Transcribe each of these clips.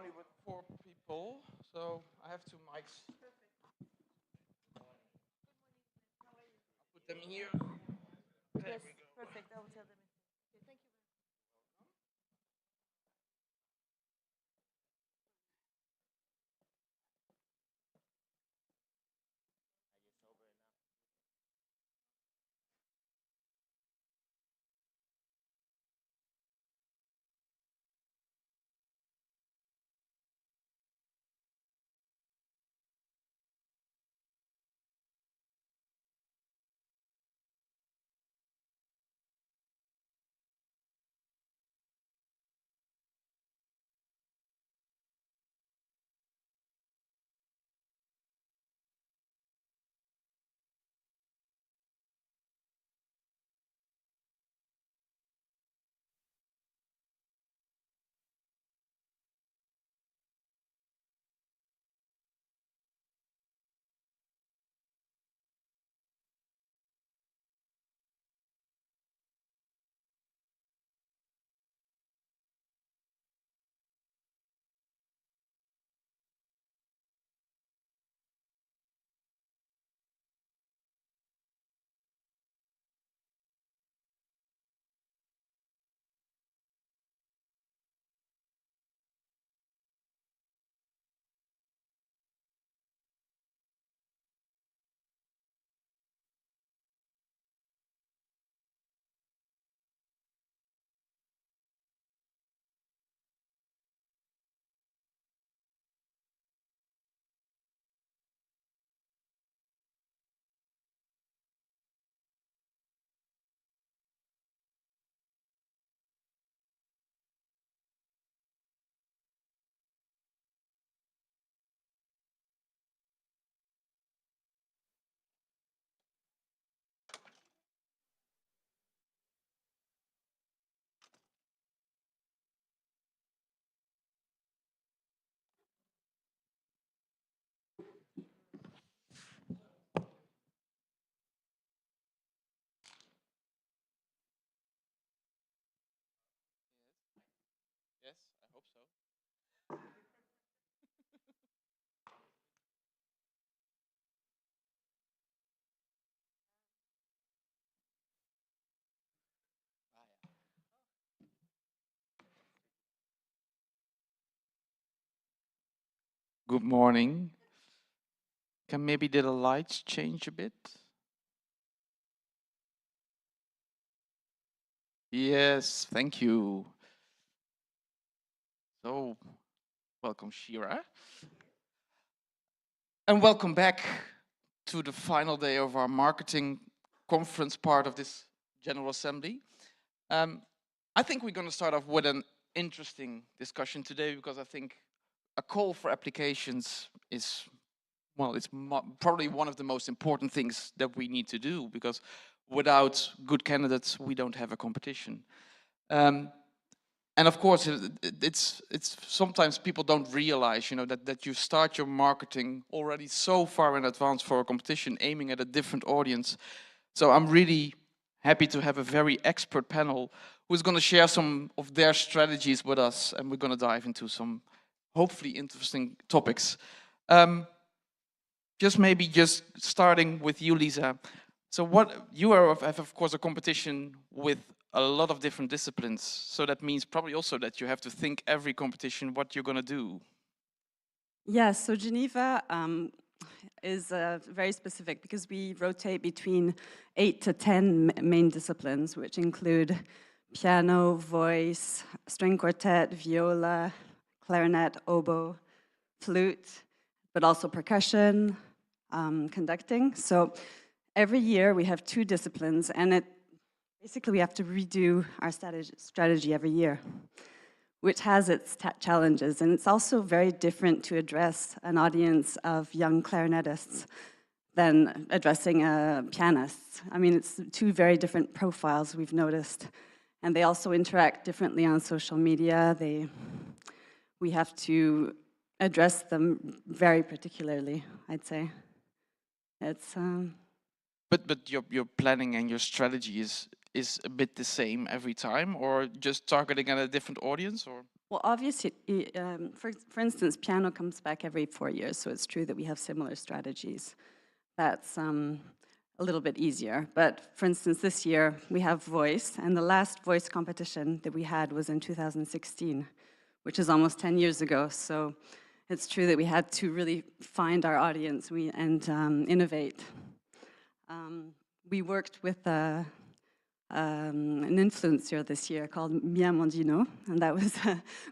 only with 4 people, so I have 2 mics. I'll put them here. There Yes, we go. perfect. I will tell them. Okay, thank you. Yes, I hope so. Ah, yeah. Good morning. Can maybe the lights change a bit? Yes, thank you. So, welcome, Shira. And welcome back to the final day of our marketing conference part of this General Assembly. Um, I think we're going to start off with an interesting discussion today because I think a call for applications is, well, it's probably one of the most important things that we need to do because without good candidates, we don't have a competition. Um, and of course, it's sometimes people don't realize, that you start your marketing already so far in advance for a competition, aiming at a different audience. So I'm really happy to have a very expert panel who's going to share some of their strategies with us, and we're going to dive into some hopefully interesting topics. Um, just starting with you, Lisa. So what you have, of course, a competition with a lot of different disciplines. So that means probably also that you have to think every competition what you're going to do. Yeah, so Geneva is very specific because we rotate between 8 to 10 main disciplines, which include piano, voice, string quartet, viola, clarinet, oboe, flute, but also percussion, conducting. So every year we have 2 disciplines, and basically we have to redo our strategy every year, which has its challenges. And it's also very different to address an audience of young clarinetists than addressing pianists. I mean, it's 2 very different profiles we've noticed. And they also interact differently on social media. We have to address them very particularly, I'd say. It's But your planning and your strategy is a bit the same every time, or just targeting at a different audience, or? Well, obviously, for instance, piano comes back every 4 years, so it's true that we have similar strategies. That's a little bit easier. But for instance, this year we have voice, and the last voice competition that we had was in 2016, which is almost 10 years ago. So it's true that we had to really find our audience and innovate. We worked with an influencer this year called Mia Mondino, and that was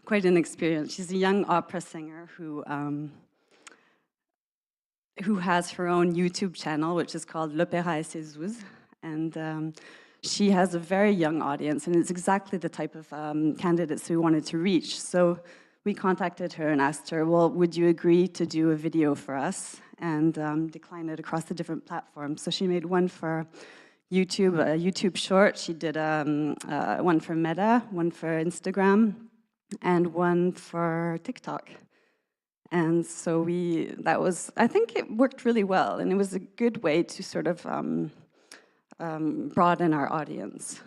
quite an experience. She's a young opera singer who has her own YouTube channel, which is called L'Opéra et ses Zouz, and she has a very young audience, and it's exactly the type of candidates we wanted to reach. So we contacted her and asked her, well, would you agree to do a video for us and decline it across the different platforms? So she made one for YouTube, a YouTube short. She did one for Meta, one for Instagram, and one for TikTok. And so I think it worked really well, and it was a good way to sort of broaden our audience.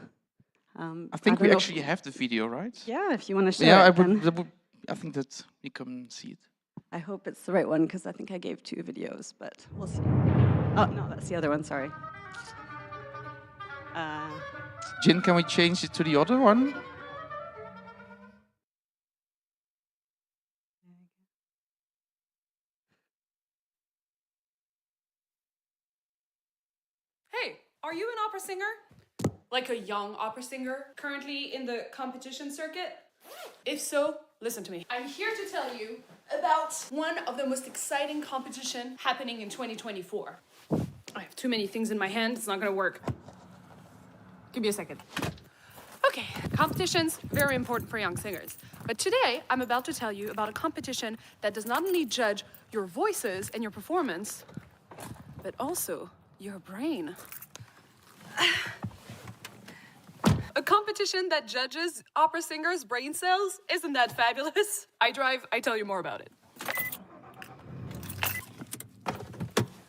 I think we actually have the video, right? Yeah, if you want to share it, I think that we can see it. I hope it's the right one, because I think I gave 2 videos, but we'll see. Oh, no, that's the other one, sorry. Jin, can we change it to the other one? Hey, are you an opera singer? Like a young opera singer currently in the competition circuit? If so, listen to me. I'm here to tell you about one of the most exciting competition happening in 2024. I have too many things in my hand, it's not gonna work. Give me a second. Okay, competitions, very important for young singers. But today, I'm about to tell you about a competition that does not only judge your voices and your performance, but also your brain. A competition that judges opera singers' brain cells? Isn't that fabulous? I tell you more about it.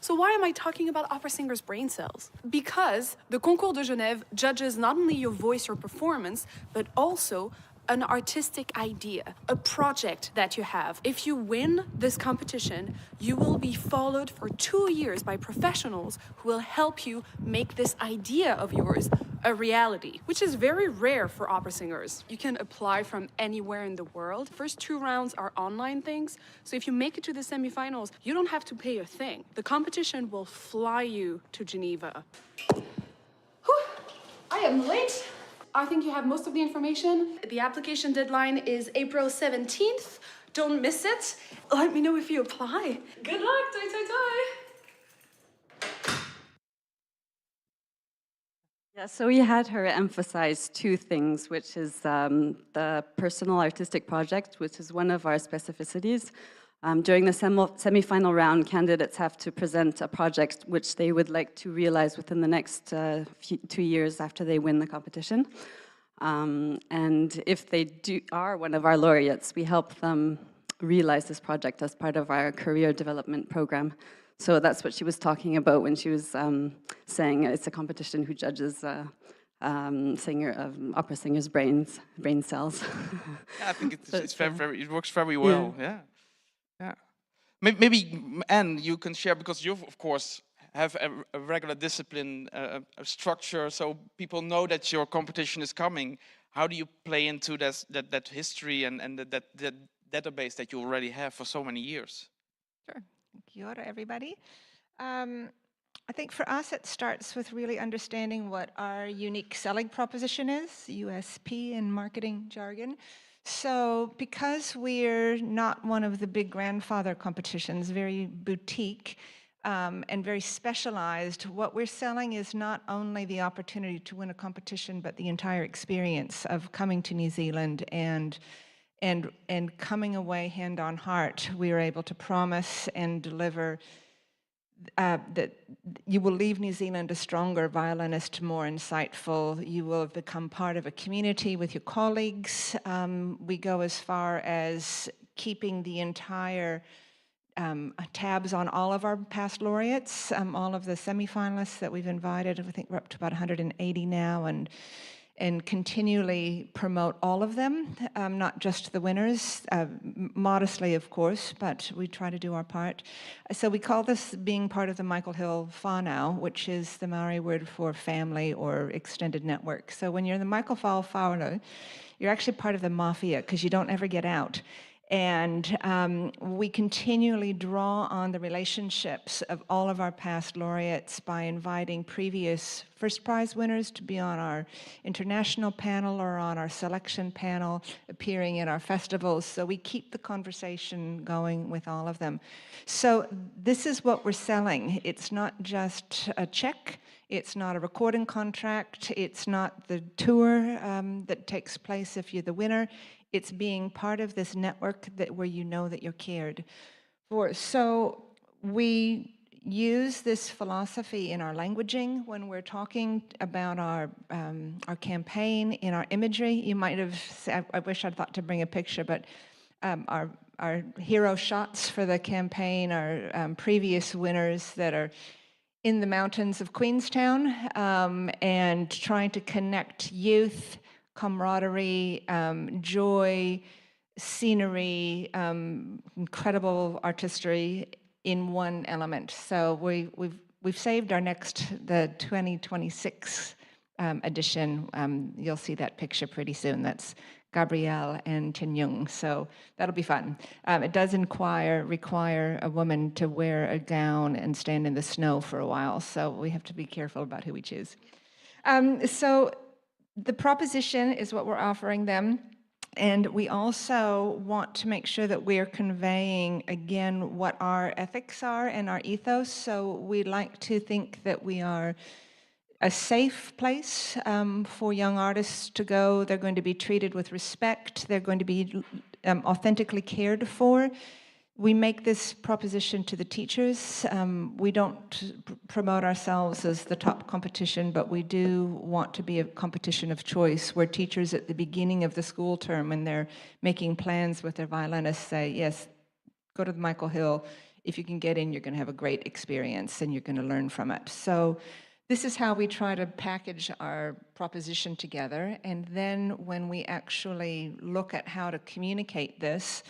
So why am I talking about opera singers' brain cells? Because the Concours de Genève judges not only your voice or performance, but also an artistic idea, a project that you have. If you win this competition, you will be followed for 2 years by professionals who will help you make this idea of yours a reality, which is very rare for opera singers. You can apply from anywhere in the world. First 2 rounds are online things, so if you make it to the semifinals, you don't have to pay a thing. The competition will fly you to Geneva. Whew, I am late. I think you have most of the information. The application deadline is April 17th. Don't miss it. Let me know if you apply. Good luck, tie, tie, tie. Yeah, so we had her emphasize 2 things, which is the personal artistic project, which is one of our specificities. During the semi-final round, candidates have to present a project which they would like to realize within the next 2 years after they win the competition. And if they are one of our laureates, we help them realize this project as part of our career development program. So that's what she was talking about when she was saying it's a competition who judges opera singers' brain cells. Yeah, I think it works very well. Yeah. Maybe, Anne, you can share, because you, of course, have a regular discipline, a structure, so people know that your competition is coming. How do you play into that history and that database that you already have for so many years? Sure. Kia ora, everybody. I think for us, it starts with really understanding what our unique selling proposition is, USP in marketing jargon. So because we're not one of the big grandfather competitions, very boutique and very specialized, what we're selling is not only the opportunity to win a competition, but the entire experience of coming to New Zealand and coming away hand on heart. We are able to promise and deliver that you will leave New Zealand a stronger violinist, more insightful. You will have become part of a community with your colleagues. We go as far as keeping the entire tabs on all of our past laureates, all of the semifinalists that we've invited. I think we're up to about 180 now, and continually promote all of them, not just the winners, modestly, of course, but we try to do our part. So we call this being part of the Michael Hill whānau, which is the Maori word for family or extended network. So when you're in the Michael Hill whānau, you're actually part of the mafia because you don't ever get out. And we continually draw on the relationships of all of our past laureates by inviting previous first prize winners to be on our international panel or on our selection panel, appearing in our festivals. So we keep the conversation going with all of them. So this is what we're selling. It's not just a check. It's not a recording contract. It's not the tour that takes place if you're the winner. It's being part of this network where you know that you're cared for. So we use this philosophy in our languaging when we're talking about our campaign, in our imagery. You might have said, I wish I'd thought to bring a picture, but our hero shots for the campaign are previous winners that are in the mountains of Queenstown and trying to connect youth, camaraderie, joy, scenery, incredible artistry in one element. So we've saved our the 2026 edition. You'll see that picture pretty soon. That's Gabrielle and Tinyung, so that'll be fun. It does require a woman to wear a gown and stand in the snow for a while, so we have to be careful about who we choose. So the proposition is what we're offering them, and we also want to make sure that we're conveying, again, what our ethics are and our ethos. So we like to think that we are a safe place for young artists to go. They're going to be treated with respect. They're going to be authentically cared for. We make this proposition to the teachers. We don't promote ourselves as the top competition, but we do want to be a competition of choice where teachers at the beginning of the school term, when they're making plans with their violinists, say, yes, go to the Michael Hill. If you can get in, you're going to have a great experience and you're going to learn from it. So this is how we try to package our proposition together. And then when we actually look at how to communicate this,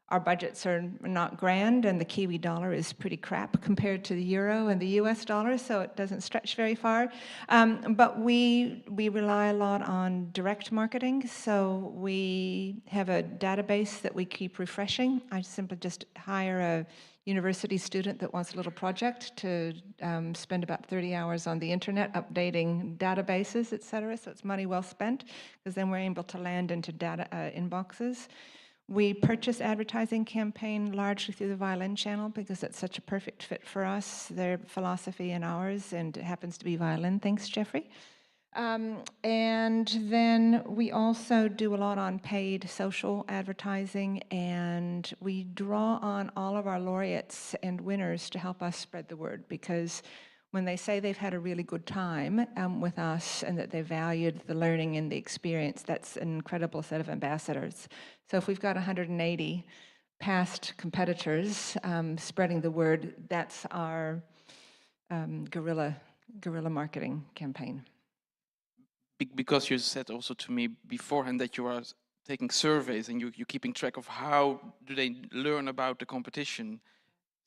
our budgets are not grand, and the Kiwi dollar is pretty crap compared to the euro and the US dollar, so it doesn't stretch very far. But we rely a lot on direct marketing, so we have a database that we keep refreshing. I simply just hire a university student that wants a little project to spend about 30 hours on the internet updating databases, et cetera, so it's money well spent, because then we're able to land into data inboxes. We purchase advertising campaign largely through the violin channel because it's such a perfect fit for us, their philosophy and ours, and it happens to be violin. Thanks, Jeffrey. And then we also do a lot on paid social advertising, and we draw on all of our laureates and winners to help us spread the word, because when they say they've had a really good time with us and that they valued the learning and the experience, that's an incredible set of ambassadors. So if we've got 180 past competitors spreading the word, that's our guerrilla marketing campaign. Because you said also to me beforehand that you are taking surveys and you're keeping track of how do they learn about the competition.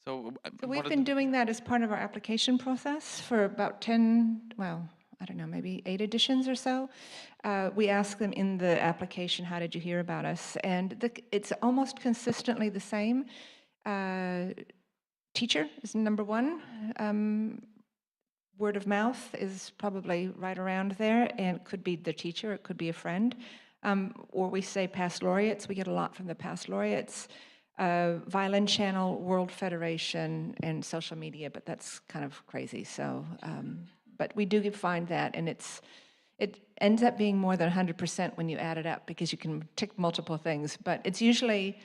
So we've been doing that as part of our application process for about 10, well, I don't know, maybe 8 editions or so. We ask them in the application, how did you hear about us? And it's almost consistently the same. Teacher is number 1. Word of mouth is probably right around there, and it could be the teacher, it could be a friend. Or we say past laureates, we get a lot from the past laureates. Violin channel, World Federation, and social media, but that's kind of crazy. So, but we do find that, and it ends up being more than 100% when you add it up, because you can tick multiple things, but it's usually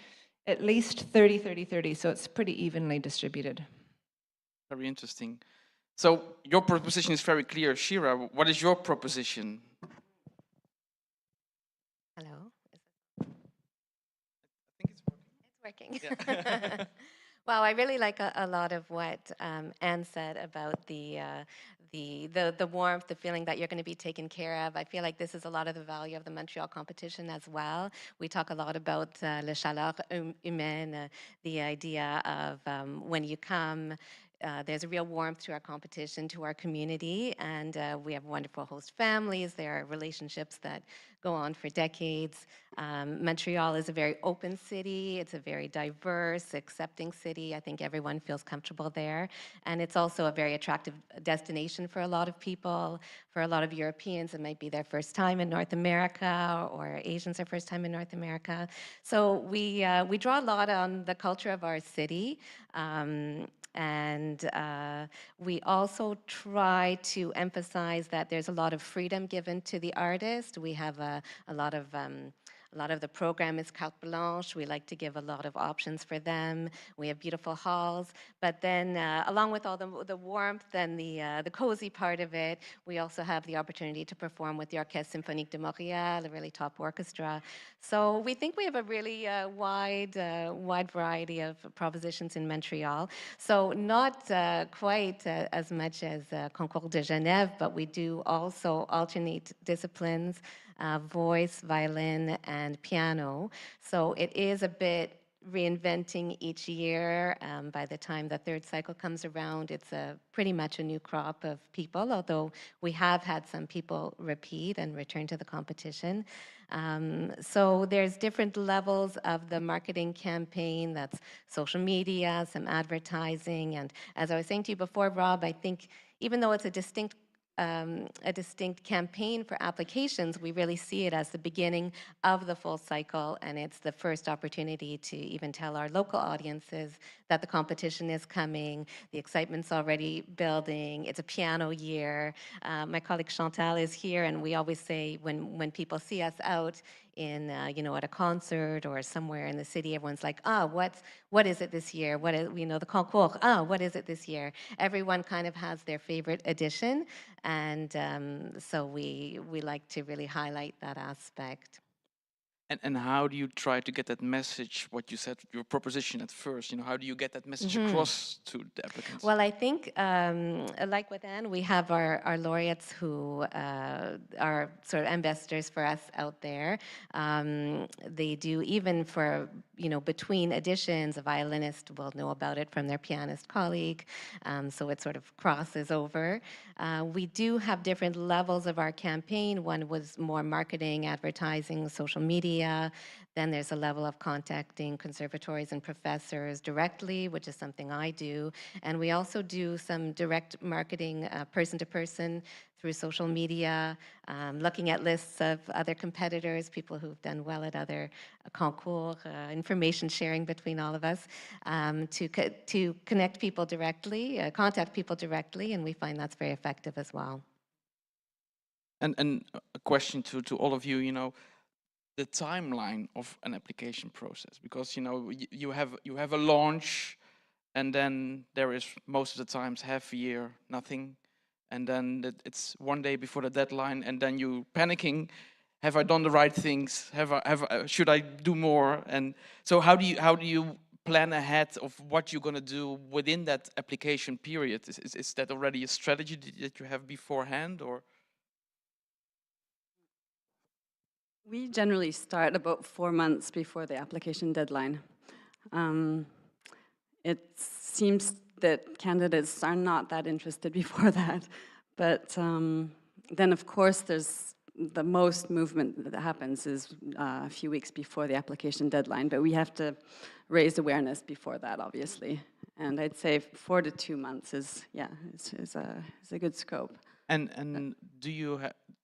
at least 30, 30, 30, so it's pretty evenly distributed. Very interesting. So your proposition is very clear. Shira, what is your proposition? Hello. I think it's working. It's working. Yeah. Wow, I really like a lot of what Anne said about the the warmth, the feeling that you're going to be taken care of. I feel like this is a lot of the value of the Montreal competition as well. We talk a lot about le chaleur humaine, the idea of when you come, there's a real warmth to our competition, to our community, and we have wonderful host families. There are relationships that go on for decades. Montreal is a very open city. It's a very diverse, accepting city. I think everyone feels comfortable there. And it's also a very attractive destination for a lot of people. For a lot of Europeans, it might be their first time in North America, or Asians their first time in North America. So we draw a lot on the culture of our city. And we also try to emphasize that there's a lot of freedom given to the artist. We have a lot of the program is carte blanche. We like to give a lot of options for them. We have beautiful halls, but then along with all the warmth and the cozy part of it, we also have the opportunity to perform with the Orchestre Symphonique de Montréal, a really top orchestra. So we think we have a really wide variety of propositions in Montreal. So not quite as much as Concours de Genève, but we do also alternate disciplines, voice, violin, and piano. So it is a bit reinventing each year. By the time the third cycle comes around, it's pretty much a new crop of people, although we have had some people repeat and return to the competition. So there's different levels of the marketing campaign. That's social media, some advertising. And as I was saying to you before, Rob, I think even though it's a distinct campaign for applications, we really see it as the beginning of the full cycle, and it's the first opportunity to even tell our local audiences that the competition is coming, the excitement's already building, it's a piano year. My colleague Chantal is here, and we always say when people see us out in, at a concert or somewhere in the city, everyone's like, what is it this year? What is, the concours, what is it this year? Everyone kind of has their favorite edition, and so we like to really highlight that aspect. And how do you try to get that message, what you said, your proposition at first, how do you get that message across to the applicants? Well, I think, like with Anne, we have our laureates who are sort of ambassadors for us out there. They do, even for, between editions, a violinist will know about it from their pianist colleague, so it sort of crosses over. We do have different levels of our campaign. One was more marketing, advertising, social media. Then there's a level of contacting conservatories and professors directly, which is something I do. And we also do some direct marketing, person-to-person, through social media, looking at lists of other competitors, people who've done well at other concours, information sharing between all of us, to connect people directly, contact people directly, and we find that's very effective as well. And a question to all of you, the timeline of an application process, because you have a launch, and then there is most of the times half a year nothing, and then it's one day before the deadline, and then you panicking, have I done the right things, should I do more? And so how do you plan ahead of what you're going to do within that application period? Is that already a strategy that you have beforehand, or? We generally start about 4 months before the application deadline. It seems that candidates are not that interested before that, but then of course there's the most movement that happens is a few weeks before the application deadline, but we have to raise awareness before that, obviously. And I'd say 4 to 2 months is a good scope. And do you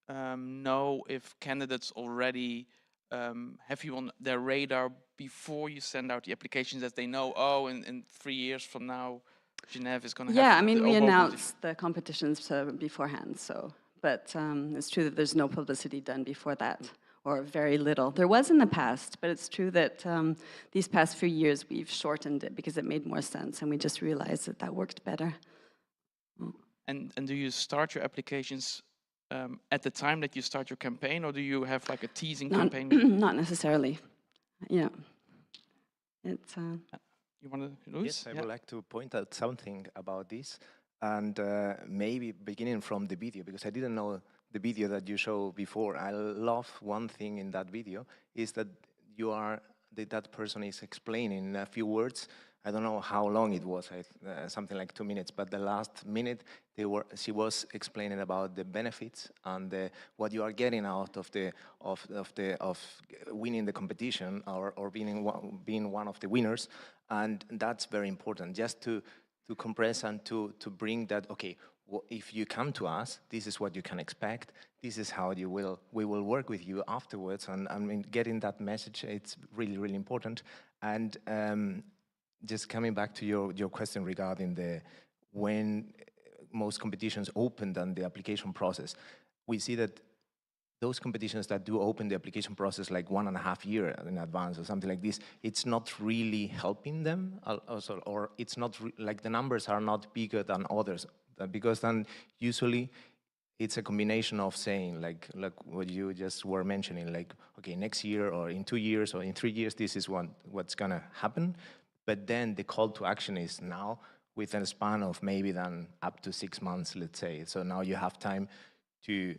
know if candidates already have you on their radar before you send out the applications, that they know, in 3 years from now, Genève is going to have... Yeah, I mean, we announce the competitions beforehand, so, but it's true that there's no publicity done before that, or very little. There was in the past, but it's true that these past few years we've shortened it because it made more sense, and we just realized that worked better. And do you start your applications at the time that you start your campaign, or do you have like a teasing campaign? Not necessarily. Yeah. It's. You want to, Luis? Yes, I would like to point out something about this. And maybe beginning from the video, because I didn't know the video that you showed before. I love one thing in that video is that that person is explaining in a few words. I don't know how long it was, something like 2 minutes, but the last minute she was explaining about the benefits and what you are getting out of winning the competition or being one of the winners, and that's very important. Just to compress and to bring that, okay, if you come to us, this is what you can expect. This is how we will work with you afterwards. And I mean, getting that message, it's really, really important. And just coming back to your question regarding when most competitions opened and the application process, we see that those competitions that do open the application process like 1.5 years in advance or something like this, it's not really helping them also, or it's not like the numbers are not bigger than others, because then usually it's a combination of saying like what you just were mentioning, like, okay, next year or in 2 years or in 3 years, this is what's gonna happen. But then the call to action is now within a span of maybe then up to 6 months, let's say. So now you have time to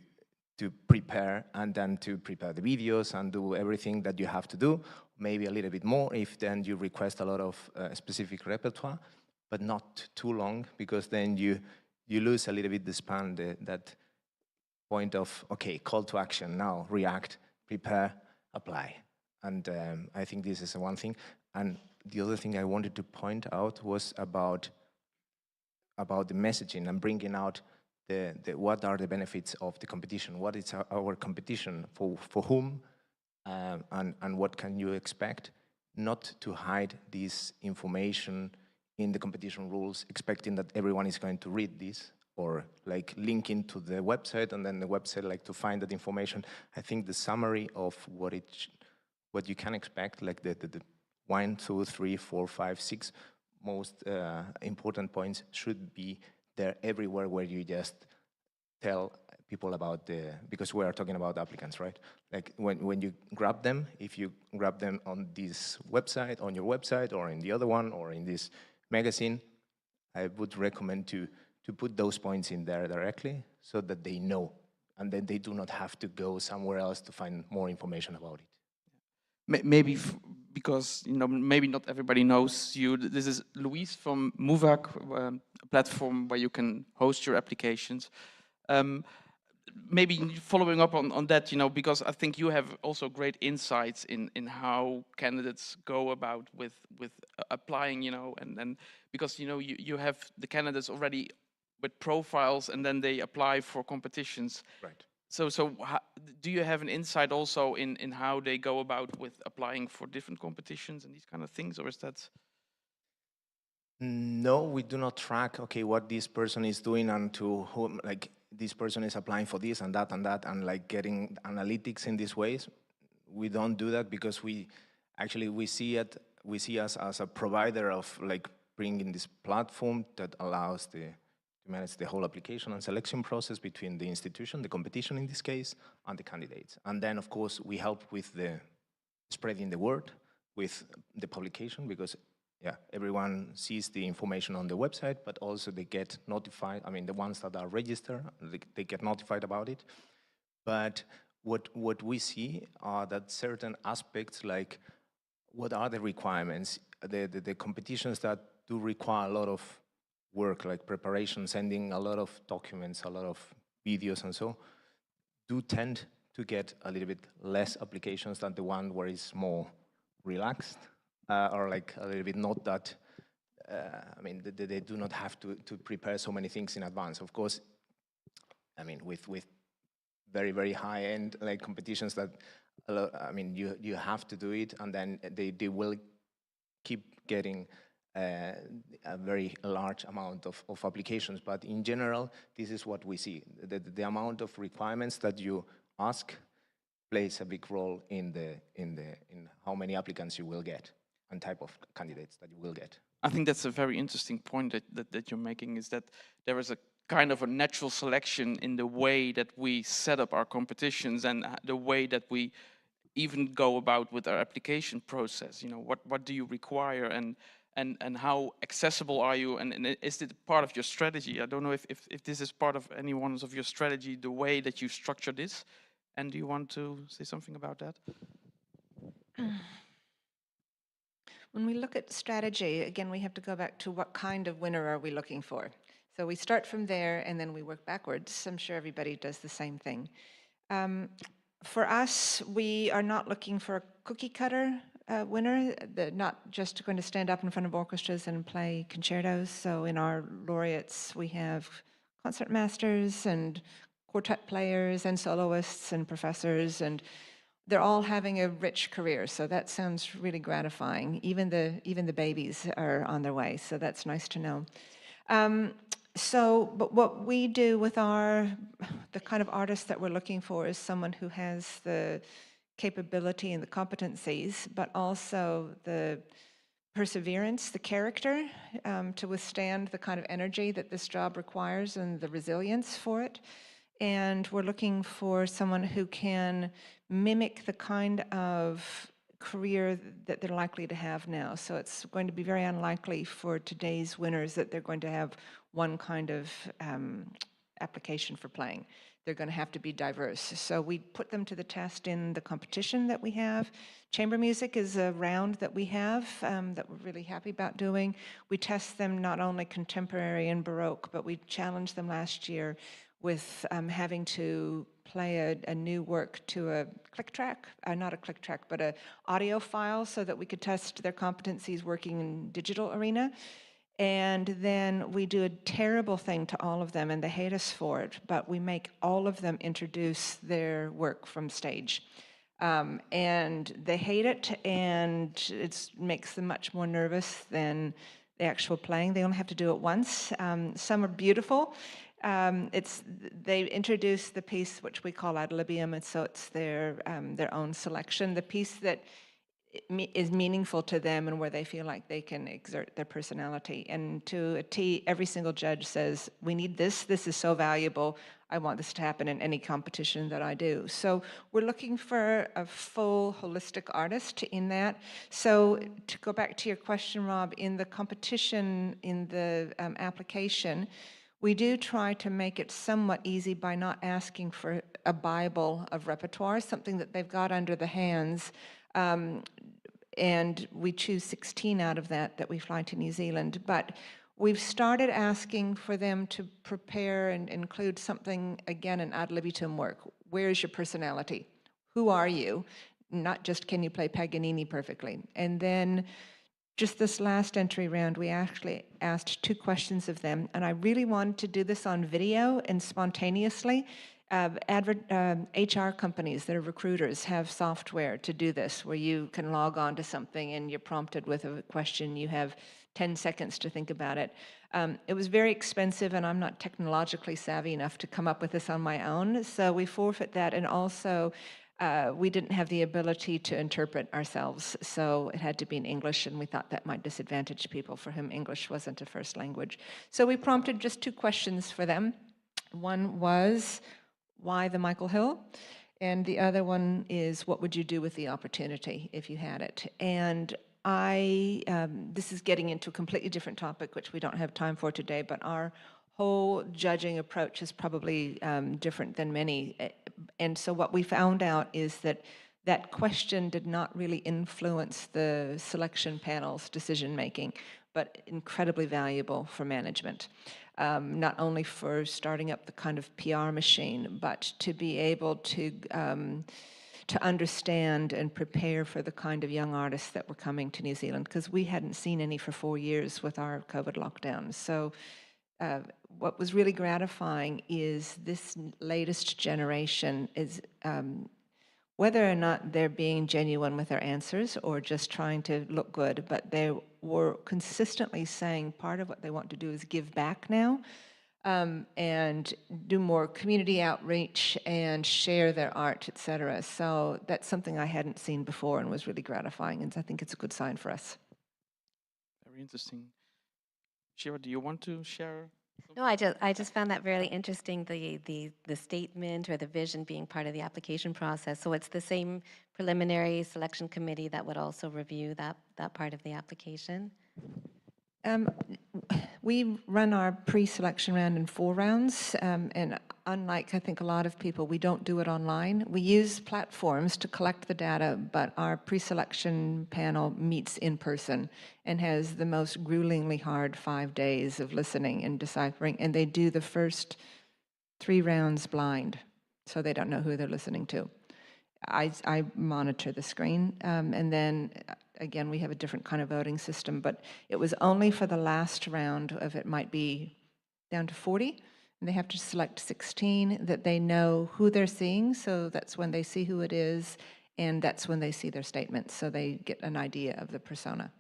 prepare, and then to prepare the videos and do everything that you have to do, maybe a little bit more if then you request a lot of specific repertoire, but not too long, because then you lose a little bit the span, that point of, okay, call to action, now react, prepare, apply. And I think this is one thing. And the other thing I wanted to point out was about the messaging and bringing out what are the benefits of the competition, what is our competition, for whom, and what can you expect, not to hide this information in the competition rules, expecting that everyone is going to read this, or like linking to the website and then the website like to find that information. I think the summary of what you can expect, like the 1, 2, 3, 4, 5, 6 most important points should be there everywhere, where you just tell people about because we are talking about applicants, right? Like when you grab them, if you grab them on this website, on your website, or in the other one, or in this magazine, I would recommend to put those points in there directly, so that they know, and then they do not have to go somewhere else to find more information about it. Maybe because maybe not everybody knows you. This is Luis from Movac, a platform where you can host your applications. Maybe following up on that, because I think you have also great insights in how candidates go about with applying, and because you have the candidates already with profiles, and then they apply for competitions. Right. So do you have an insight also in how they go about with applying for different competitions and these kind of things, or is that? No, we do not track, okay, what this person is doing and to whom, like, this person is applying for this and that, and like getting analytics in these ways. We don't do that, because we see us as a provider of like bringing this platform that allows to manage the whole application and selection process between the institution, the competition in this case, and the candidates. And then, of course, we help with the spreading the word, with the publication, because everyone sees the information on the website, but also they get notified. I mean, the ones that are registered, they get notified about it. But what we see are that certain aspects, like what are the requirements, the competitions that do require a lot of work, like preparation, sending a lot of documents, a lot of videos, and so, do tend to get a little bit less applications than the one where it's more relaxed. Or like a little bit not that, I mean, they do not have to prepare so many things in advance. Of course, I mean, with very, very high-end like competitions that, I mean, you have to do it, and then they will keep getting a very large amount of applications. But in general, this is what we see. The amount of requirements that you ask plays a big role in how many applicants you will get and type of candidates that you will get. I think that's a very interesting point that you're making, is that there is a kind of a natural selection in the way that we set up our competitions and the way that we even go about with our application process. What do you require, and and how accessible are you, and is it part of your strategy? I don't know if this is part of any one of your strategy, the way that you structure this. And do you want to say something about that? When we look at strategy, again, we have to go back to what kind of winner are we looking for. So we start from there and then we work backwards. I'm sure everybody does the same thing. For us, we are not looking for a cookie cutter winner, not just going to stand up in front of orchestras and play concertos. So in our laureates, we have concert masters and quartet players and soloists and professors, and they're all having a rich career. So that sounds really gratifying. Even the babies are on their way. So that's nice to know. But what we do with the kind of artist that we're looking for is someone who has the capability and the competencies, but also the perseverance, the character to withstand the kind of energy that this job requires and the resilience for it. And we're looking for someone who can mimic the kind of career that they're likely to have now. So it's going to be very unlikely for today's winners that they're going to have one kind of application for playing. They're going to have to be diverse. So we put them to the test in the competition that we have. Chamber music is a round that we have that we're really happy about doing. We test them not only contemporary and Baroque, but we challenged them last year with having to play a new work to a click track, not a click track, but an audio file so that we could test their competencies working in digital arena. And then we do a terrible thing to all of them, and they hate us for it, but we make all of them introduce their work from stage. And they hate it, and it makes them much more nervous than the actual playing. They only have to do it once. Some are beautiful. They introduce the piece which we call ad libitum, and so it's their own selection. The piece that is meaningful to them and where they feel like they can exert their personality. And to a T, every single judge says, we need this. This is so valuable. I want this to happen in any competition that I do. So we're looking for a full holistic artist in that. So to go back to your question, Rob, in the competition, in the application, we do try to make it somewhat easy by not asking for a Bible of repertoire, something that they've got under the hands. And we choose 16 out of that we fly to New Zealand. But we've started asking for them to prepare and include something, again, an ad libitum work. Where is your personality? Who are you? Not just can you play Paganini perfectly. And then just this last entry round, we actually asked 2 questions of them. And I really wanted to do this on video and spontaneously. HR companies that are recruiters have software to do this, where you can log on to something and you're prompted with a question. You have 10 seconds to think about it. It was very expensive, and I'm not technologically savvy enough to come up with this on my own, so we forfeit that. And also, we didn't have the ability to interpret ourselves, so it had to be in English, and we thought that might disadvantage people for whom English wasn't a first language. So we prompted just 2 questions for them. One was, why the Michael Hill? And the other one is, what would you do with the opportunity if you had it? And this is getting into a completely different topic, which we don't have time for today, but our whole judging approach is probably different than many. And so what we found out is that question did not really influence the selection panel's decision making, but incredibly valuable for management. Not only for starting up the kind of PR machine, but to be able to understand and prepare for the kind of young artists that were coming to New Zealand, because we hadn't seen any for 4 years with our COVID lockdown. So what was really gratifying is this latest generation is whether or not they're being genuine with their answers or just trying to look good, but they were consistently saying part of what they want to do is give back now and do more community outreach and share their art, etc. So that's something I hadn't seen before and was really gratifying, and I think it's a good sign for us. Very interesting. Shira, do you want to share No, I just found that very interesting, the statement or the vision being part of the application process. So it's the same preliminary selection committee that would also review that part of the application? Um, we run our pre-selection round in 4 rounds, and unlike I think a lot of people, we don't do it online. We use platforms to collect the data, but our pre-selection panel meets in person and has the most gruelingly hard 5 days of listening and deciphering, and they do the first 3 rounds blind, so they don't know who they're listening to. I monitor the screen, and then again, we have a different kind of voting system, but it was only for the last round of it might be down to 40, and they have to select 16 that they know who they're seeing, so that's when they see who it is, and that's when they see their statements, so they get an idea of the persona.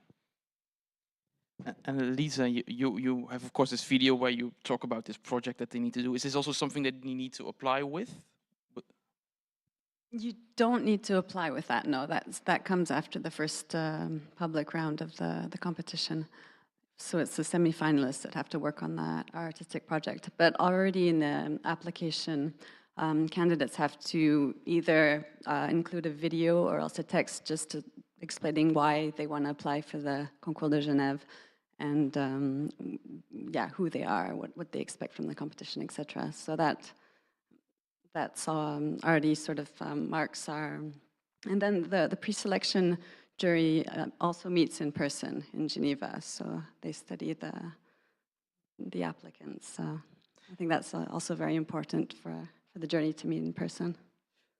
And Lisa, you have, of course, this video where you talk about this project that they need to do. Is this also something that you need to apply with? You don't need to apply with that, no. That comes after the first public round of the competition. So it's the semi-finalists that have to work on that artistic project. But already in the application, candidates have to either include a video or else a text just explaining why they want to apply for the Concours de Genève and yeah, who they are, what they expect from the competition, etc. So that's already sort of marks our, and then the pre-selection jury also meets in person in Geneva, so they study the applicants. So I think that's also very important for the jury to meet in person.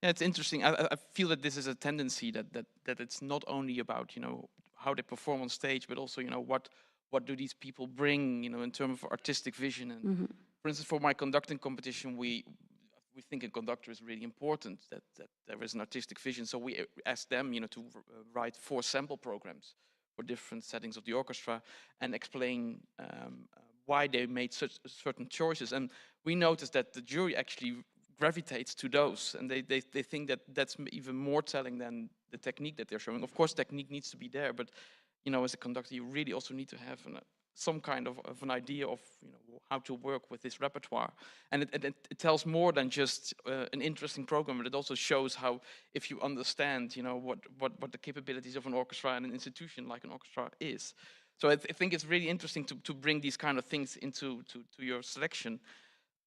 Yeah, it's interesting. I feel that this is a tendency that it's not only about, you know, how they perform on stage, but also, you know, what do these people bring, you know, in terms of artistic vision. And for instance, for my conducting competition, we think a conductor is really important, that there is an artistic vision. So we asked them, you know, to write 4 sample programs for different settings of the orchestra and explain why they made such certain choices. And we noticed that the jury actually gravitates to those, and they think that that's even more telling than the technique that they're showing. Of course, technique needs to be there, but you know, as a conductor, you really also need to have some kind of an idea of, you know, how to work with this repertoire. And it tells more than just an interesting program, but it also shows how, if you understand, you know, what the capabilities of an orchestra and an institution like an orchestra is. So I think it's really interesting to bring these kind of things into to your selection.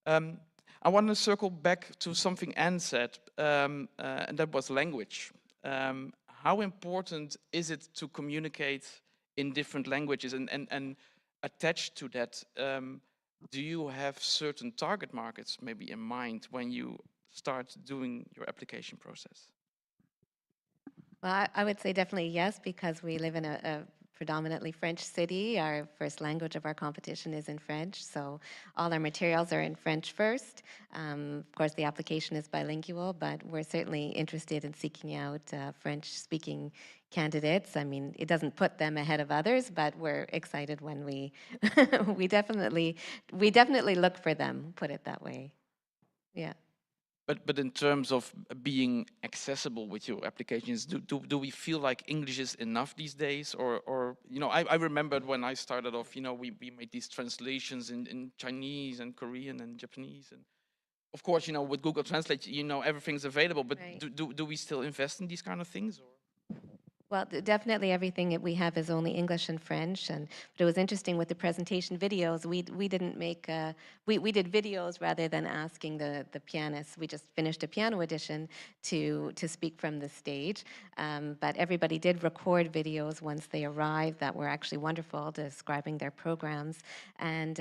I want to circle back to something Anne said, and that was language. How important is it to communicate in different languages? And attached to that, do you have certain target markets maybe in mind when you start doing your application process? Well, I would say definitely yes, because we live in a predominantly French city. Our first language of our competition is in French, so all our materials are in French first. Of course, the application is bilingual, but we're certainly interested in seeking out French-speaking candidates. I mean, it doesn't put them ahead of others, but we're excited when we we definitely look for them. Put it that way. Yeah. But in terms of being accessible with your applications, do we feel like English is enough these days? Or you know, I remembered when I started off, you know, we made these translations in Chinese and Korean and Japanese. And of course, you know, with Google Translate, you know, everything's available. But Right. do we still invest in these kind of things? Or? Well, definitely everything that we have is only English and French, but it was interesting with the presentation videos. We didn't make we did videos rather than asking the pianists. We just finished a piano edition to speak from the stage, but everybody did record videos once they arrived that were actually wonderful, describing their programs, and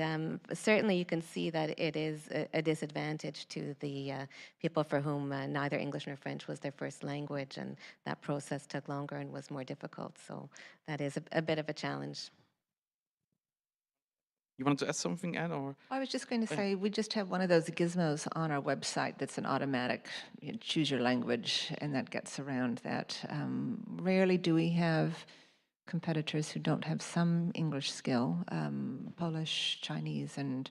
certainly you can see that it is a disadvantage to the people for whom neither English nor French was their first language, and that process took longer and was more difficult. So that is a bit of a challenge. You wanted to add something, Anne? Or I was just going to say, we just have one of those gizmos on our website that's an automatic, you know, choose your language, and that gets around that. Rarely do we have competitors who don't have some English skill, Polish, Chinese, and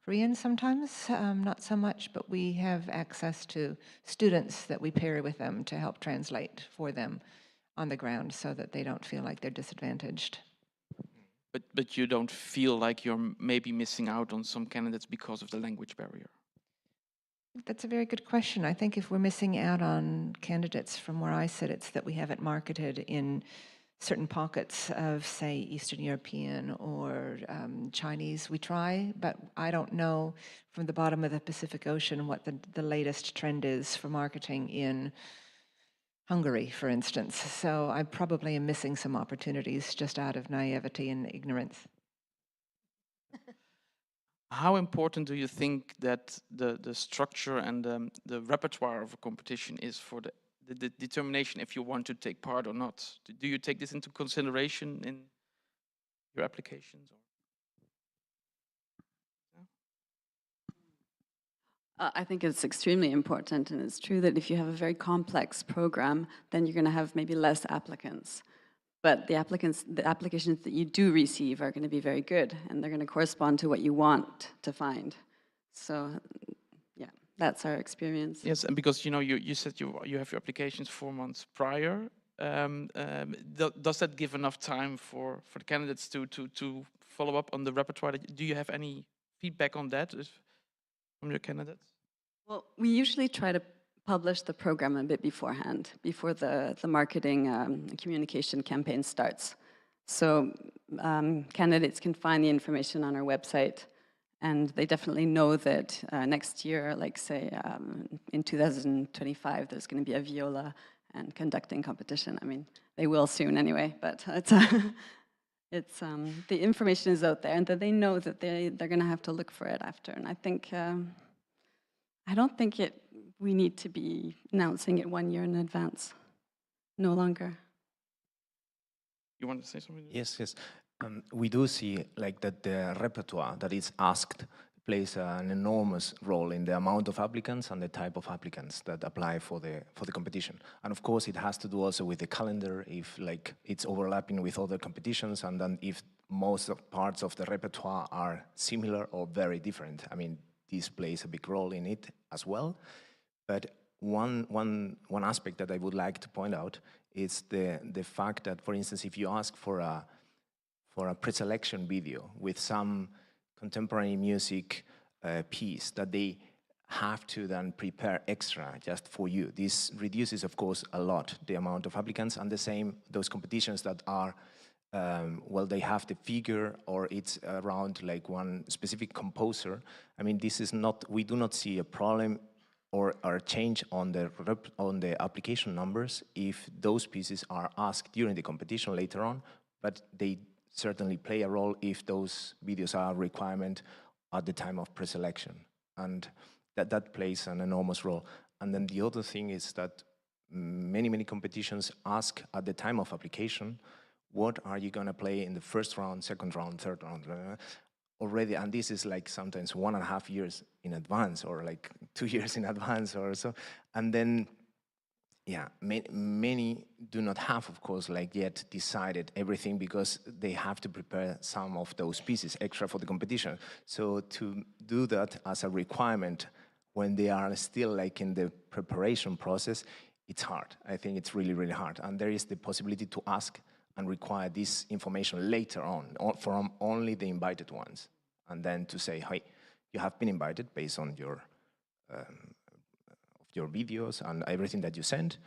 Korean sometimes, not so much, but we have access to students that we pair with them to help translate for them on the ground so that they don't feel like they're disadvantaged. but you don't feel like you're maybe missing out on some candidates because of the language barrier? That's a very good question. I think if we're missing out on candidates from where I sit, it's that we haven't marketed in certain pockets of, say, Eastern European or Chinese. We try, but I don't know from the bottom of the Pacific Ocean what the latest trend is for marketing in Hungary, for instance. So I probably am missing some opportunities just out of naivety and ignorance. How important do you think that the structure and the repertoire of a competition is for the determination if you want to take part or not? Do you take this into consideration in your applications? I think it's extremely important, and it's true that if you have a very complex program, then you're going to have maybe less applicants. But the applications that you do receive are going to be very good, and they're going to correspond to what you want to find. So, yeah, that's our experience. Yes, and because you said you have your applications 4 months prior. Does that give enough time for the candidates to follow up on the repertoire? Do you have any feedback on that from your candidates? Well, we usually try to publish the program a bit beforehand, before the marketing communication campaign starts. So candidates can find the information on our website, and they definitely know that next year, like say in 2025, there's going to be a viola and conducting competition. I mean, they will soon anyway, but it's the information is out there, and that they know that they're going to have to look for it after. And I think I don't think we need to be announcing it 1 year in advance. No longer. You want to say something? Yes. We do see like that the repertoire that is asked plays an enormous role in the amount of applicants and the type of applicants that apply for the competition. And of course, it has to do also with the calendar, if like it's overlapping with other competitions, and then if most of parts of the repertoire are similar or very different. I mean, this plays a big role in it as well. But one aspect that I would like to point out is the fact that, for instance, if you ask for a pre-selection video with some contemporary music piece that they have to then prepare extra just for you, this reduces, of course, a lot the amount of applicants. And the same, those competitions that are well, they have the figure, or it's around like one specific composer. I mean, this is not, we do not see a problem or a change on the application numbers if those pieces are asked during the competition later on, but they certainly play a role if those videos are a requirement at the time of pre-selection, and that plays an enormous role. And then the other thing is that many competitions ask at the time of application, what are you going to play in the first round, second round, third round, already, and this is like sometimes 1.5 years in advance, or like 2 years in advance or so. And then, yeah, many do not have, of course, like yet decided everything, because they have to prepare some of those pieces extra for the competition. So to do that as a requirement when they are still like in the preparation process, it's hard. I think it's really hard. And there is the possibility to ask and require this information later on from only the invited ones, and then to say, hey, you have been invited based on your videos and everything that you sent.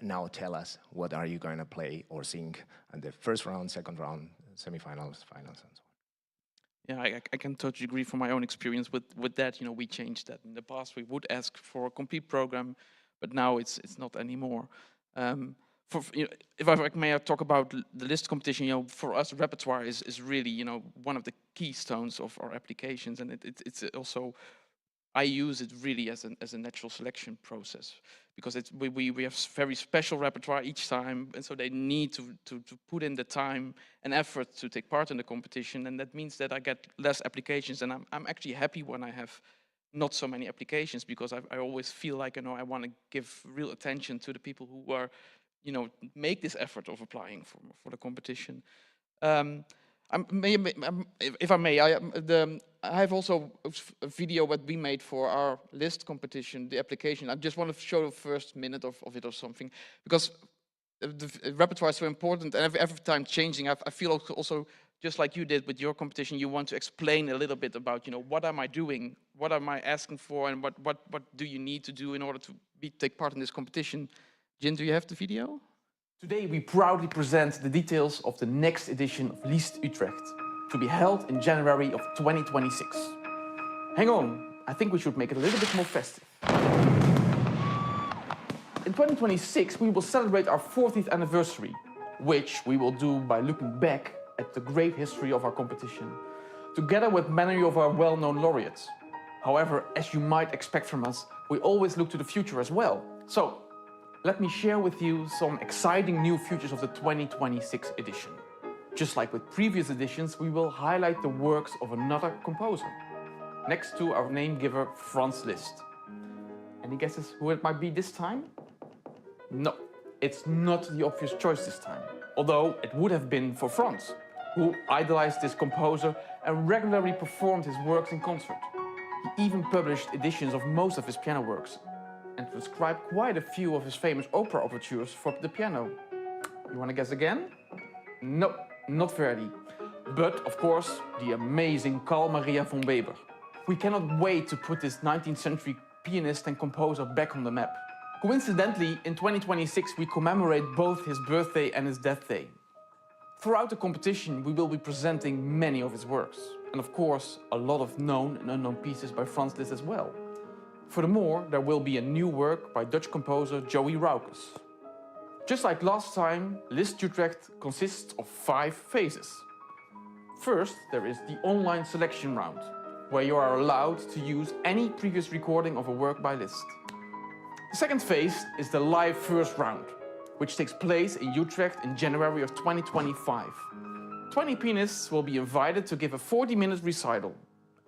Now tell us, what are you going to play or sing in the first round, second round, semifinals, finals, and so on. Yeah, I can totally agree from my own experience with that. You know, we changed that. In the past, we would ask for a complete program, but now it's not anymore. If I may talk about the list competition, for us, repertoire is really, one of the keystones of our applications, and it's also, I use it really as a natural selection process, because we have very special repertoire each time, and so they need to put in the time and effort to take part in the competition, and that means that I get less applications, and I'm actually happy when I have not so many applications, because I always feel like, I want to give real attention to the people who are, make this effort of applying for the competition. If I may, I have also a video that we made for our list competition, the application. I just want to show the first minute of it or something, because the repertoire is so important, and every time changing, I feel also just like you did with your competition, you want to explain a little bit about, what am I doing? What am I asking for? And what do you need to do in order to take part in this competition? Jin, do you have the video? Today we proudly present the details of the next edition of Liest Utrecht, to be held in January of 2026. Hang on, I think we should make it a little bit more festive. In 2026 we will celebrate our 40th anniversary, which we will do by looking back at the great history of our competition, together with many of our well-known laureates. However, as you might expect from us, we always look to the future as well. So, let me share with you some exciting new features of the 2026 edition. Just like with previous editions, we will highlight the works of another composer, next to our name giver Franz Liszt. Any guesses who it might be this time? No, it's not the obvious choice this time, although it would have been for Franz, who idolized this composer and regularly performed his works in concert. He even published editions of most of his piano works and transcribed quite a few of his famous opera overtures for the piano. You want to guess again? No, not Verdi, but of course the amazing Carl Maria von Weber. We cannot wait to put this 19th century pianist and composer back on the map. Coincidentally, in 2026 we commemorate both his birthday and his death day. Throughout the competition we will be presenting many of his works, and of course a lot of known and unknown pieces by Franz Liszt as well. Furthermore, there will be a new work by Dutch composer Joey Raukes. Just like last time, Liest Utrecht consists of 5 phases. First, there is the online selection round, where you are allowed to use any previous recording of a work by Liszt. The second phase is the live first round, which takes place in Utrecht in January of 2025. 20 pianists will be invited to give a 40-minute recital,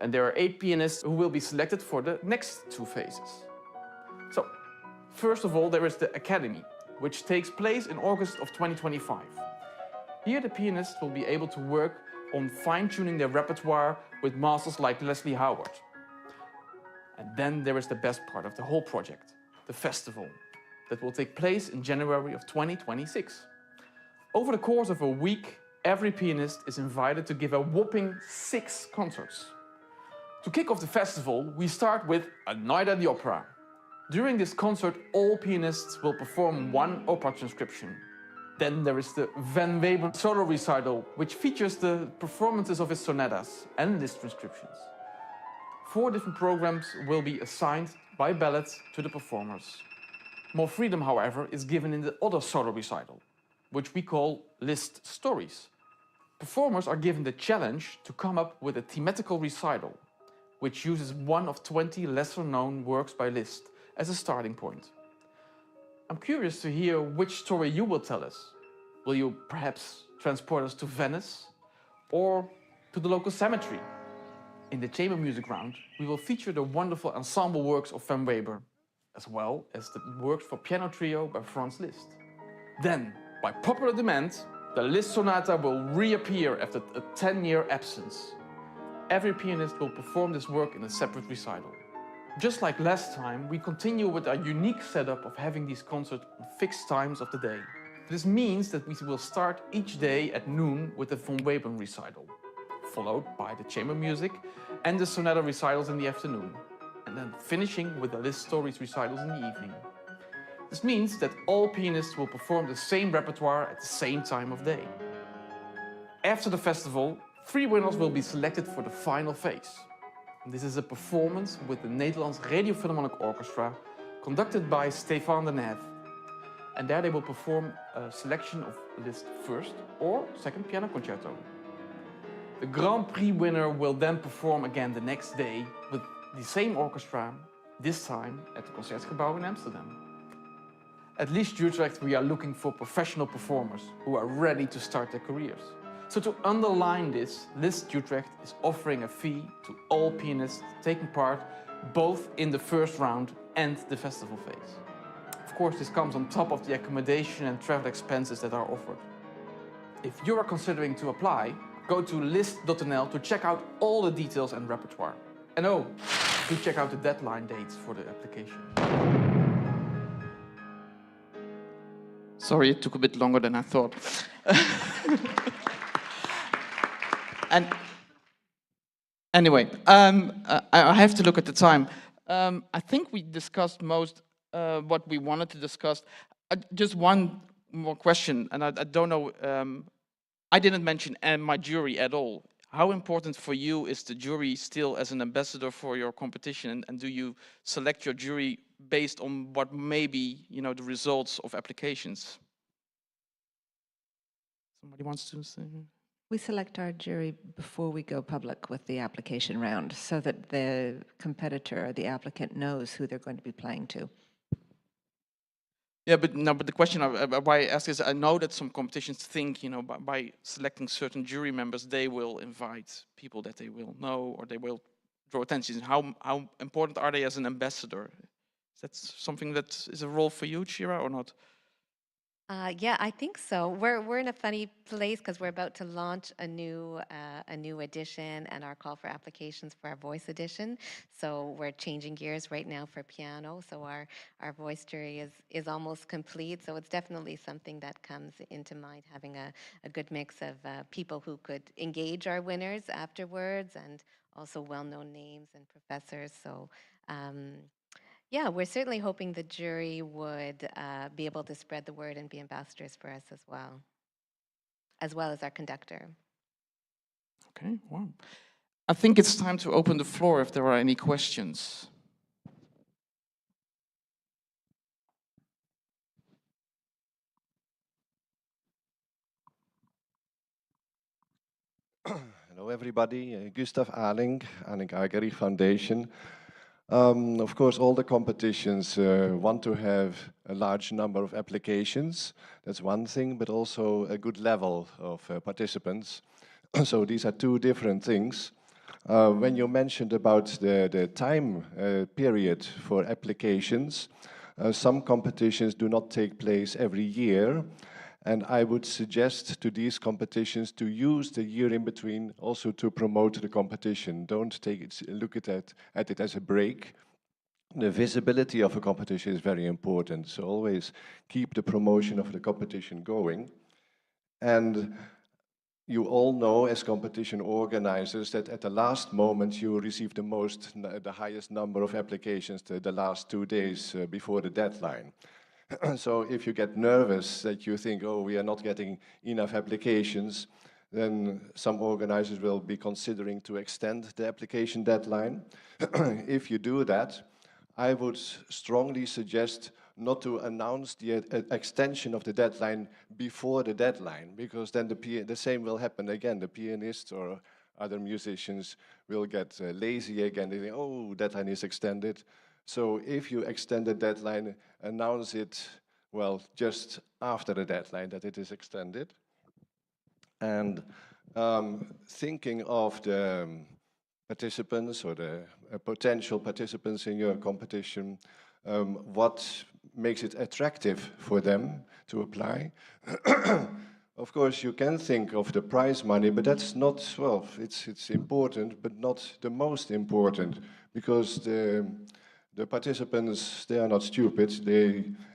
and there are 8 pianists who will be selected for the next 2 phases. So, first of all, there is the Academy, which takes place in August of 2025. Here the pianists will be able to work on fine-tuning their repertoire with masters like Leslie Howard. And then there is the best part of the whole project, the festival, that will take place in January of 2026. Over the course of a week, every pianist is invited to give a whopping 6 concerts. To kick off the festival, we start with A Night at the Opera. During this concert, all pianists will perform 1 opera transcription. Then there is the Van Weber solo recital, which features the performances of his sonatas and Liszt transcriptions. 4 different programs will be assigned by ballot to the performers. More freedom, however, is given in the other solo recital, which we call Liszt Stories. Performers are given the challenge to come up with a thematical recital, which uses 1 of 20 lesser-known works by Liszt as a starting point. I'm curious to hear which story you will tell us. Will you perhaps transport us to Venice or to the local cemetery? In the chamber music round, we will feature the wonderful ensemble works of Van Weber, as well as the works for piano trio by Franz Liszt. Then, by popular demand, the Liszt Sonata will reappear after a 10-year absence. Every pianist will perform this work in a separate recital. Just like last time, we continue with our unique setup of having these concerts on fixed times of the day. This means that we will start each day at noon with the Von Weber recital, followed by the chamber music and the sonata recitals in the afternoon, and then finishing with the Liszt Stories recitals in the evening. This means that all pianists will perform the same repertoire at the same time of day. After the festival, 3 winners will be selected for the final phase. This is a performance with the Nederlands Radio Philharmonic Orchestra, conducted by Stefan de Neve. And there they will perform a selection of Liszt first or second piano concerto. The Grand Prix winner will then perform again the next day with the same orchestra, this time at the Concertgebouw in Amsterdam. At Liest Utrecht we are looking for professional performers who are ready to start their careers. So to underline this, Liest Utrecht is offering a fee to all pianists taking part both in the first round and the festival phase. Of course, this comes on top of the accommodation and travel expenses that are offered. If you are considering to apply, go to liszt.nl to check out all the details and repertoire. And oh, do check out the deadline dates for the application. Sorry, it took a bit longer than I thought. And anyway, I have to look at the time. I think we discussed most what we wanted to discuss. Just one more question, and I don't know. I didn't mention my jury at all. How important for you is the jury still as an ambassador for your competition, and do you select your jury based on what may be, the results of applications? Somebody wants to say? We select our jury before we go public with the application round so that the competitor or the applicant knows who they're going to be playing to. Yeah, but the question why I ask is I know that some competitions think, by selecting certain jury members, they will invite people that they will know or they will draw attention. How important are they as an ambassador? Is that something that is a role for you, Chira, or not? Yeah, I think so. We're in a funny place because we're about to launch a new edition and our call for applications for our voice edition. So we're changing gears right now for piano. So our voice jury is almost complete. So it's definitely something that comes into mind, having a good mix of people who could engage our winners afterwards and also well-known names and professors. So yeah, we're certainly hoping the jury would be able to spread the word and be ambassadors for us as well as our conductor. Okay, wow. I think it's time to open the floor if there are any questions. Hello, everybody. Gustav Aling, Agari Foundation. Of course, all the competitions want to have a large number of applications. That's one thing, but also a good level of participants. So these are two different things. When you mentioned about the time period for applications, some competitions do not take place every year. And I would suggest to these competitions to use the year in between also to promote the competition. Don't look at it as a break. The visibility of a competition is very important. So always keep the promotion of the competition going. And you all know as competition organizers that at the last moment you receive the highest number of applications the last 2 days before the deadline. So if you get nervous that you think, oh, we are not getting enough applications, then some organizers will be considering to extend the application deadline. If you do that, I would strongly suggest not to announce the extension of the deadline before the deadline, because then the same will happen again. The pianists or other musicians will get lazy again. They think, oh, deadline is extended. So if you extend the deadline, announce it, well, just after the deadline that it is extended. And thinking of the participants or the potential participants in your competition, what makes it attractive for them to apply? Of course, you can think of the prize money, but that's not, well, it's important, but not the most important, because the participants, they are not stupid.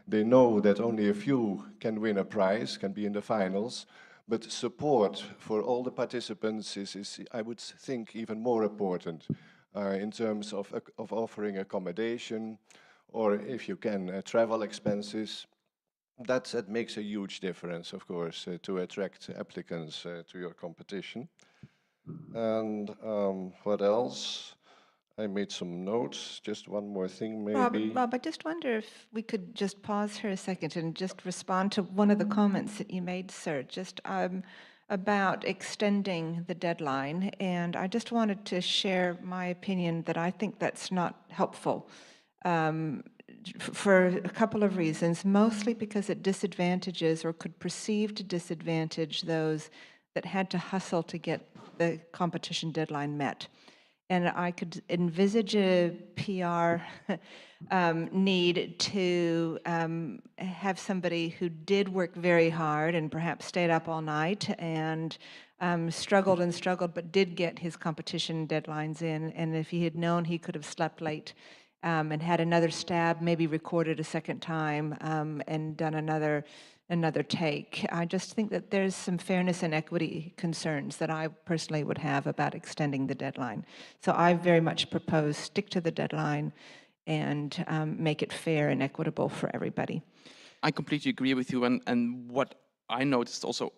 They know that only a few can win a prize, can be in the finals. But support for all the participants is I would think, even more important in terms of offering accommodation, or if you can, travel expenses. That makes a huge difference, of course, to attract applicants to your competition. And what else? I made some notes. Just one more thing, maybe. Rob, I just wonder if we could just pause for a second and just respond to one of the comments that you made, sir, just about extending the deadline. And I just wanted to share my opinion that I think that's not helpful for a couple of reasons, mostly because it disadvantages or could perceive to disadvantage those that had to hustle to get the competition deadline met. And I could envisage a PR need to have somebody who did work very hard and perhaps stayed up all night and struggled and struggled, but did get his competition deadlines in. And if he had known he could have slept late and had another stab, maybe recorded a second time and done another another take. I just think that there's some fairness and equity concerns that I personally would have about extending the deadline. So I very much propose stick to the deadline and make it fair and equitable for everybody. I completely agree with you, and what I noticed also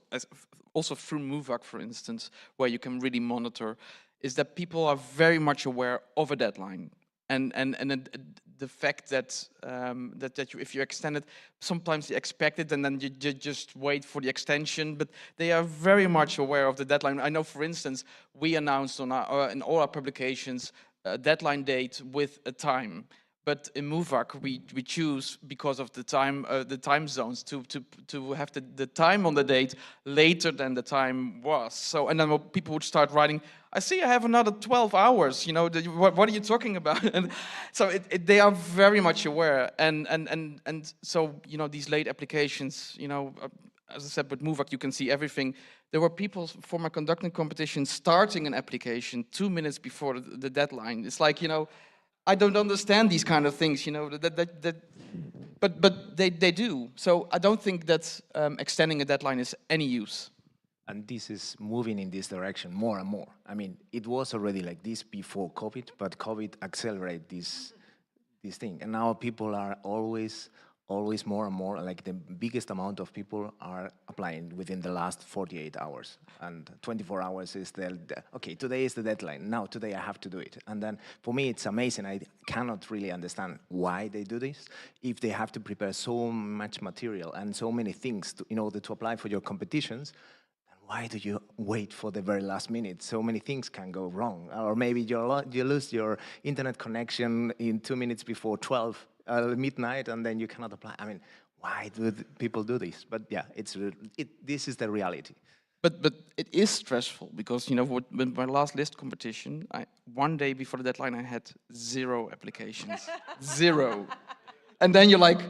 through MoveUp, for instance, where you can really monitor, is that people are very much aware of a deadline, and the fact that if you extend it, sometimes you expect it, and then you just wait for the extension. But they are very much aware of the deadline. I know, for instance, we announced on in all our publications a deadline date with a time. But in MoveUp, we choose, because of the time zones, to have the time on the date later than the time was. So, and then people would start writing, I see I have another 12 hours, what are you talking about? And so they are very much aware. And so, these late applications, as I said, with MoveUp, you can see everything. There were people for my conducting competition starting an application 2 minutes before the deadline. It's like, I don't understand these kind of things, but they do. So I don't think that extending a deadline is any use. And this is moving in this direction more and more. I mean, it was already like this before COVID, but COVID accelerated this thing. And now people are always more and more, like the biggest amount of people are applying within the last 48 hours. And 24 hours is okay, today is the deadline. Now, today I have to do it. And then for me, it's amazing. I cannot really understand why they do this. If they have to prepare so much material and so many things in order to apply for your competitions, why do you wait for the very last minute? So many things can go wrong. Or maybe you lose your internet connection in 2 minutes before 12 midnight, and then you cannot apply. I mean, why do people do this? But yeah, this is the reality. But it is stressful, because with my last list competition, one day before the deadline I had 0 applications, 0, and then you're like,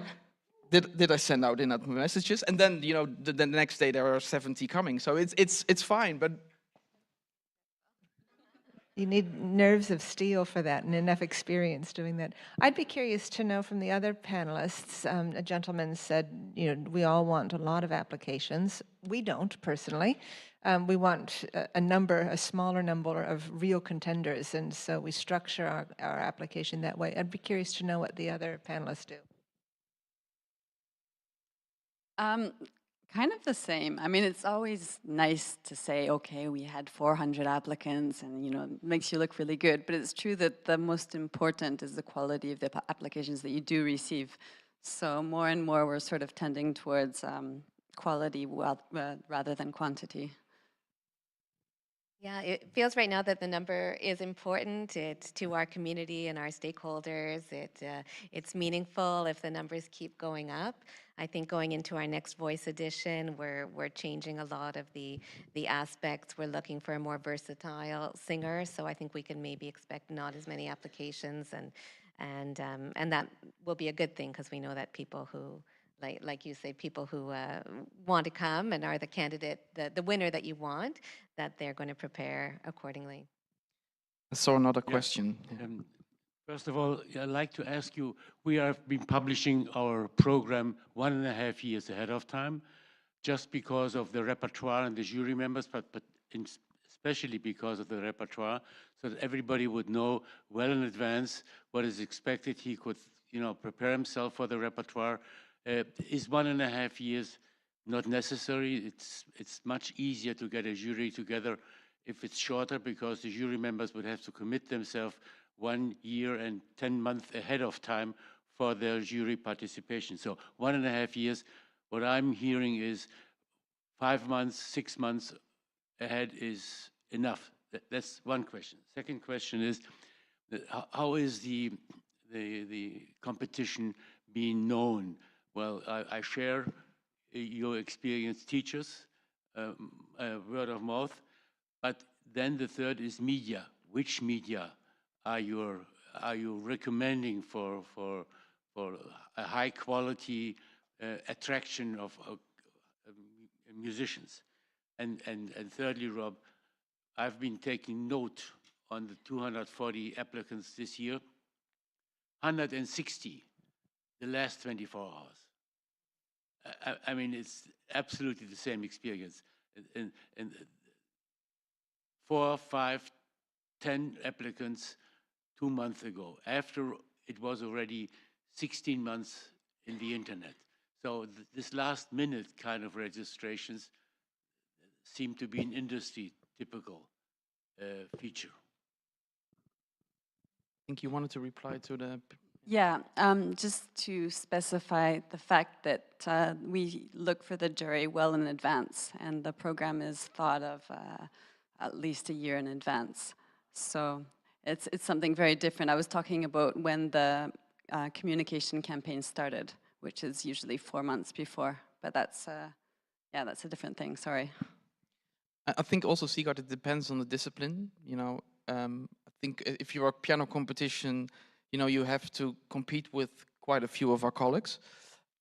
did I send out enough messages? And then the next day there are 70 coming. So it's fine, but you need nerves of steel for that and enough experience doing that. I'd be curious to know from the other panelists. A gentleman said, we all want a lot of applications. We don't, personally. We want a smaller number of real contenders, and so we structure our application that way. I'd be curious to know what the other panelists do. Kind of the same. I mean, it's always nice to say, okay, we had 400 applicants and, it makes you look really good. But it's true that the most important is the quality of the applications that you do receive. So more and more, we're sort of tending towards quality rather than quantity. Yeah, it feels right now that the number is important. It's to our community and our stakeholders. It's meaningful if the numbers keep going up. I think going into our next Voice edition, we're changing a lot of the aspects. We're looking for a more versatile singer, so I think we can maybe expect not as many applications, and that will be a good thing, because we know that people who, like you say, people who want to come and are the candidate, the winner that you want, that they're going to prepare accordingly. I saw another question. Yeah. First of all, I'd like to ask you, we have been publishing our program 1.5 years ahead of time, just because of the repertoire and the jury members, but especially because of the repertoire, so that everybody would know well in advance what is expected. He could, prepare himself for the repertoire. Is 1.5 years not necessary? It's much easier to get a jury together if it's shorter, because the jury members would have to commit themselves 1 year and 10 months ahead of time for their jury participation. So 1.5 years, what I'm hearing is 5 months, 6 months ahead is enough. That's one question. Second question is, how is the competition being known? Well, I share your experience, teachers, word of mouth, but then the third is media. Which media are you recommending for a high quality attraction of musicians? And thirdly, Rob, I've been taking note on the 240 applicants this year, 160 the last 24 hours. I mean, it's absolutely the same experience. And 4, 5, 10 applicants 2 months ago, after it was already 16 months in the internet. So this last minute kind of registrations seem to be an industry typical feature. I think you wanted to reply to the... Yeah, just to specify the fact that we look for the jury well in advance, and the program is thought of at least a year in advance. So it's something very different. I was talking about when the communication campaign started, which is usually 4 months before, but that's a different thing, sorry. I think also, Sigurd, it depends on the discipline. You know, I think if you're a piano competition, you know, you have to compete with quite a few of our colleagues.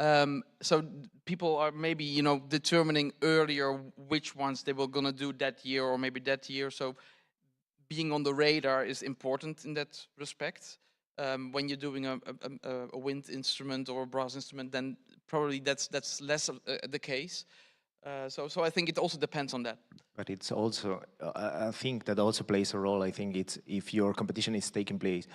So people are maybe, you know, determining earlier which ones they were gonna do that year or maybe that year. So being on the radar is important in that respect. When you're doing a wind instrument or a brass instrument, then probably that's less of, the case. So I think it also depends on that. But it's also, I think that also plays a role. I think it's, if your competition is taking place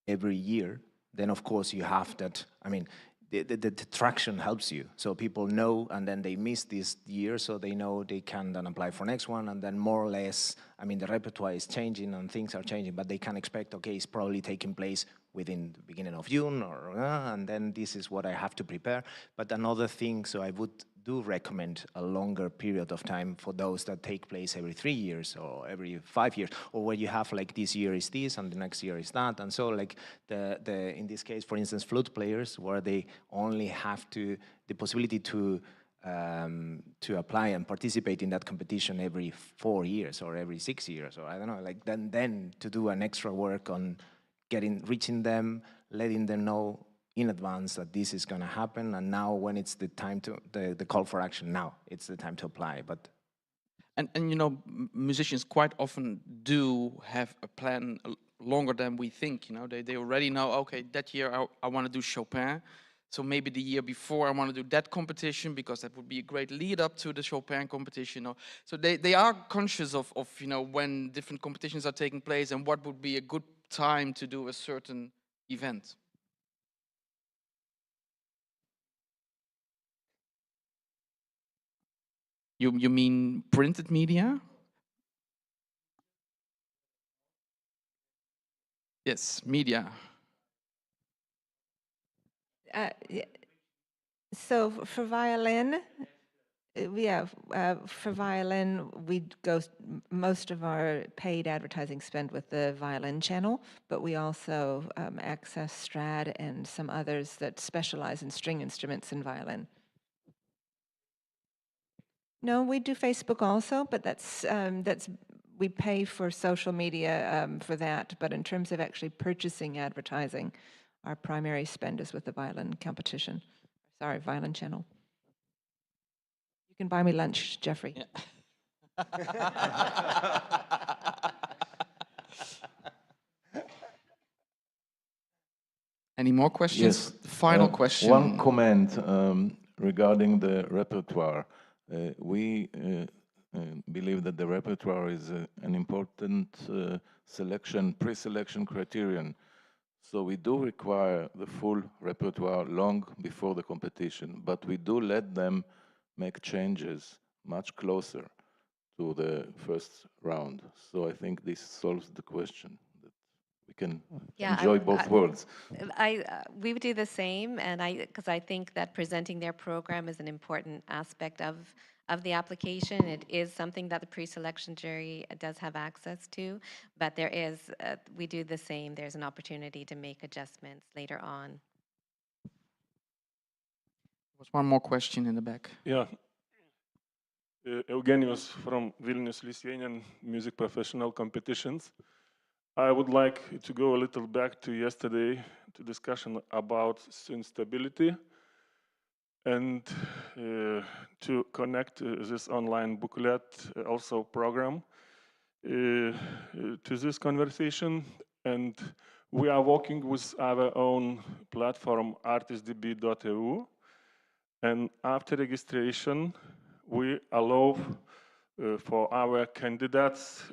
every year, then of course you have that, I mean, the traction helps you. So people know, and then they miss this year, so they know they can then apply for next one, and then more or less, I mean, the repertoire is changing and things are changing, but they can expect, okay, it's probably taking place within the beginning of June, or and then this is what I have to prepare. But another thing, so I would do recommend a longer period of time for those that take place every 3 years or every 5 years, or where you have like this year is this and the next year is that. And so like the in this case, for instance, flute players, where they only have the possibility to apply and participate in that competition every 4 years or every 6 years, or I don't know, like then to do an extra work on reaching them, letting them know in advance that this is going to happen, and now when it's the time to the call for action, now it's the time to apply. But and you know, musicians quite often do have a plan longer than we think. You know, they already know, okay, that year I want to do Chopin, so maybe the year before I want to do that competition because that would be a great lead up to the Chopin competition. Or, so they are conscious of you know, when different competitions are taking place and what would be a good time to do a certain event. You mean printed media? Yes, media. Yeah. So for violin, for violin, we go most of our paid advertising spend with the violin channel, but we also access Strad and some others that specialize in string instruments and violin. No, we do Facebook also, but that's we pay for social media for that. But in terms of actually purchasing advertising, our primary spend is with the violin competition. Sorry, violin channel. You can buy me lunch, Jeffrey. Yeah. Any more questions? Yes. Final question. One comment regarding the repertoire. We believe that the repertoire is an important pre-selection criterion. So we do require the full repertoire long before the competition, but we do let them make changes much closer to the first round. So I think this solves the question. We can enjoy both worlds. We would do the same, and because I think that presenting their program is an important aspect of the application. It is something that the pre-selection jury does have access to, but there is, we do the same. There's an opportunity to make adjustments later on. There's one more question in the back. Yeah. Eugenius from Vilnius Lithuanian Music Professional Competitions. I would like to go a little back to yesterday to discussion about stability and to connect this online booklet also program to this conversation. And we are working with our own platform artistdb.eu, And after registration, we allow for our candidates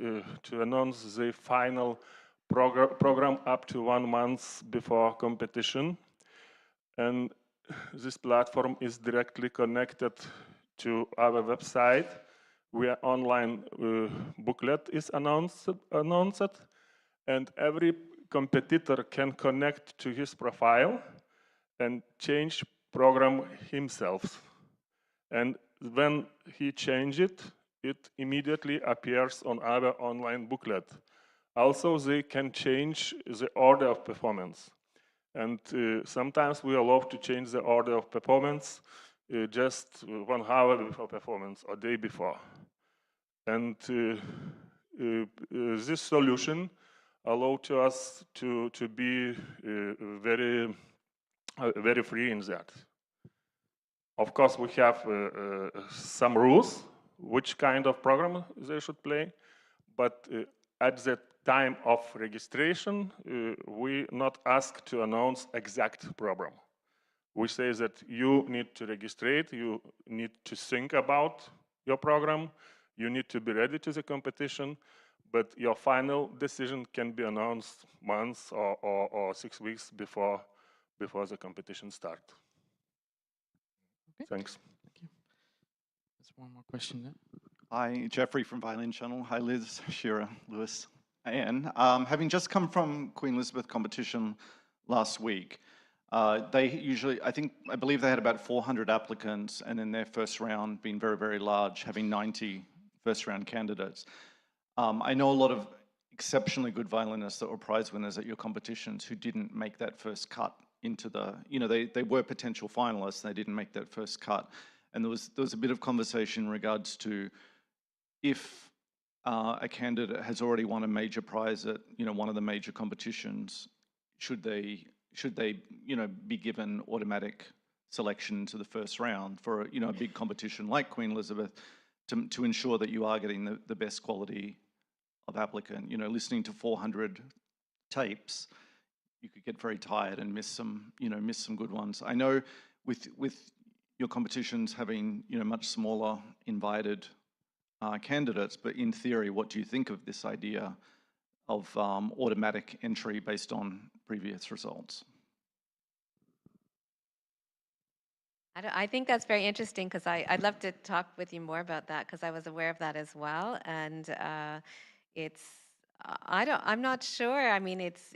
to announce the final program up to 1 month before competition. And this platform is directly connected to our website, where online booklet is announced, and every competitor can connect to his profile and change program himself. And when he changes it, it immediately appears on our online booklet. Also, they can change the order of performance. And sometimes we allow to change the order of performance just 1 hour before performance or day before. And this solution allowed to us to be very free in that. Of course, we have some rules, which kind of program they should play, but at the time of registration, we not ask to announce exact program. We say that you need to register, you need to think about your program, you need to be ready to the competition, but your final decision can be announced months or 6 weeks before the competition start. Okay. Thanks. Thank you. There's one more question there. Hi, Jeffrey from Violin Channel. Hi, Liz, Shira, Lewis, Anne. Having just come from Queen Elizabeth competition last week, they usually, I believe they had about 400 applicants, and in their first round being very, very large, having 90 first round candidates. I know a lot of exceptionally good violinists that were prize winners at your competitions who didn't make that first cut into the, they were potential finalists, they didn't make that first cut. And there was a bit of conversation in regards to if a candidate has already won a major prize at, one of the major competitions, should they be given automatic selection to the first round for a big competition like Queen Elizabeth to ensure that you are getting the best quality of applicant. Listening to 400 tapes, you could get very tired and miss some good ones. I know with your competitions having much smaller invited candidates, but in theory, what do you think of this idea of automatic entry based on previous results? I think that's very interesting because I'd love to talk with you more about that because I was aware of that as well, and I'm not sure. I mean, it's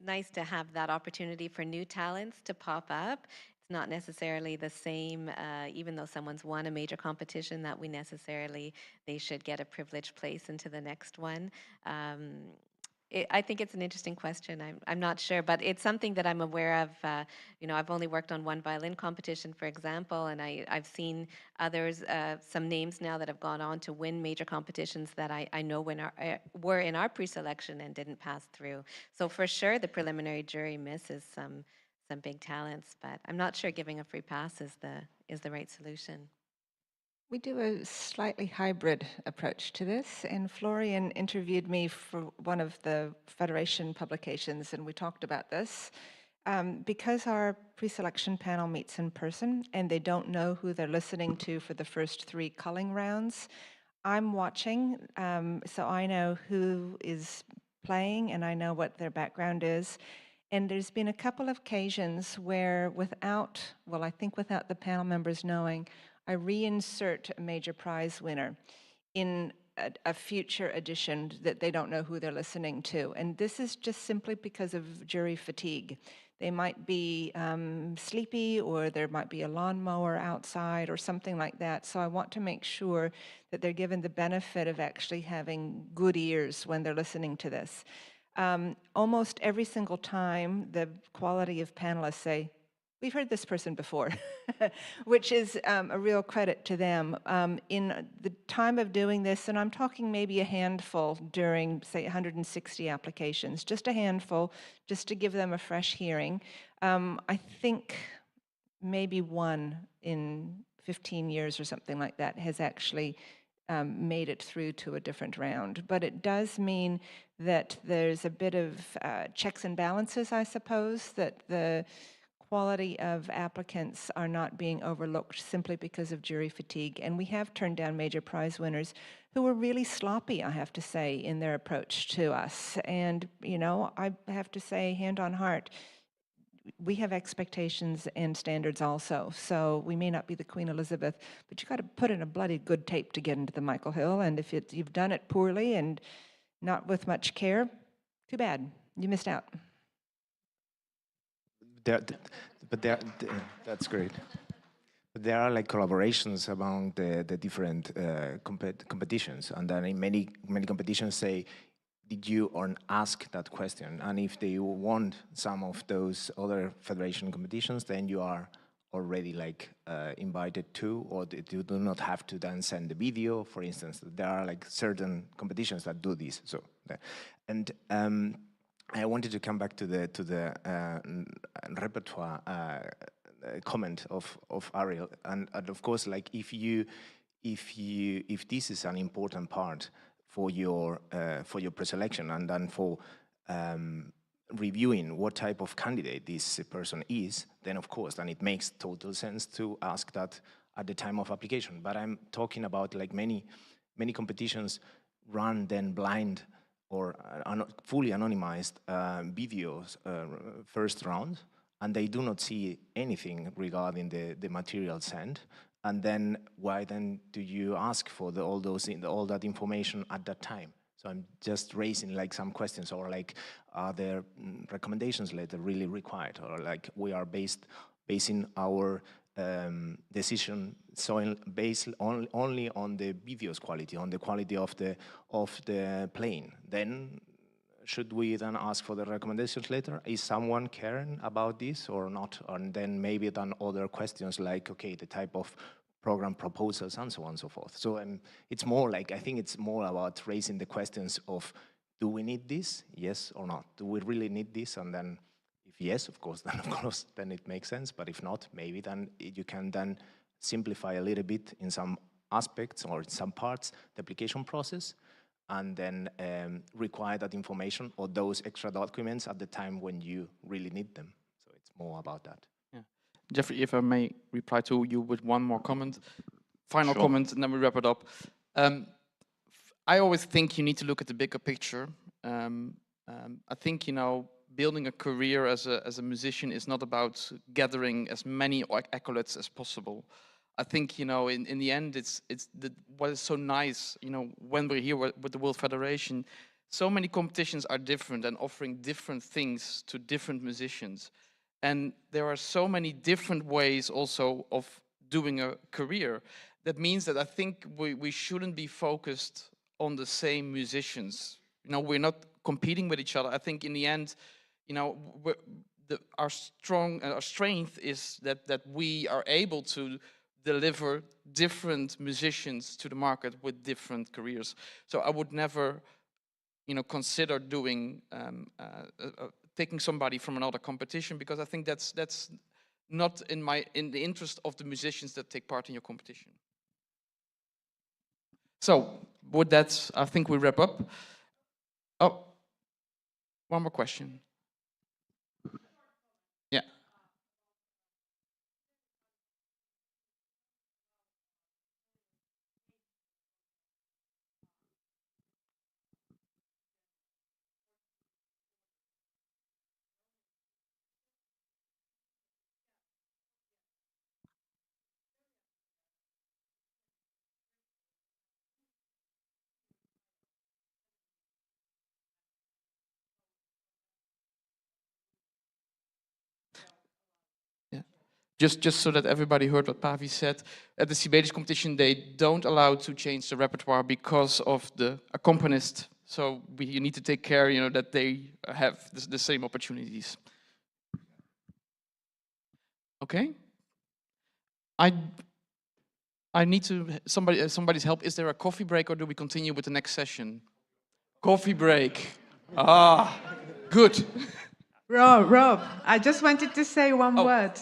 nice to have that opportunity for new talents to pop up. It's not necessarily the same, even though someone's won a major competition, that they should get a privileged place into the next one. I think it's an interesting question. I'm not sure, but it's something that I'm aware of. I've only worked on one violin competition, for example, and I've seen others, some names now that have gone on to win major competitions that I know were in our pre-selection and didn't pass through. So for sure, the preliminary jury misses some big talents, but I'm not sure giving a free pass is the right solution. We do a slightly hybrid approach to this, and Florian interviewed me for one of the Federation publications, and we talked about this. Because our pre-selection panel meets in person and they don't know who they're listening to for the first 3 culling rounds, I'm watching, so I know who is playing and I know what their background is. And there's been a couple of occasions where without the panel members knowing, I reinsert a major prize winner in a future edition that they don't know who they're listening to. And this is just simply because of jury fatigue. They might be sleepy, or there might be a lawnmower outside or something like that. So I want to make sure that they're given the benefit of actually having good ears when they're listening to this. Almost every single time, the quality of panelists say, we've heard this person before, which is a real credit to them. In the time of doing this, and I'm talking maybe a handful during, say, 160 applications, just a handful, just to give them a fresh hearing. I think maybe one in 15 years or something like that has actually made it through to a different round. But it does mean that there's a bit of checks and balances, I suppose, that the quality of applicants are not being overlooked simply because of jury fatigue. And we have turned down major prize winners who were really sloppy, I have to say, in their approach to us. And, you know, I have to say, hand on heart, we have expectations and standards also. So we may not be the Queen Elizabeth, but you got to put in a bloody good tape to get into the Michael Hill. And if you've done it poorly and not with much care, too bad. You missed out. That's great. But there are like collaborations among the different competitions, and then in many competitions say, did you ask that question? And if they want some of those other federation competitions, then you are already like invited to, or you do not have to then send the video. For instance, there are like certain competitions that do this. So, and I wanted to come back to the repertoire comment of Ariel, and of course, like if this is an important part for your preselection, and then for reviewing what type of candidate this person is, then of course, then it makes total sense to ask that at the time of application. But I'm talking about like many competitions run then blind or fully anonymized videos first round, and they do not see anything regarding the material sent. And then why then do you ask for all that information at that time? So I'm just raising like some questions, or like, are there recommendations later really required, or like we are basing our decision based only on the video's quality, on the quality of the plane? Then should we then ask for the recommendations later? Is someone caring about this or not? And then maybe then other questions like, okay, the type of program proposals and so on and so forth. So it's more like, I think it's more about raising the questions of, do we need this? Yes or not? Do we really need this? And then if yes, of course, then it makes sense. But if not, maybe then you can then simplify a little bit in some aspects or in some parts the application process, and then require that information or those extra documents at the time when you really need them. So it's more about that. Yeah. Jeffrey, if I may reply to you with one more comment, final Sure. comment, and then we wrap it up. I always think you need to look at the bigger picture. I think, you know, building a career as a musician is not about gathering as many accolades as possible. I think, you know, in the end, what is so nice, you know, when we're here with the World Federation, so many competitions are different and offering different things to different musicians. And there are so many different ways also of doing a career. That means that I think we shouldn't be focused on the same musicians. You know, we're not competing with each other. I think in the end, you know, our strength is that we are able to deliver different musicians to the market with different careers. So I would never, you know, consider doing taking somebody from another competition, because I think that's not in the interest of the musicians that take part in your competition. So with that, I think we wrap up. Oh, one more question. Yeah. Just so that everybody heard what Pavi said, at the Sibelius competition, they don't allow to change the repertoire because of the accompanist. So you need to take care, you know, that they have the same opportunities. Okay. I need somebody's help. Is there a coffee break, or do we continue with the next session? Coffee break. Ah, good. Rob, I just wanted to say one word.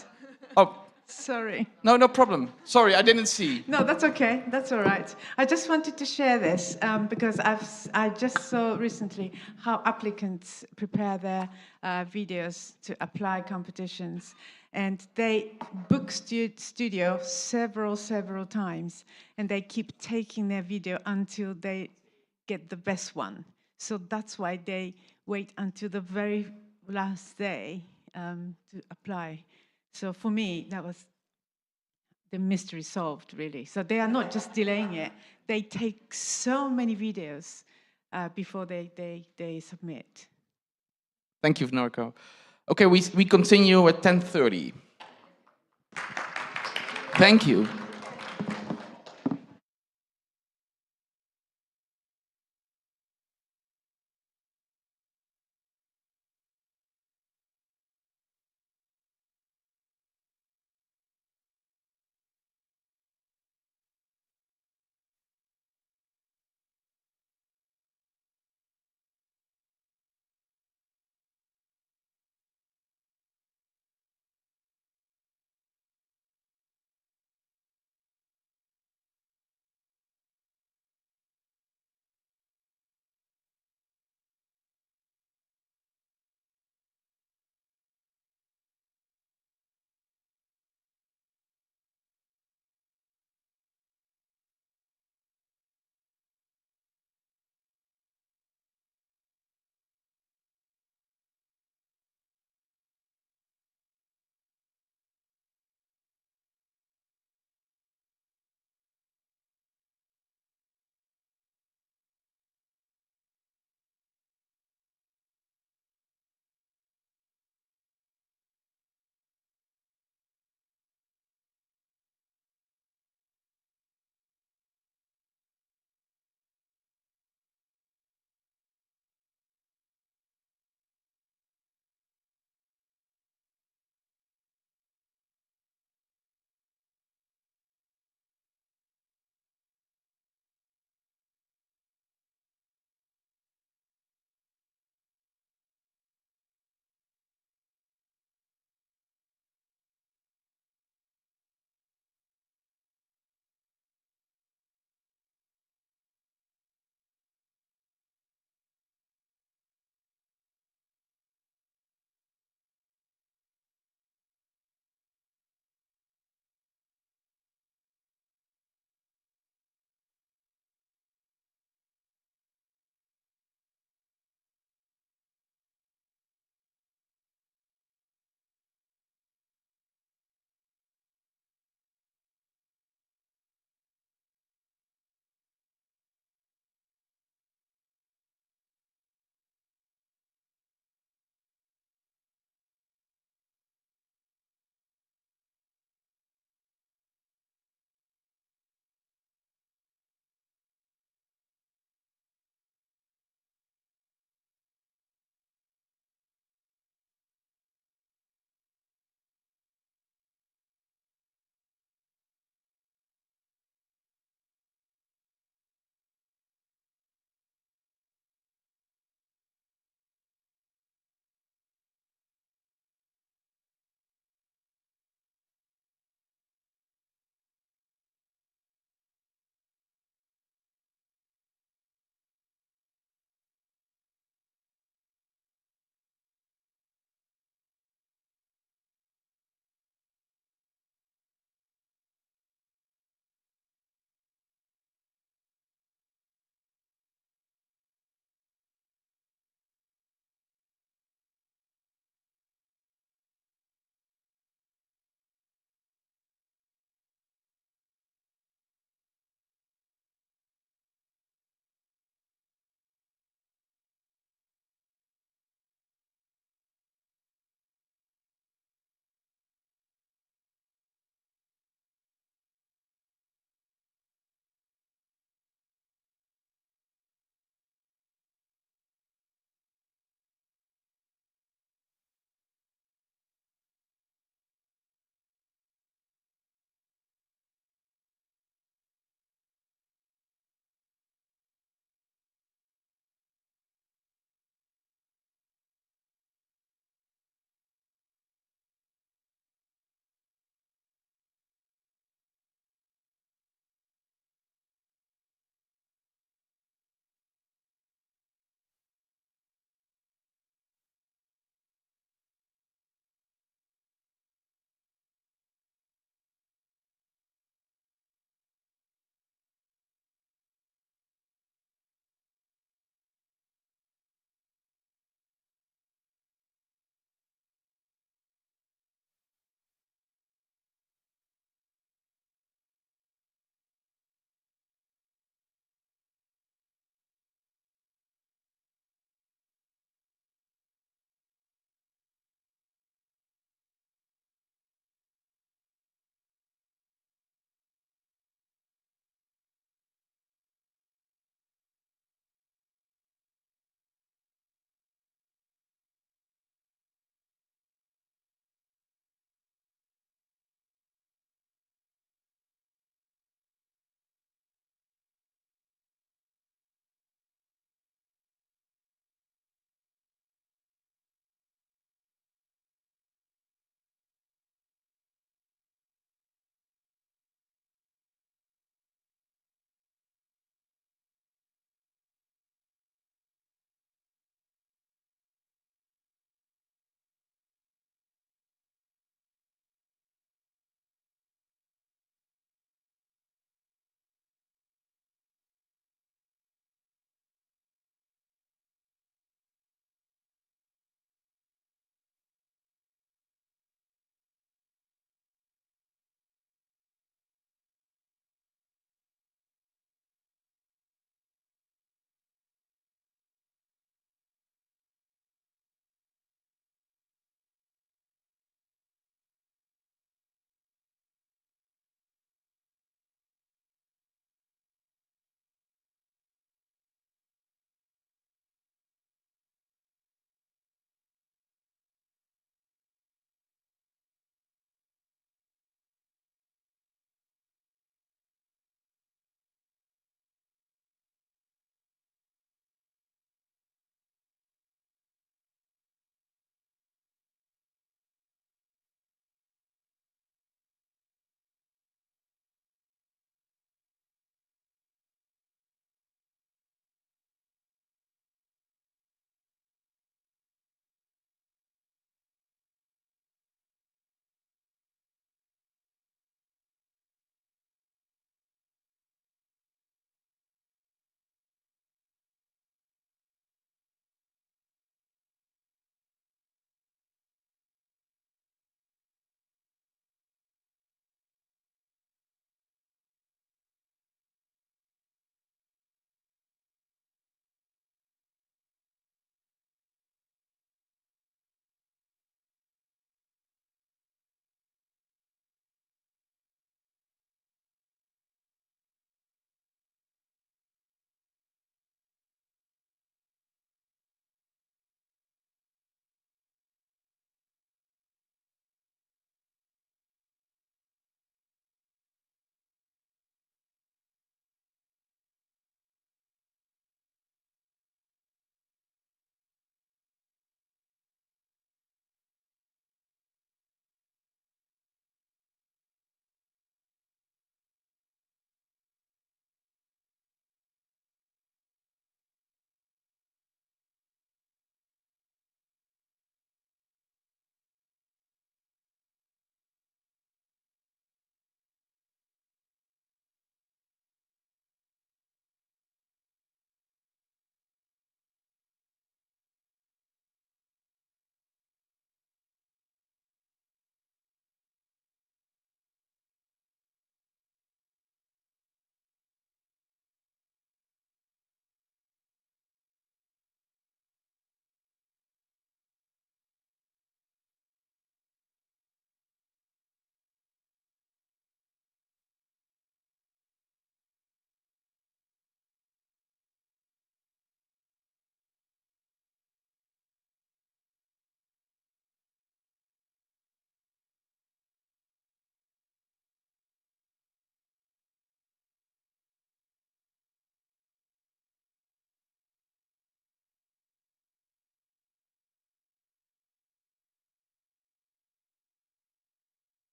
Oh. Sorry. No problem. Sorry, I didn't see. No, that's okay. That's all right. I just wanted to share this because I just saw recently how applicants prepare their videos to apply competitions. And they book studio several times, and they keep taking their video until they get the best one. So that's why they wait until the very last day to apply. So for me, that was the mystery solved, really. So they are not just delaying it, they take so many videos before they submit. Thank you, Norco. Okay, we continue at 10:30. Thank you.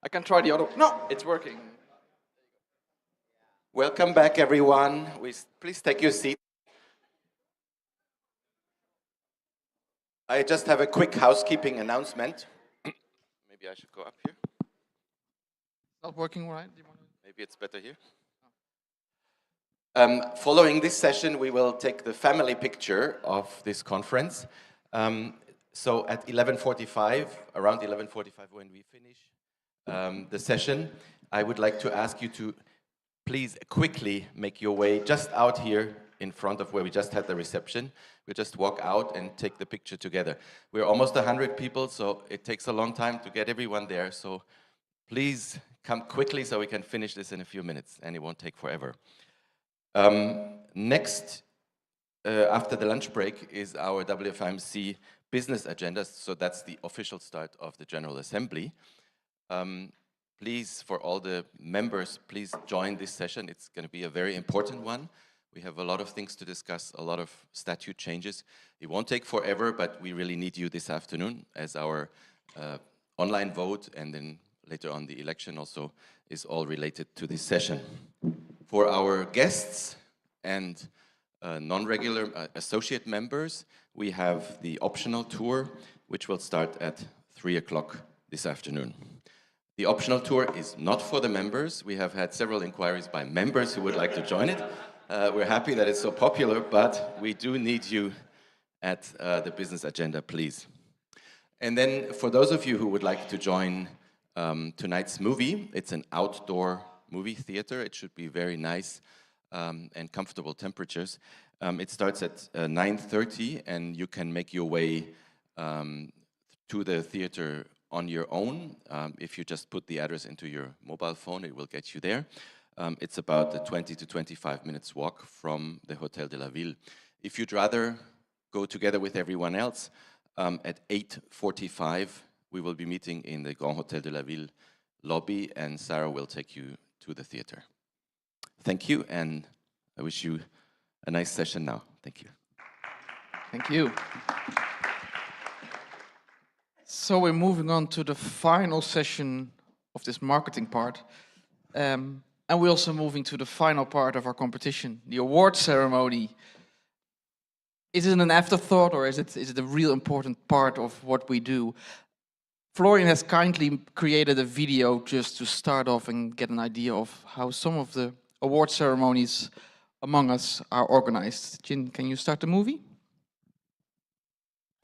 I can try the other. No, it's working. Welcome back, everyone. Please take your seat. I just have a quick housekeeping announcement. Maybe I should go up here. Not working right? Maybe it's better here. Following this session, we will take the family picture of this conference. So at 11:45, around 11:45 when we finish the session, I would like to ask you to please quickly make your way just out here in front of where we just had the reception. We just walk out and take the picture together. We're almost 100 people, so it takes a long time to get everyone there. So please come quickly so we can finish this in a few minutes, and it won't take forever. Next, after the lunch break, is our WFIMC business agenda. So that's the official start of the General Assembly. Please, for all the members, please join this session. It's going to be a very important one. We have a lot of things to discuss, a lot of statute changes. It won't take forever, but we really need you this afternoon as our online vote, and then later on the election also is all related to this session. For our guests and non-regular associate members, we have the optional tour, which will start at 3 o'clock this afternoon. The optional tour is not for the members. We have had several inquiries by members who would like to join it. We're happy that it's so popular, but we do need you at the business agenda, please. And then for those of you who would like to join tonight's movie, it's an outdoor movie theater. It should be very nice and comfortable temperatures. It starts at 9:30, and you can make your way to the theater on your own. If you just put the address into your mobile phone, it will get you there. It's about a 20 to 25 minutes walk from the Hotel de la Ville. If you'd rather go together with everyone else, at 8:45, we will be meeting in the Grand Hotel de la Ville lobby, and Sarah will take you to the theater. Thank you, and I wish you a nice session now. Thank you. Thank you. So we're moving on to the final session of this marketing part. And we're also moving to the final part of our competition, the award ceremony. Is it an afterthought, or is it a real important part of what we do? Florian has kindly created a video just to start off and get an idea of how some of the award ceremonies among us are organized. Jin, can you start the movie?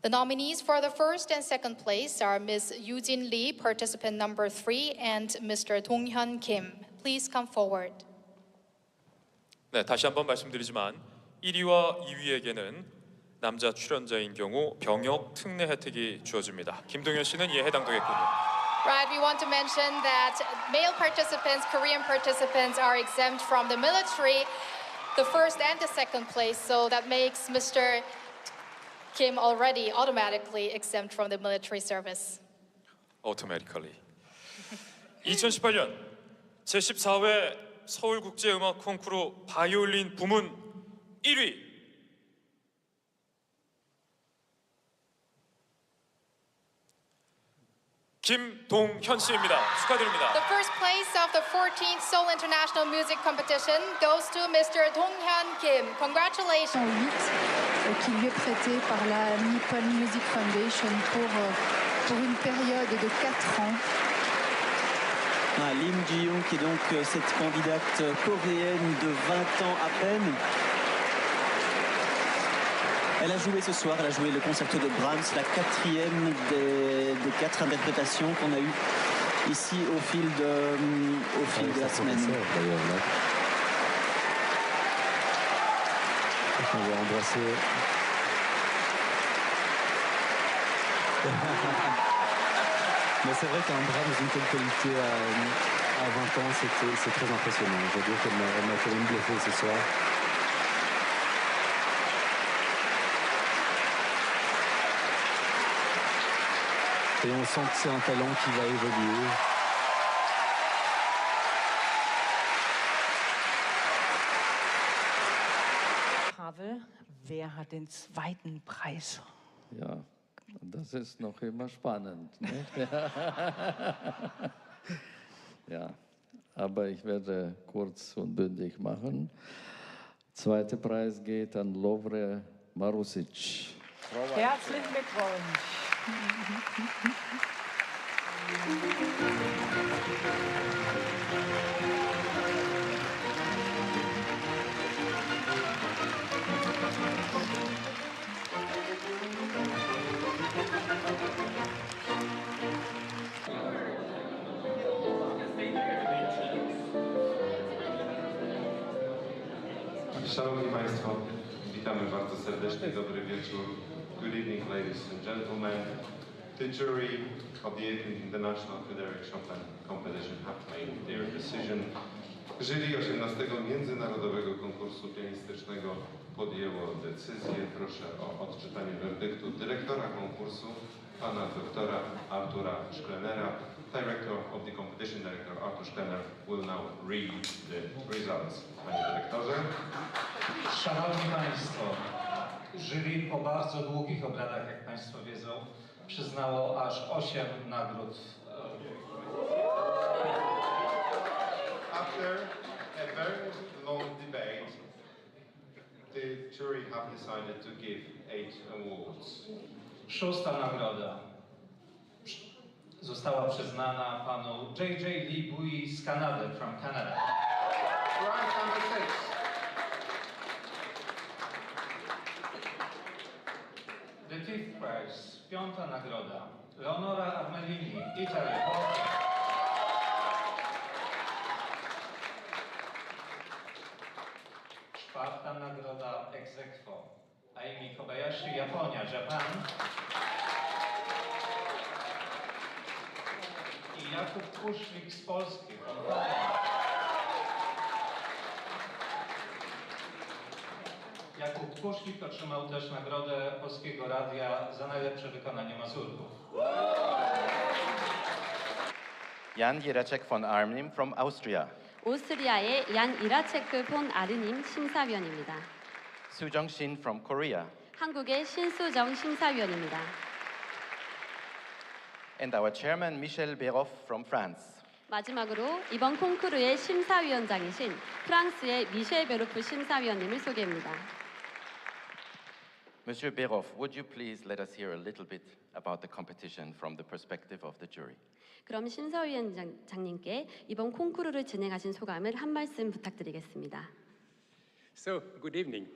The nominees for the first and second place are Ms. Yoo-jin Lee, participant number 3, and Mr. Dong-hyun Kim. Please come forward. 네, 다시 한번 말씀드리지만 1위와 2위에게는 남자 출연자인 경우 병역 특례 혜택이 주어집니다. 김동현 씨는 이에 해당되겠군요. Right, we want to mention that male participants, Korean participants are exempt from the military, the first and the second place, so that makes Mr. Kim already automatically exempt from the military service. Automatically. 2018년 제14회 서울국제음악 콩쿠르 바이올린 부문 1위 김동현 씨입니다. 축하드립니다. The first place of the 14th Seoul International Music Competition goes to Mr. Dong-hyun Kim. Congratulations. Qui lui est prêté par la Nippon Music Foundation pour une période de 4 ans. Lim Ji-young, qui est donc cette candidate coréenne de 20 ans à peine. Elle a joué ce soir, elle a joué le concerto de Brahms, la 4e des 4 interprétations qu'on a eues ici au fil de la semaine. On va embrasser. Mais c'est vrai qu'un Brahms d'une telle qualité à 20 ans, c'est très impressionnant. Je veux dire qu'elle m'a quand même bluffé ce soir. Et on sent que c'est un talent qui va évoluer. Pavel, wer hat den zweiten Preis? Ja, das ist noch immer spannend. Nicht? Ja, aber ich werde kurz und bündig machen. Zweiter Preis geht an Lovre Marusic. Herzlichen Glückwunsch. Szanowni Państwo, witamy bardzo serdecznie, dobry wieczór. Good evening, ladies and gentlemen. The jury of the 8th International Frederic Chopin Competition have made their decision. Jury 18. Międzynarodowego Konkursu Pianistycznego podjęło decyzję. Proszę o odczytanie werdyktu dyrektora konkursu, pana doktora Artura Szklenera. Director of the competition, Director Artur Szklener, will now read the results. Panie dyrektorze. Szanowni Państwo, jury po bardzo długich obradach, jak Państwo wiedzą, przyznało aż 8 nagród. After a very long debate, the jury have decided to give 8 awards. 6. nagroda została przyznana panu J.J. Lee Bui z Kanady, from Canada. Prize number 6. The 5th prize, 5. nagroda, Leonora Armelini, Italy. 4. nagroda ex aequo, Aimi Kobayashi, Japonia, Japan. I Jakub Puszlik z Polski, from Poland. Jakub Puszlik otrzymał też nagrodę Polskiego Radia za najlepsze wykonanie mazurków. Jan Jiracek von Arnim from Austria. 오스트리아의 얀 이라체크 폰 아르님 심사위원입니다. Soo Jong-shin from Korea. 한국의 신수정 심사위원입니다. And our chairman Michel Béroff from France. 마지막으로 이번 콩쿠르의 심사위원장이신 프랑스의 미셸 베로프 심사위원님을 소개합니다. Monsieur Béroff, would you please let us hear a little bit about the competition from the perspective of the jury? 그럼 심사위원장님께 이번 콩쿠르를 진행하신 소감을 한 말씀 부탁드리겠습니다. So, good evening.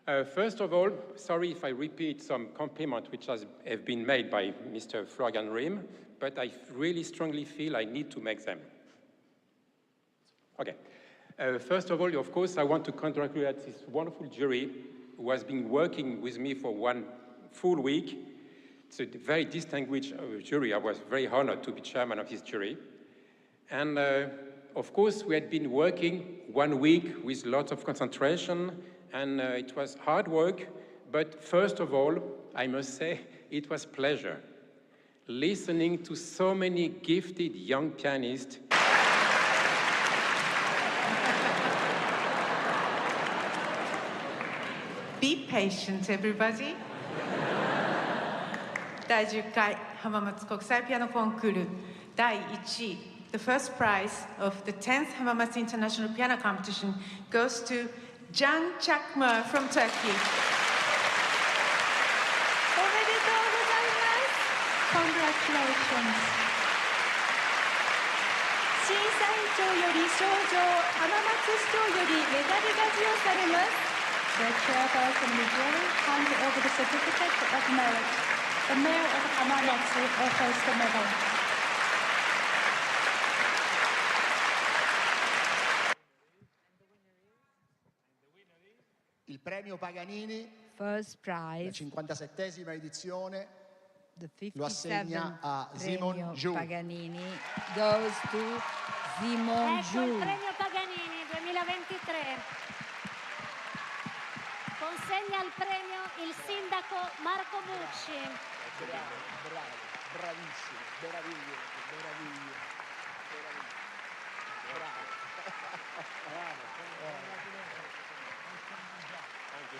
First of all, sorry if I repeat some compliments which have been made by Mr. Florian Rim, but I really strongly feel I need to make them. Okay. First of all, of course, I want to congratulate this wonderful jury who has been working with me for 1 full week. It's a very distinguished jury. I was very honored to be chairman of this jury. And of course, we had been working 1 week with lots of concentration, and it was hard work. But first of all, I must say, it was pleasure. Listening to so many gifted young pianists. Be patient, everybody. 第10回浜松国際ピアノコンクール第1位 The first prize of the 10th Hamamatsu International Piano Competition goes to Can Çakma from Turkey. Congratulations. 審査員長より賞状、浜松市長よりメダルが授与されます。The chairperson of the jury hands over the certificate of merit. The mayor of Hamamatsu offers the medal. Il premio Paganini, First prize, la 57esima edizione, the lo assegna 57th a Simon premio Giù. Paganini goes to Simon Ecco Giù. il premio Paganini 2023. Consegna il premio il sindaco Marco Bucci. Bravo, bravissimo, meraviglioso, meraviglioso.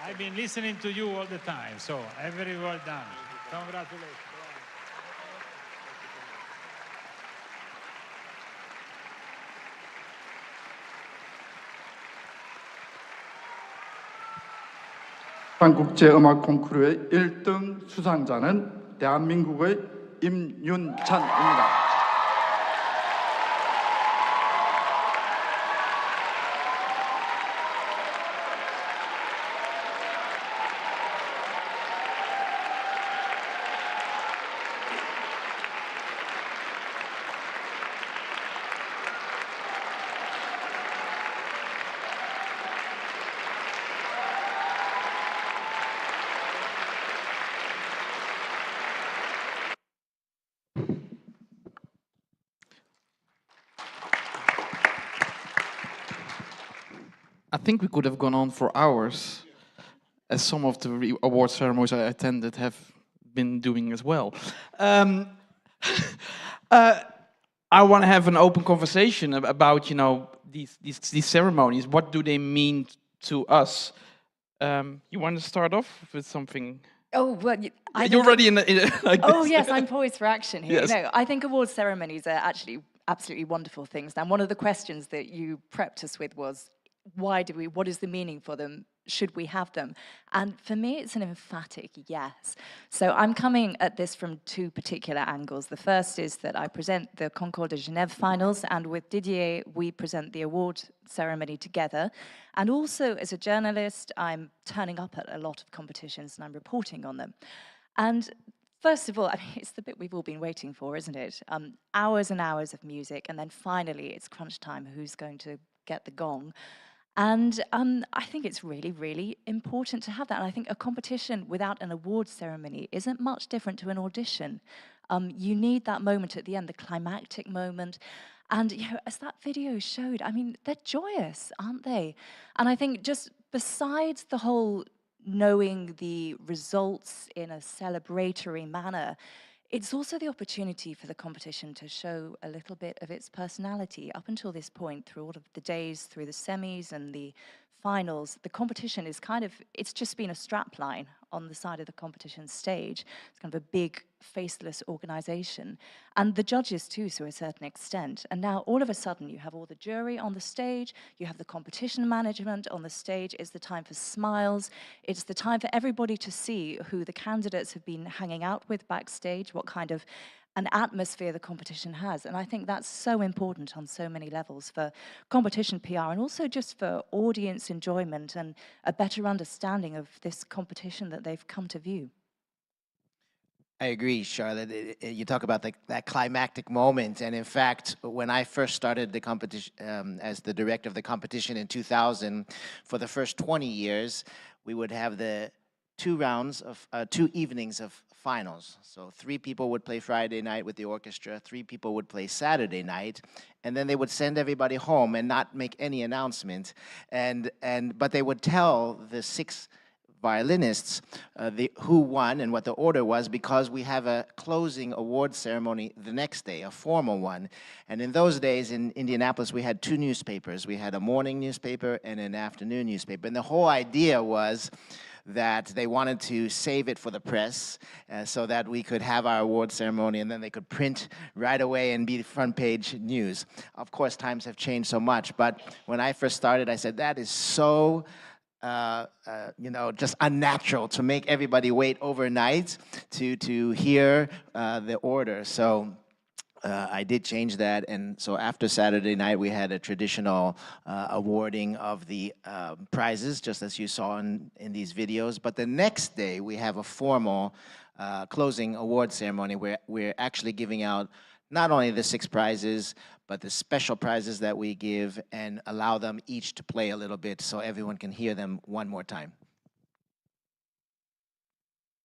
I've been listening to you all the time, so very well done. Congratulations. 국제음악 콩쿠르의 1등 수상자는 대한민국의 임윤찬입니다. I think we could have gone on for hours, as some of the award ceremonies I attended have been doing as well. I want to have an open conversation about, you know, these ceremonies. What do they mean to us? You want to start off with something? Oh, well, you're already in like oh, this. yes, I'm poised for action here. Yes. No, I think award ceremonies are actually absolutely wonderful things. And one of the questions that you prepped us with was, what is the meaning for them? Should we have them? And for me, it's an emphatic yes. So I'm coming at this from two particular angles. The first is that I present the Concours de Genève finals, and with Didier, we present the award ceremony together. And also, as a journalist, I'm turning up at a lot of competitions and I'm reporting on them. And first of all, I mean, it's the bit we've all been waiting for, isn't it? Hours and hours of music, and then finally it's crunch time. Who's going to get the gong? And I think it's really, really important to have that. And I think a competition without an awards ceremony isn't much different to an audition. You need that moment at the end, the climactic moment. And you know, as that video showed, I mean, they're joyous, aren't they? And I think just besides the whole knowing the results in a celebratory manner, it's also the opportunity for the competition to show a little bit of its personality. Up until this point, through all of the days, through the semis and the finals, the competition is it's just been a strapline on the side of the competition stage. It's kind of a big, faceless organization. And the judges too, to a certain extent. And now all of a sudden you have all the jury on the stage, you have the competition management on the stage. It's the time for smiles. It's the time for everybody to see who the candidates have been hanging out with backstage, what kind of an atmosphere the competition has. And I think that's so important on so many levels for competition PR and also just for audience enjoyment and a better understanding of this competition that they've come to view. I agree, Charlotte. You talk about that climactic moment. And in fact, when I first started the competition as the director of the competition in 2000, for the first 20 years, we would have the two evenings of finals. So 3 people would play Friday night with the orchestra, 3 people would play Saturday night, and then they would send everybody home and not make any announcement. But they would tell the 6 violinists who won and what the order was, because we have a closing award ceremony the next day, a formal one. And in those days in Indianapolis, we had 2 newspapers. We had a morning newspaper and an afternoon newspaper. And the whole idea was that they wanted to save it for the press so that we could have our award ceremony and then they could print right away and be front page news. Of course, times have changed so much, but when I first started, I said, that is so you know, just unnatural to make everybody wait overnight to hear the order. So I did change that, and so after Saturday night, we had a traditional awarding of the prizes, just as you saw in these videos. But the next day, we have a formal closing award ceremony where we're actually giving out not only the 6 prizes, but the special prizes that we give and allow them each to play a little bit so everyone can hear them one more time.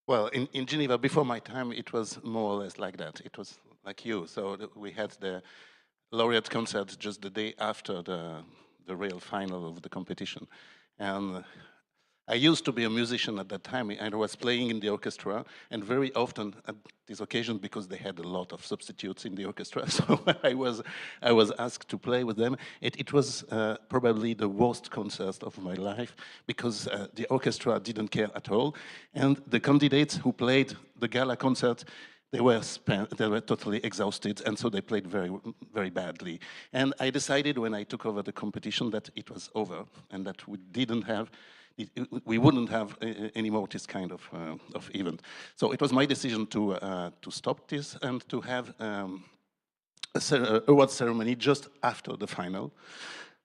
Well, in Geneva, before my time, it was more or less like that. It was like you. So we had the laureate concert just the day after the real final of the competition. And I used to be a musician at that time, and I was playing in the orchestra, and very often at this occasion, because they had a lot of substitutes in the orchestra, so I was asked to play with them. It was probably the worst concert of my life, because the orchestra didn't care at all, and the candidates who played the gala concert, they were totally exhausted, and so they played very, very badly. And I decided when I took over the competition that it was over, and that we wouldn't have any more this kind of event. So it was my decision to stop this and to have an award ceremony just after the final,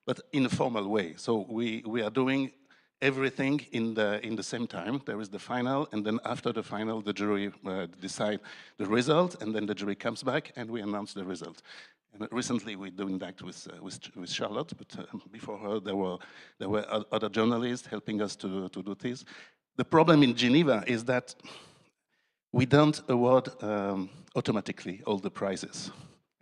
but in a formal way. So we are doing everything in the same time. There is the final, and then after the final, the jury decide the result, and then the jury comes back, and we announce the result. And recently, we're doing that with Charlotte, but before her, there were other journalists helping us to do this. The problem in Geneva is that we don't award automatically all the prizes.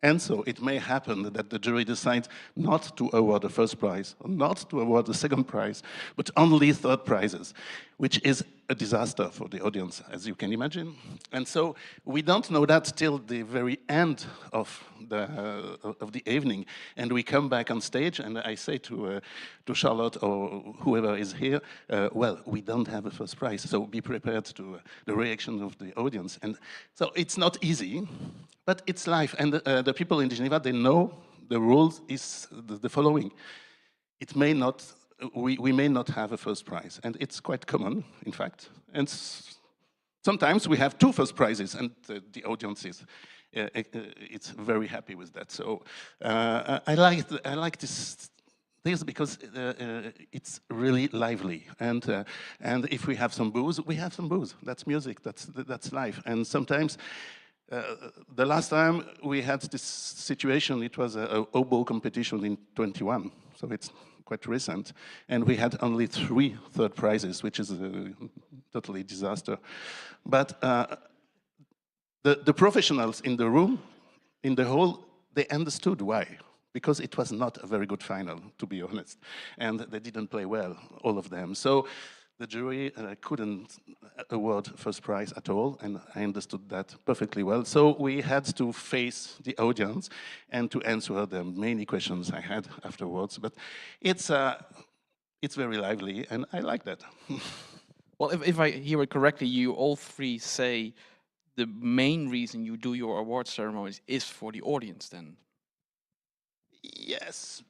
And so it may happen that the jury decides not to award the first prize, or not to award the second prize, but only 3rd prizes, which is a disaster for the audience, as you can imagine. And so we don't know that till the very end of the evening. And we come back on stage, and I say to Charlotte or whoever is here, well, we don't have a first prize, so be prepared to the reaction of the audience. And so it's not easy, but it's life. And the people in Geneva, they know the rules is the following. It may not, we may not have a first prize, and it's quite common, in fact. And sometimes we have 2 first prizes, and the audience is it's very happy with that. So I like this because it's really lively, and if we have some booze, we have some booze. That's music. That's life. And sometimes. The last time we had this situation, it was a oboe competition in 21, so it's quite recent, and we had only 3 third prizes, which is a totally disaster. But the professionals in the room, in the hall, they understood why. Because it was not a very good final, to be honest, and they didn't play well, all of them. So the jury couldn't award first prize at all, and I understood that perfectly well. So we had to face the audience and to answer the many questions I had afterwards. But it's very lively, and I like that. Well, if I hear it correctly, you all 3 say the main reason you do your award ceremonies is for the audience, then. Yes.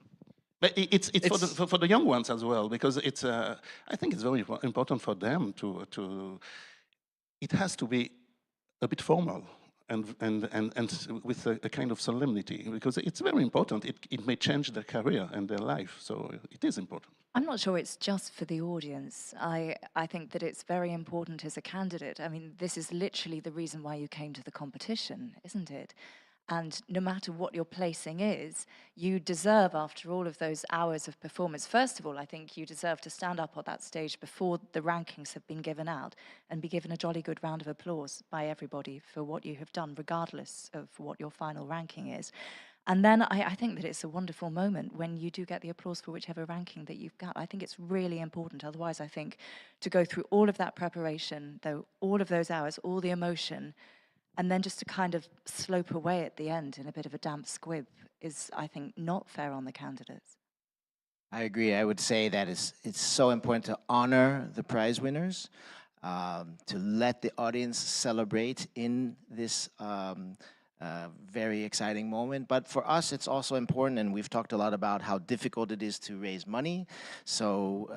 But it's for the young ones as well, because it's I think it's very important for them to it has to be a bit formal and with a kind of solemnity, because it's very important. It may change their career and their life, so it is important. I'm not sure it's just for the audience. I think that it's very important as a candidate. I mean, this is literally the reason why you came to the competition, isn't it? And no matter what your placing is, you deserve, after all of those hours of performance, first of all, I think you deserve to stand up on that stage before the rankings have been given out and be given a jolly good round of applause by everybody for what you have done, regardless of what your final ranking is. And then I think that it's a wonderful moment when you do get the applause for whichever ranking that you've got. I think it's really important. Otherwise, I think to go through all of that preparation, though, all of those hours, all the emotion, and then just to kind of slope away at the end in a bit of a damp squib is, I think, not fair on the candidates. I agree. I would say that it's so important to honor the prize winners, to let the audience celebrate in this very exciting moment. But for us, it's also important, and we've talked a lot about how difficult it is to raise money. So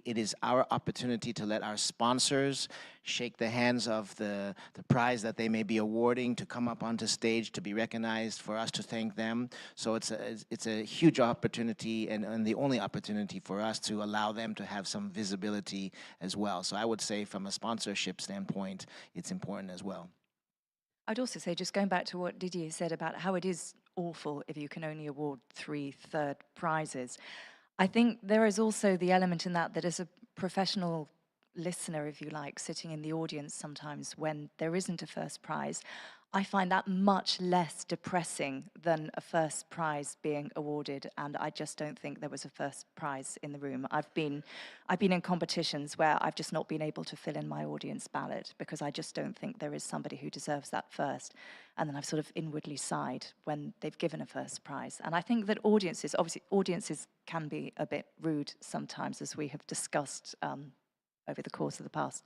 it is our opportunity to let our sponsors shake the hands of the prize that they may be awarding, to come up onto stage, to be recognized, for us to thank them. So it's a huge opportunity, and the only opportunity for us to allow them to have some visibility as well. So I would say from a sponsorship standpoint, it's important as well. I'd also say, just going back to what Didier said about how it is awful if you can only award 3 third prizes, I think there is also the element in that as a professional listener, if you like, sitting in the audience sometimes when there isn't a first prize, I find that much less depressing than a first prize being awarded, and I just don't think there was a first prize in the room. I've been in competitions where I've just not been able to fill in my audience ballot because I just don't think there is somebody who deserves that first. And then I've sort of inwardly sighed when they've given a first prize. And I think that obviously audiences can be a bit rude sometimes, as we have discussed over the course of the past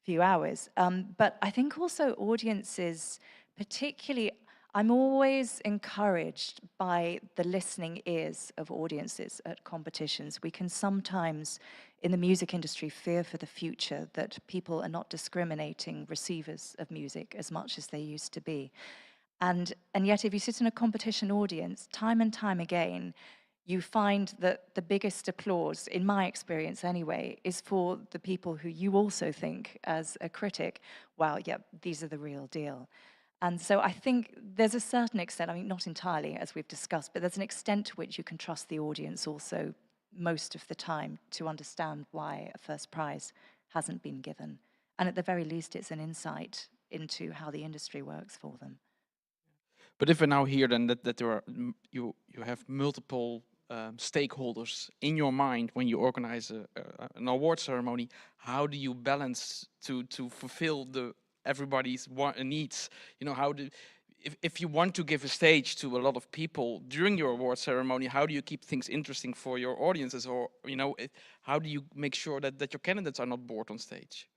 few hours. But I think also audiences, particularly, I'm always encouraged by the listening ears of audiences at competitions. We can sometimes, in the music industry, fear for the future that people are not discriminating receivers of music as much as they used to be. And yet, if you sit in a competition audience, time and time again, you find that the biggest applause, in my experience anyway, is for the people who you also think, as a critic, wow, yeah, these are the real deal. And so I think there's a certain extent, I mean, not entirely, as we've discussed, but there's an extent to which you can trust the audience also most of the time to understand why a first prize hasn't been given. And at the very least, it's an insight into how the industry works for them. But if we now hear then that there are you have multiple stakeholders in your mind when you organize an award ceremony, how do you balance to fulfill everybody's needs? You know, if you want to give a stage to a lot of people during your award ceremony, how do you keep things interesting for your audiences? Or, you know, how do you make sure that your candidates are not bored on stage?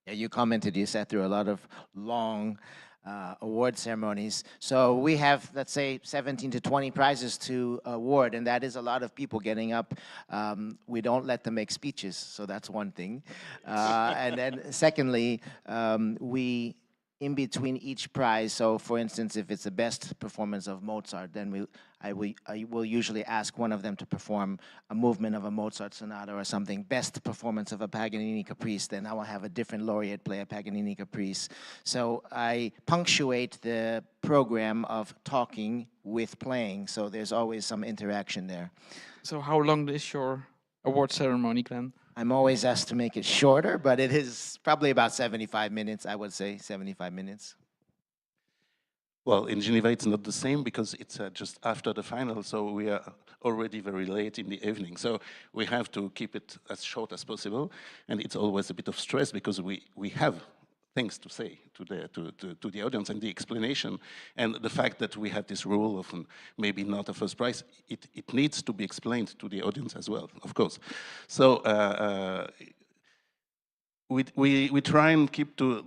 Yeah, you commented you sat through a lot of long award ceremonies. So we have, let's say, 17 to 20 prizes to award, and that is a lot of people getting up. We don't let them make speeches, so that's one thing. And then secondly, in between each prize, so for instance, if it's the best performance of Mozart, then I will usually ask one of them to perform a movement of a Mozart sonata or something. Best performance of a Paganini Caprice, then I will have a different laureate play a Paganini Caprice. So I punctuate the program of talking with playing, so there's always some interaction there. So how long is your award ceremony, Glenn? I'm always asked to make it shorter, but it is probably about 75 minutes, I would say, 75 minutes. Well, in Geneva, it's not the same because it's just after the final, so we are already very late in the evening. So we have to keep it as short as possible, and it's always a bit of stress because we have things to say to the audience, and the explanation, and the fact that we have this rule of maybe not a first prize, it needs to be explained to the audience as well, of course. So we try and keep to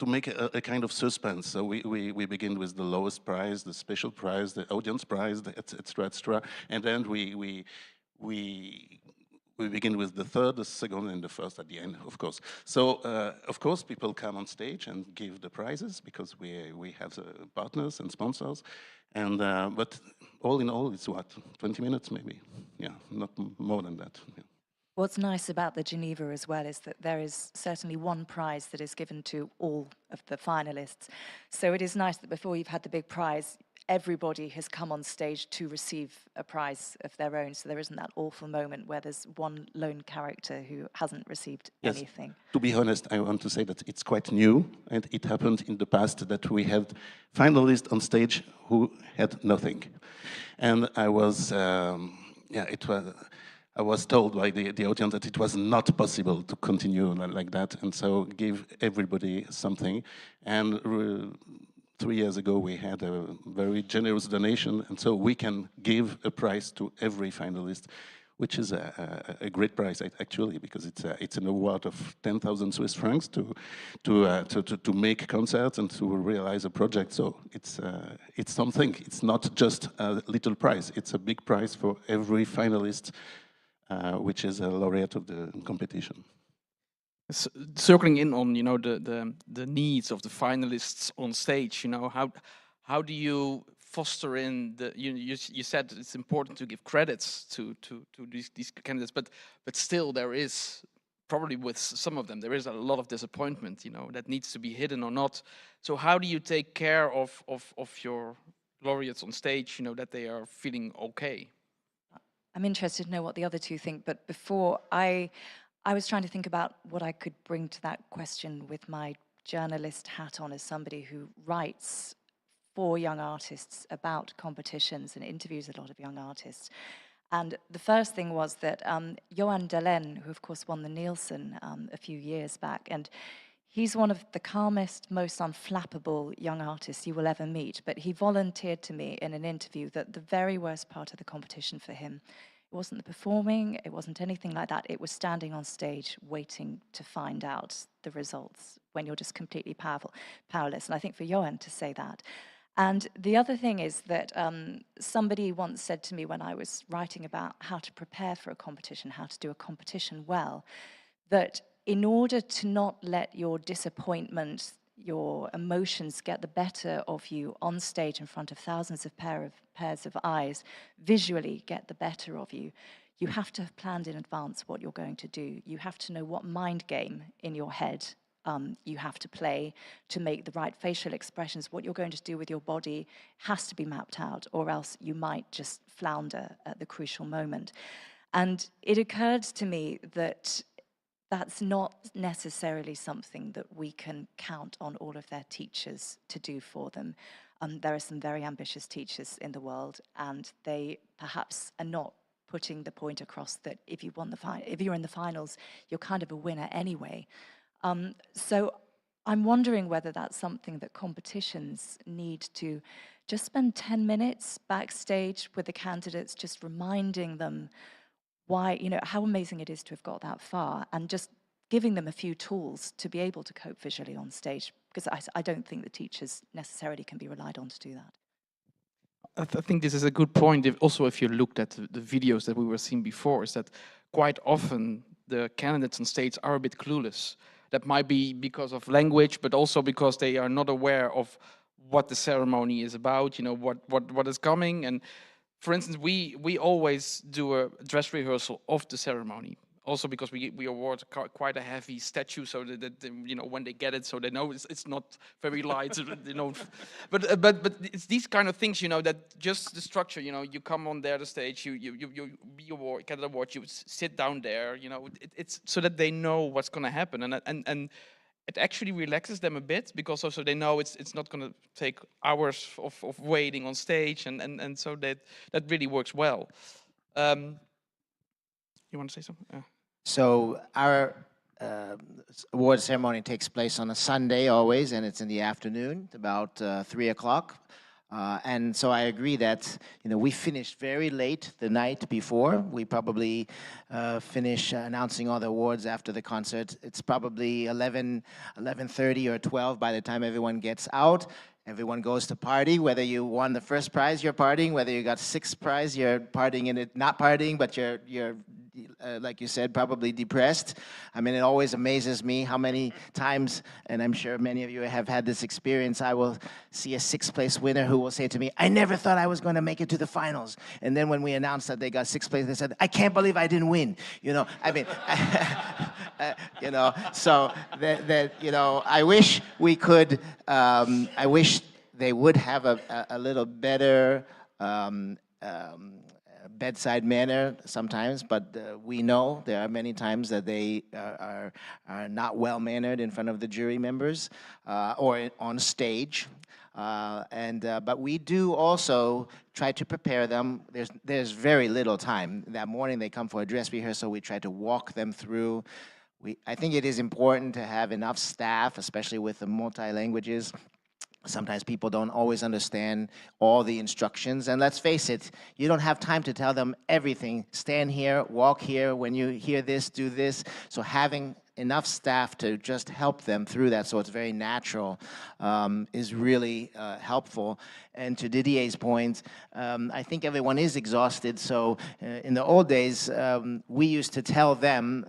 make a kind of suspense. So we begin with the lowest prize, the special prize, the audience prize, etc., and then we begin with the third, the second, and the first at the end, of course. So, of course, people come on stage and give the prizes because we have partners and sponsors. And but all in all, it's what, 20 minutes maybe? Yeah, not more than that. Yeah. What's nice about the Geneva as well is that there is certainly one prize that is given to all of the finalists. So it is nice that before you've had the big prize, everybody has come on stage to receive a prize of their own. So there isn't that awful moment where there's one lone character who hasn't received anything. To be honest, I want to say that it's quite new, and it happened in the past that we had finalists on stage who had nothing. And I was, I was told by the audience that it was not possible to continue like that, and so give everybody something. And 3 years ago, we had a very generous donation, and so we can give a prize to every finalist, which is a great prize actually, because it's an award of 10,000 Swiss francs to make concerts and to realize a project. So it's something. It's not just a little prize. It's a big prize for every finalist, which is a laureate of the competition. Circling in on the needs of the finalists on stage, how do you foster in the you said it's important to give credits to these candidates, but still there is probably with some of them there is a lot of disappointment that needs to be hidden or not. So how do you take care of your laureates on stage, that they are feeling okay? I'm interested to know what the other two think, but before I was trying to think about what I could bring to that question with my journalist hat on as somebody who writes for young artists about competitions and interviews a lot of young artists. And the first thing was that Johan Delen, who of course won the Nielsen a few years back, and he's one of the calmest, most unflappable young artists you will ever meet, but he volunteered to me in an interview that the very worst part of the competition for him, it wasn't the performing, it wasn't anything like that, it was standing on stage waiting to find out the results when you're just completely powerless. And I think for Johan to say that. And the other thing is that somebody once said to me when I was writing about how to prepare for a competition, how to do a competition well, that in order to not let your disappointment, your emotions get the better of you on stage in front of thousands of pairs of eyes, visually get the better of you, you have to have planned in advance what you're going to do. You have to know what mind game in your head you have to play to make the right facial expressions. What you're going to do with your body has to be mapped out, or else you might just flounder at the crucial moment. And it occurred to me that that's not necessarily something that we can count on all of their teachers to do for them. There are some very ambitious teachers in the world, and they perhaps are not putting the point across that if you're in the finals, you're kind of a winner anyway. So I'm wondering whether that's something that competitions need to just spend 10 minutes backstage with the candidates, just reminding them why, how amazing it is to have got that far, and just giving them a few tools to be able to cope visually on stage, because I don't think the teachers necessarily can be relied on to do that. I think this is a good point. Also, if you looked at the videos that we were seeing before, is that quite often the candidates on stage are a bit clueless. That might be because of language, but also because they are not aware of what the ceremony is about, what is coming. And for instance, we always do a dress rehearsal of the ceremony. Also because we award quite a heavy statue, so that when they get it, so they know it's not very light, But it's these kind of things, that just the structure, you come on there the stage, you get an award, you sit down there, it's so that they know what's going to happen, and it actually relaxes them a bit, because also they know it's not going to take hours of waiting on stage, and so that really works well. You want to say something? So our award ceremony takes place on a Sunday always, and it's in the afternoon, about 3 o'clock. And so I agree that we finished very late the night before. We probably finish announcing all the awards after the concert. It's probably 11:30 or 12 by the time everyone gets out. Everyone goes to party. Whether you won the first prize, you're partying. Whether you got sixth prize, you're partying in it, not partying, but you're like you said, probably depressed. I mean, it always amazes me how many times, and I'm sure many of you have had this experience, I will see a sixth place winner who will say to me, I never thought I was going to make it to the finals. And then when we announced that they got sixth place, they said, I can't believe I didn't win. I mean, so I wish we could, I wish they would have a little better bedside manner sometimes, but we know there are many times that they are not well-mannered in front of the jury members or on stage. But we do also try to prepare them. There's very little time. That morning they come for a dress rehearsal. We try to walk them through. I think it is important to have enough staff, especially with the multi-languages, Sometimes people don't always understand all the instructions. And let's face it, you don't have time to tell them everything. Stand here, walk here, when you hear this, do this. So having enough staff to just help them through that, so it's very natural, is really helpful. And to Didier's point, I think everyone is exhausted. So in the old days, we used to tell them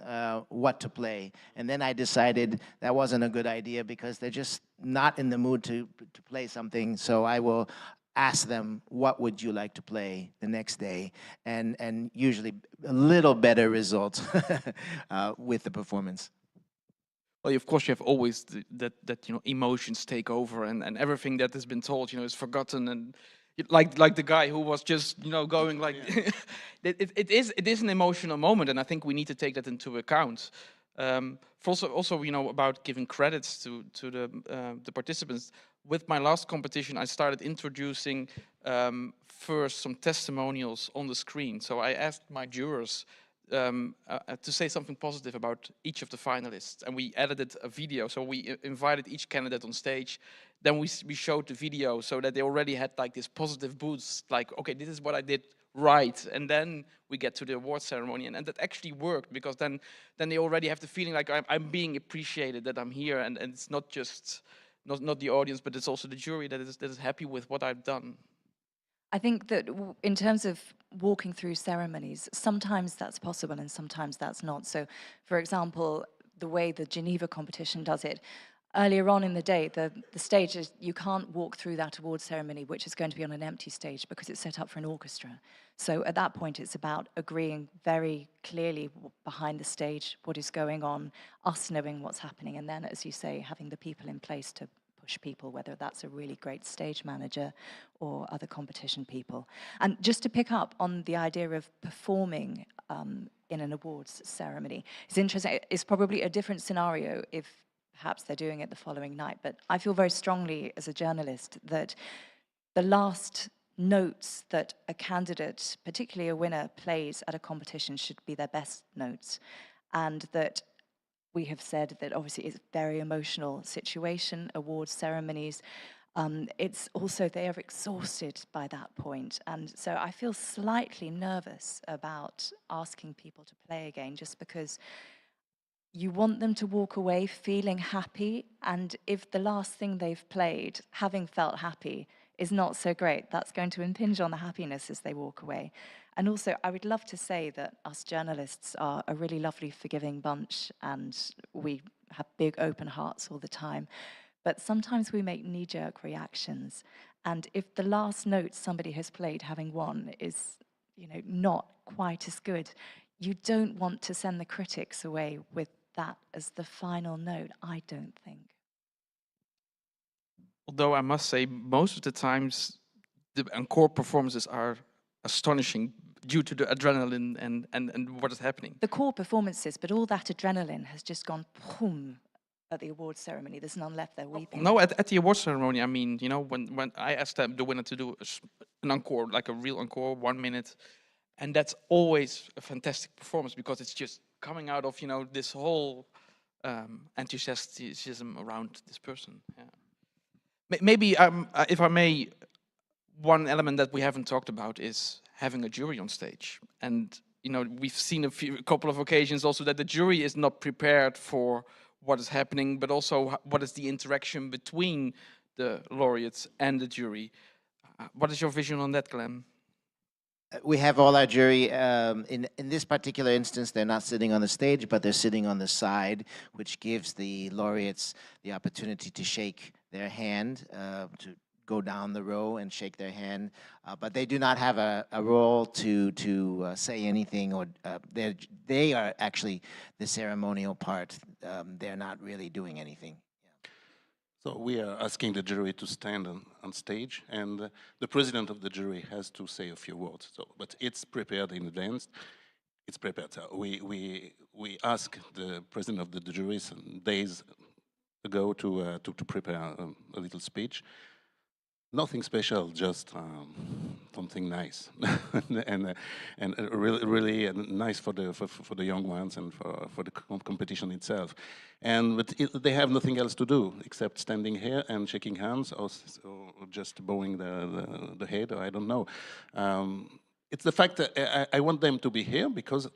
what to play. And then I decided that wasn't a good idea because they're just not in the mood to play something. So I will ask them, what would you like to play the next day? And usually a little better results with the performance. Well, of course, you have always that emotions take over, and everything that has been told, is forgotten, and like the guy who was just going like, it is an emotional moment, and I think we need to take that into account. For also about giving credits to the participants. With my last competition, I started introducing first some testimonials on the screen. So I asked my jurors to say something positive about each of the finalists, and we edited a video. So we invited each candidate on stage. Then we showed the video so that they already had like this positive boost, like, okay, this is what I did right. And then we get to the award ceremony, and that actually worked, because then they already have the feeling like I'm being appreciated, that I'm here, and it's not just not the audience, but it's also the jury that is happy with what I've done. I think that in terms of walking through ceremonies, sometimes that's possible and sometimes that's not. So, for example, the way the Geneva competition does it, earlier on in the day, the stage is, you can't walk through that award ceremony, which is going to be on an empty stage because it's set up for an orchestra. So at that point, it's about agreeing very clearly behind the stage what is going on, us knowing what's happening, and then, as you say, having the people in place to push people, whether that's a really great stage manager or other competition people. And just to pick up on the idea of performing in an awards ceremony, it's interesting. It's probably a different scenario if perhaps they're doing it the following night, but I feel very strongly as a journalist that the last notes that a candidate, particularly a winner, plays at a competition should be their best notes, and that we have said that obviously it's a very emotional situation, awards ceremonies. It's also, they are exhausted by that point. And so I feel slightly nervous about asking people to play again, just because you want them to walk away feeling happy. And if the last thing they've played, having felt happy, is not so great, that's going to impinge on the happiness as they walk away. And also, I would love to say that us journalists are a really lovely, forgiving bunch, and we have big, open hearts all the time. But sometimes we make knee-jerk reactions. And if the last note somebody has played, having won, is not quite as good, you don't want to send the critics away with that as the final note, I don't think. Although I must say, most of the times, the encore performances are astonishing due to the adrenaline and what is happening. The core performances, but all that adrenaline has just gone boom at the award ceremony. There's none left there weeping. No, at the award ceremony, I mean, when I asked the winner to do an encore, like a real encore, 1 minute, and that's always a fantastic performance, because it's just coming out of this whole enthusiasm around this person. Yeah. Maybe if I may, one element that we haven't talked about is having a jury on stage. And we've seen a couple of occasions also that the jury is not prepared for what is happening, but also what is the interaction between the laureates and the jury. What is your vision on that, Glenn? We have all our jury. In this particular instance, they're not sitting on the stage, but they're sitting on the side, which gives the laureates the opportunity to shake their hand, to go down the row and shake their hand. But they do not have a role to say anything, or they are actually the ceremonial part. They're not really doing anything. So we are asking the jury to stand on stage, and the president of the jury has to say a few words. So, but it's prepared in advance. It's prepared. So we ask the president of the jury some days ago to prepare a little speech. nothing special, just something nice, and really nice for the young ones and for the competition itself. And but they have nothing else to do except standing here and shaking hands, or just bowing the head, or I don't know. It's the fact that I want them to be here because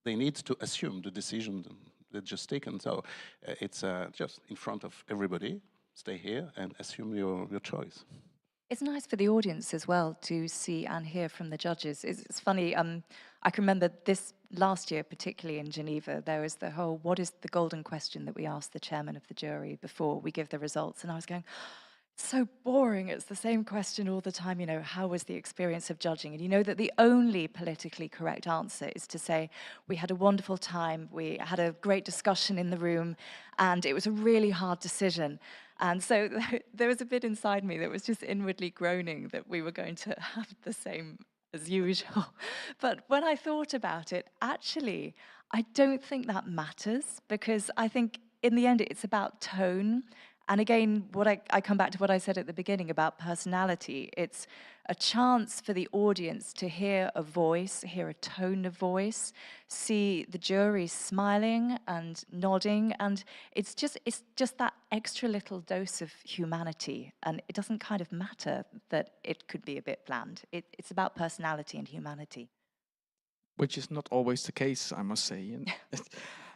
they need to assume the decision that's just taken. So it's just in front of everybody. Stay here and assume your choice. It's nice for the audience as well to see and hear from the judges. It's funny, I can remember this last year, particularly in Geneva, there was the whole, what is the golden question that we ask the chairman of the jury before we give the results? And I was going, so boring, it's the same question all the time, you know, how was the experience of judging? And you know that the only politically correct answer is to say, we had a wonderful time, we had a great discussion in the room, and it was a really hard decision. And so there was a bit inside me that was just inwardly groaning that we were going to have the same as usual. But when I thought about it, actually, I don't think that matters, because I think in the end it's about tone. And again, I come back to what I said at the beginning about personality. It's a chance for the audience to hear a voice, hear a tone of voice, see the jury smiling and nodding, and it's just that extra little dose of humanity. And it doesn't kind of matter that it could be a bit bland. It's about personality and humanity. Which is not always the case, I must say.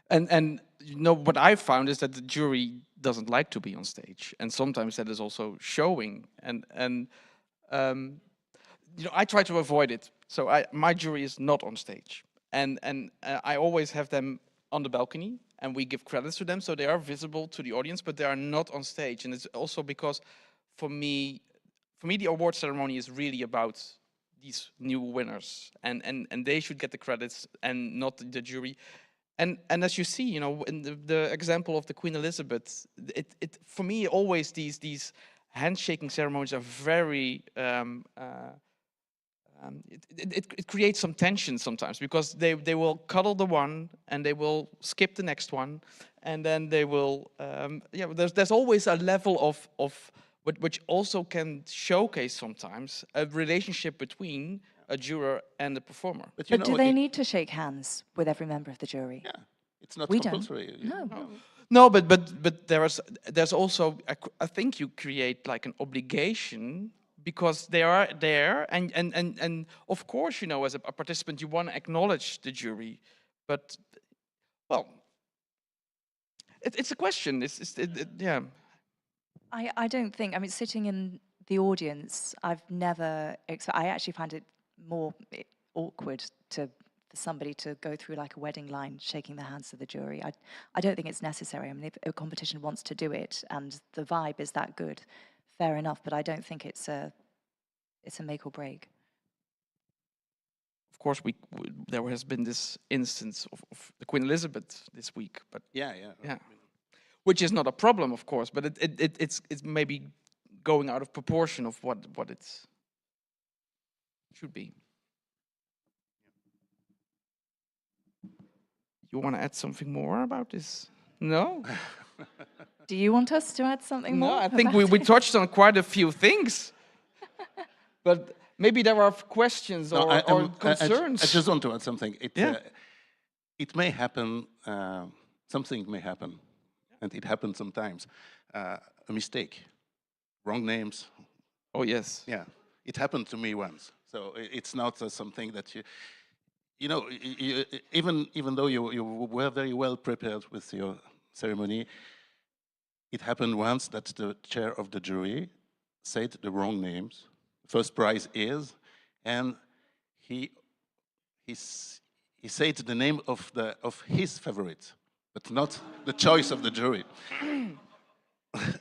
And you know, what I found is that the jury doesn't like to be on stage, and sometimes that is also showing. And you know, I try to avoid it. So my jury is not on stage, and I always have them on the balcony, and we give credits to them, so they are visible to the audience, but they are not on stage. And it's also because, for me, the award ceremony is really about these new winners, and they should get the credits and not the jury. And as you see, you know, in the example of the Queen Elizabeth, it for me always these handshaking ceremonies are very it creates some tension sometimes, because they will cuddle the one and they will skip the next one, and then they will there's always a level of which also can showcase sometimes a relationship between a juror and the performer. But do they need to shake hands with every member of the jury? Yeah, it's not we compulsory. Don't. No. No, but there's also I think you create like an obligation, because they are there, and of course, you know, as a participant, you want to acknowledge the jury, but well, it's a question. Yeah. I don't think. I mean, sitting in the audience, I've never. I actually find it more awkward for somebody to go through like a wedding line, shaking the hands of the jury. I don't think it's necessary. I mean, if a competition wants to do it and the vibe is that good, fair enough. But I don't think it's a make or break. Of course, there has been this instance of the Queen Elizabeth this week, but yeah, which is not a problem, of course, but it's maybe going out of proportion of what it should be. You want to add something more about this? No? Do you want us to add something more? No, I think we touched on quite a few things. But maybe there are questions or concerns. I just want to add something. It may happen, something may happen, and it happens sometimes. A mistake, wrong names. Oh, yes. Yeah, it happened to me once. So it's not something that you know, even though you were very well prepared with your ceremony, it happened once that the chair of the jury said the wrong names. First prize is, and he said the name of his favorite, but not the choice of the jury.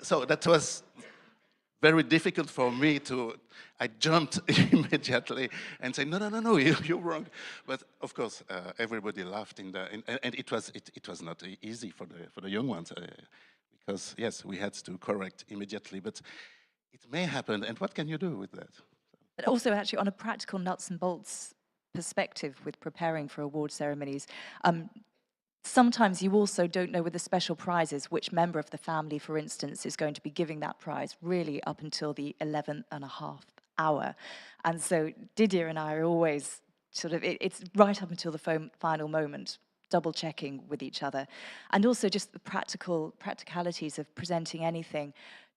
So that was very difficult for me I jumped immediately and said, no, you're wrong. But of course, everybody laughed and it was not easy for the young ones, because yes, we had to correct immediately, but it may happen, and what can you do with that? But also, actually, on a practical nuts and bolts perspective with preparing for award ceremonies, sometimes you also don't know with the special prizes which member of the family, for instance, is going to be giving that prize really up until the 11th and a half hour. And so Didier and I are always sort of, it's right up until the final moment, double checking with each other. And also just the practicalities of presenting anything,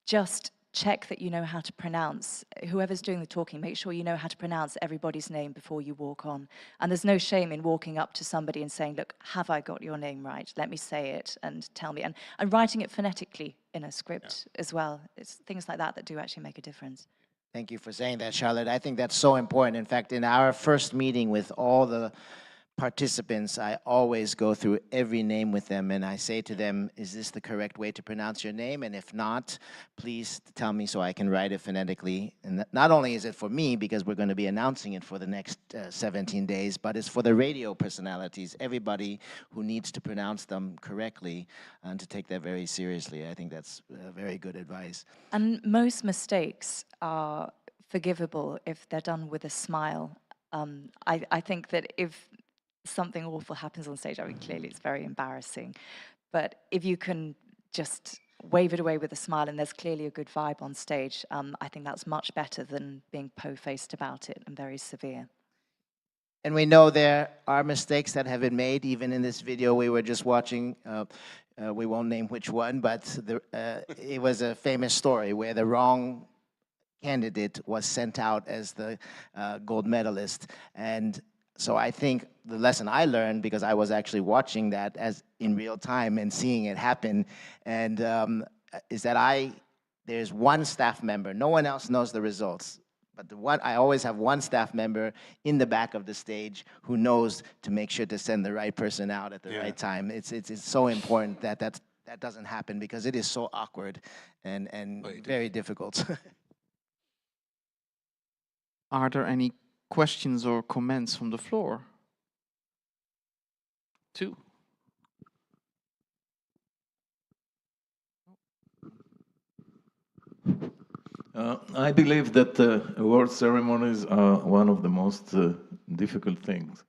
just check that you know how to pronounce, whoever's doing the talking, make sure you know how to pronounce everybody's name before you walk on. And there's no shame in walking up to somebody and saying, look, have I got your name right? Let me say it and tell me. And writing it phonetically in a script as well. It's things like that that do actually make a difference. Thank you for saying that, Charlotte. I think that's so important. In fact, in our first meeting with all the participants, I always go through every name with them and I say to them, is this the correct way to pronounce your name? And if not, please tell me so I can write it phonetically. And not only is it for me, because we're going to be announcing it for the next 17 days, but it's for the radio personalities, everybody who needs to pronounce them correctly and to take that very seriously. I think that's very good advice. And most mistakes are forgivable if they're done with a smile. I think that if something awful happens on stage, I mean, clearly it's very embarrassing, but if you can just wave it away with a smile and there's clearly a good vibe on stage, I think that's much better than being po-faced about it and very severe. And we know there are mistakes that have been made, even in this video we were just watching. We won't name which one, but it was a famous story where the wrong candidate was sent out as the gold medalist. And so I think the lesson I learned, because I was actually watching that as in real time and seeing it happen, and is that there's one staff member, no one else knows the results, but I always have one staff member in the back of the stage who knows to make sure to send the right person out at the right time. It's so important that that doesn't happen, because it is so awkward and very difficult. Are there any questions or comments from the floor? Two. I believe that award ceremonies are one of the most difficult things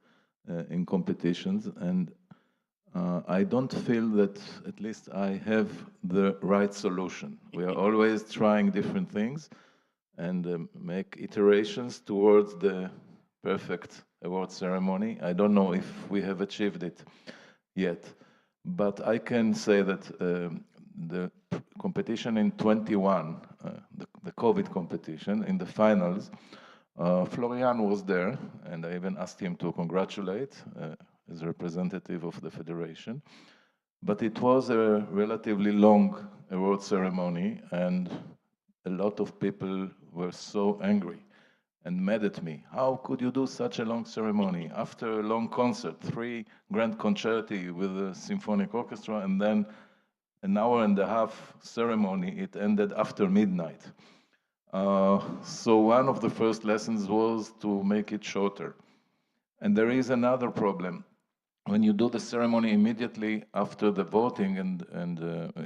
in competitions, and I don't feel that at least I have the right solution. We are always trying different things and make iterations towards the perfect award ceremony. I don't know if we have achieved it yet, but I can say that the competition in 21, the COVID competition, in the finals, Florian was there, and I even asked him to congratulate as a representative of the federation. But it was a relatively long award ceremony, and a lot of people were so angry and mad at me. How could you do such a long ceremony after a long concert, 3 grand concerti with a symphonic orchestra, and then an hour and a half ceremony? It ended after midnight. So one of the first lessons was to make it shorter. And there is another problem. When you do the ceremony immediately after the voting, and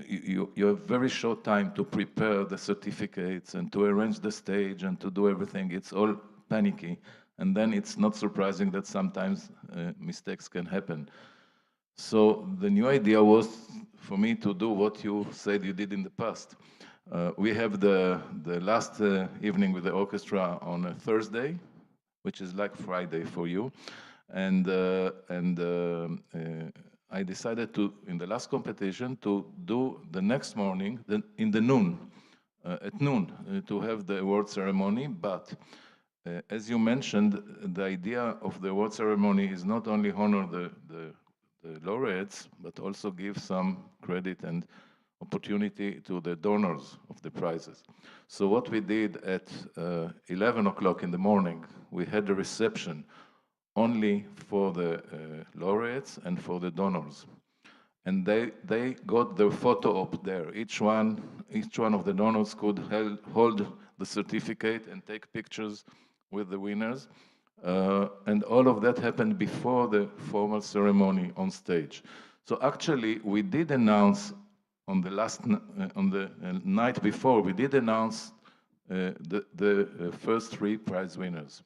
you have very short time to prepare the certificates and to arrange the stage and to do everything, it's all panicky. And then it's not surprising that sometimes mistakes can happen. So the new idea was for me to do what you said you did in the past. We have the last evening with the orchestra on a Thursday, which is like Friday for you. And I decided to, in the last competition, to do the next morning, in the noon, at noon, to have the award ceremony. But as you mentioned, the idea of the award ceremony is not only honor the laureates, but also give some credit and opportunity to the donors of the prizes. So what we did at 11 o'clock in the morning, we had a reception only for the laureates and for the donors. And they got their photo up there. Each one of the donors could hold the certificate and take pictures with the winners. And all of that happened before the formal ceremony on stage. So actually, we did announce on the night before, we did announce the first 3 prize winners.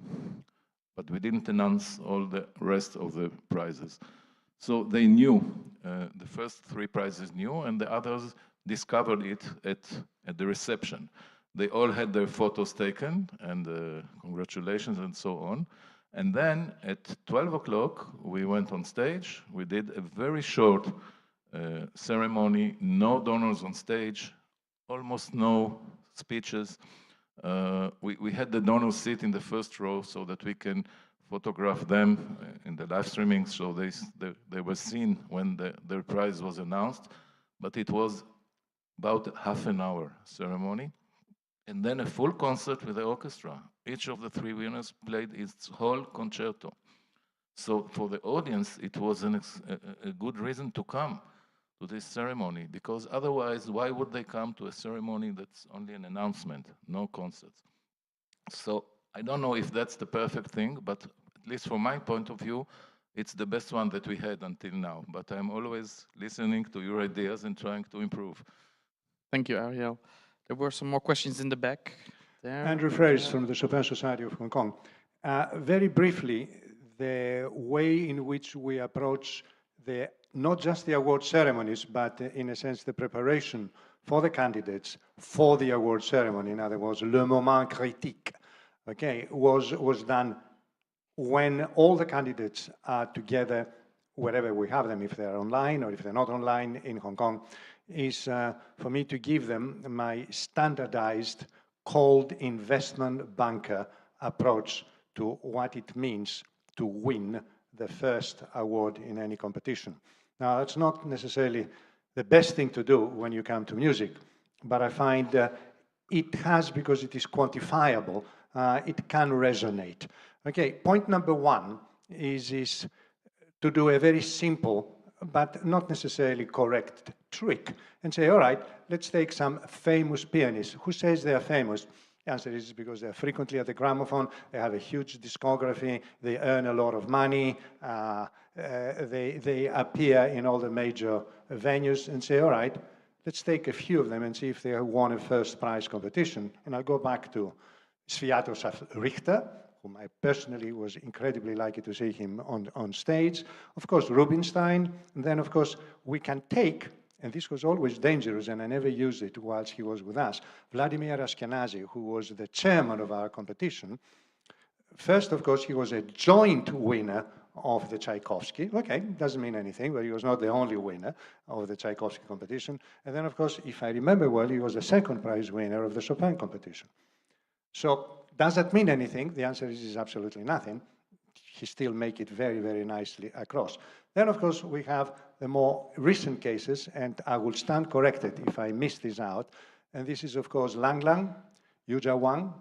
But we didn't announce all the rest of the prizes. So they knew, the first 3 prizes knew, and the others discovered it at the reception. They all had their photos taken, and congratulations and so on. And then at 12 o'clock, we went on stage. We did a very short ceremony, no donors on stage, almost no speeches. We had the donors sit in the first row so that we can photograph them in the live streaming, so they were seen when their prize was announced. But it was about half an hour ceremony. And then a full concert with the orchestra. Each of the 3 winners played its whole concerto. So for the audience, it was a good reason to come to this ceremony, because otherwise, why would they come to a ceremony that's only an announcement, no concerts? So I don't know if that's the perfect thing, but at least from my point of view, it's the best one that we had until now. But I'm always listening to your ideas and trying to improve. Thank you, Ariel. There were some more questions in the back there. Andrew Fraser from the Chopin Society of Hong Kong. Very briefly, the way in which we approach not just the award ceremonies, but in a sense the preparation for the candidates for the award ceremony, in other words, le moment critique, okay, was done when all the candidates are together, wherever we have them, if they're online or if they're not online in Hong Kong, is for me to give them my standardized cold investment banker approach to what it means to win the first award in any competition. Now, that's not necessarily the best thing to do when you come to music, but I find it has, because it is quantifiable, it can resonate. Okay, point number 1 is to do a very simple but not necessarily correct trick and say, all right, let's take some famous pianists. Who says they are famous? The answer is because they're frequently at the gramophone, they have a huge discography, they earn a lot of money, they appear in all the major venues, and say, all right, let's take a few of them and see if they have won a first prize competition. And I'll go back to Sviatoslav Richter, whom I personally was incredibly lucky to see him on stage. Of course, Rubinstein. And then, of course, we can take, and this was always dangerous, and I never used it whilst he was with us, Vladimir Ashkenazy, who was the chairman of our competition. First, of course, he was a joint winner of the Tchaikovsky. Okay, doesn't mean anything, but he was not the only winner of the Tchaikovsky competition. And then, of course, if I remember well, he was the second prize winner of the Chopin competition. So, does that mean anything? The answer is absolutely nothing. He still make it very, very nicely across. Then, of course, we have the more recent cases, and I will stand corrected if I miss this out. And this is, of course, Lang Lang, Yuja Wang,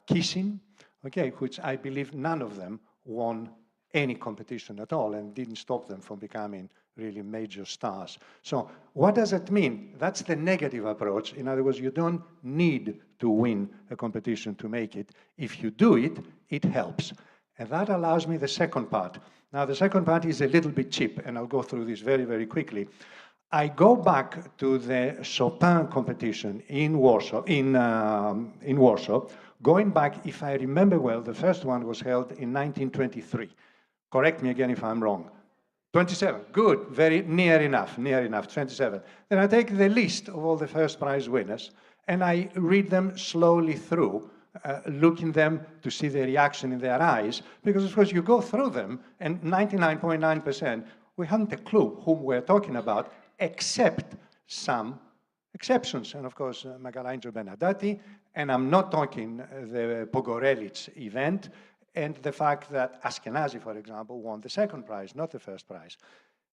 Kissin, okay, which I believe none of them won any competition at all and didn't stop them from becoming really major stars. So what does it mean? That's the negative approach. In other words, you don't need to win a competition to make it. If you do it, it helps. And that allows me the second part. Now, the second part is a little bit cheap, and I'll go through this very, very quickly. I go back to the Chopin competition in Warsaw, going back, if I remember well, the first one was held in 1923. Correct me again if I'm wrong. 27, good, very near enough, 27. Then I take the list of all the first prize winners, and I read them slowly through, looking them to see the reaction in their eyes, because of course you go through them, and 99.9%, we haven't a clue whom we're talking about, except some exceptions. And of course, Michelangelo Bernardati, and I'm not talking the Pogorelic event, and the fact that Ashkenazy, for example, won the second prize, not the first prize.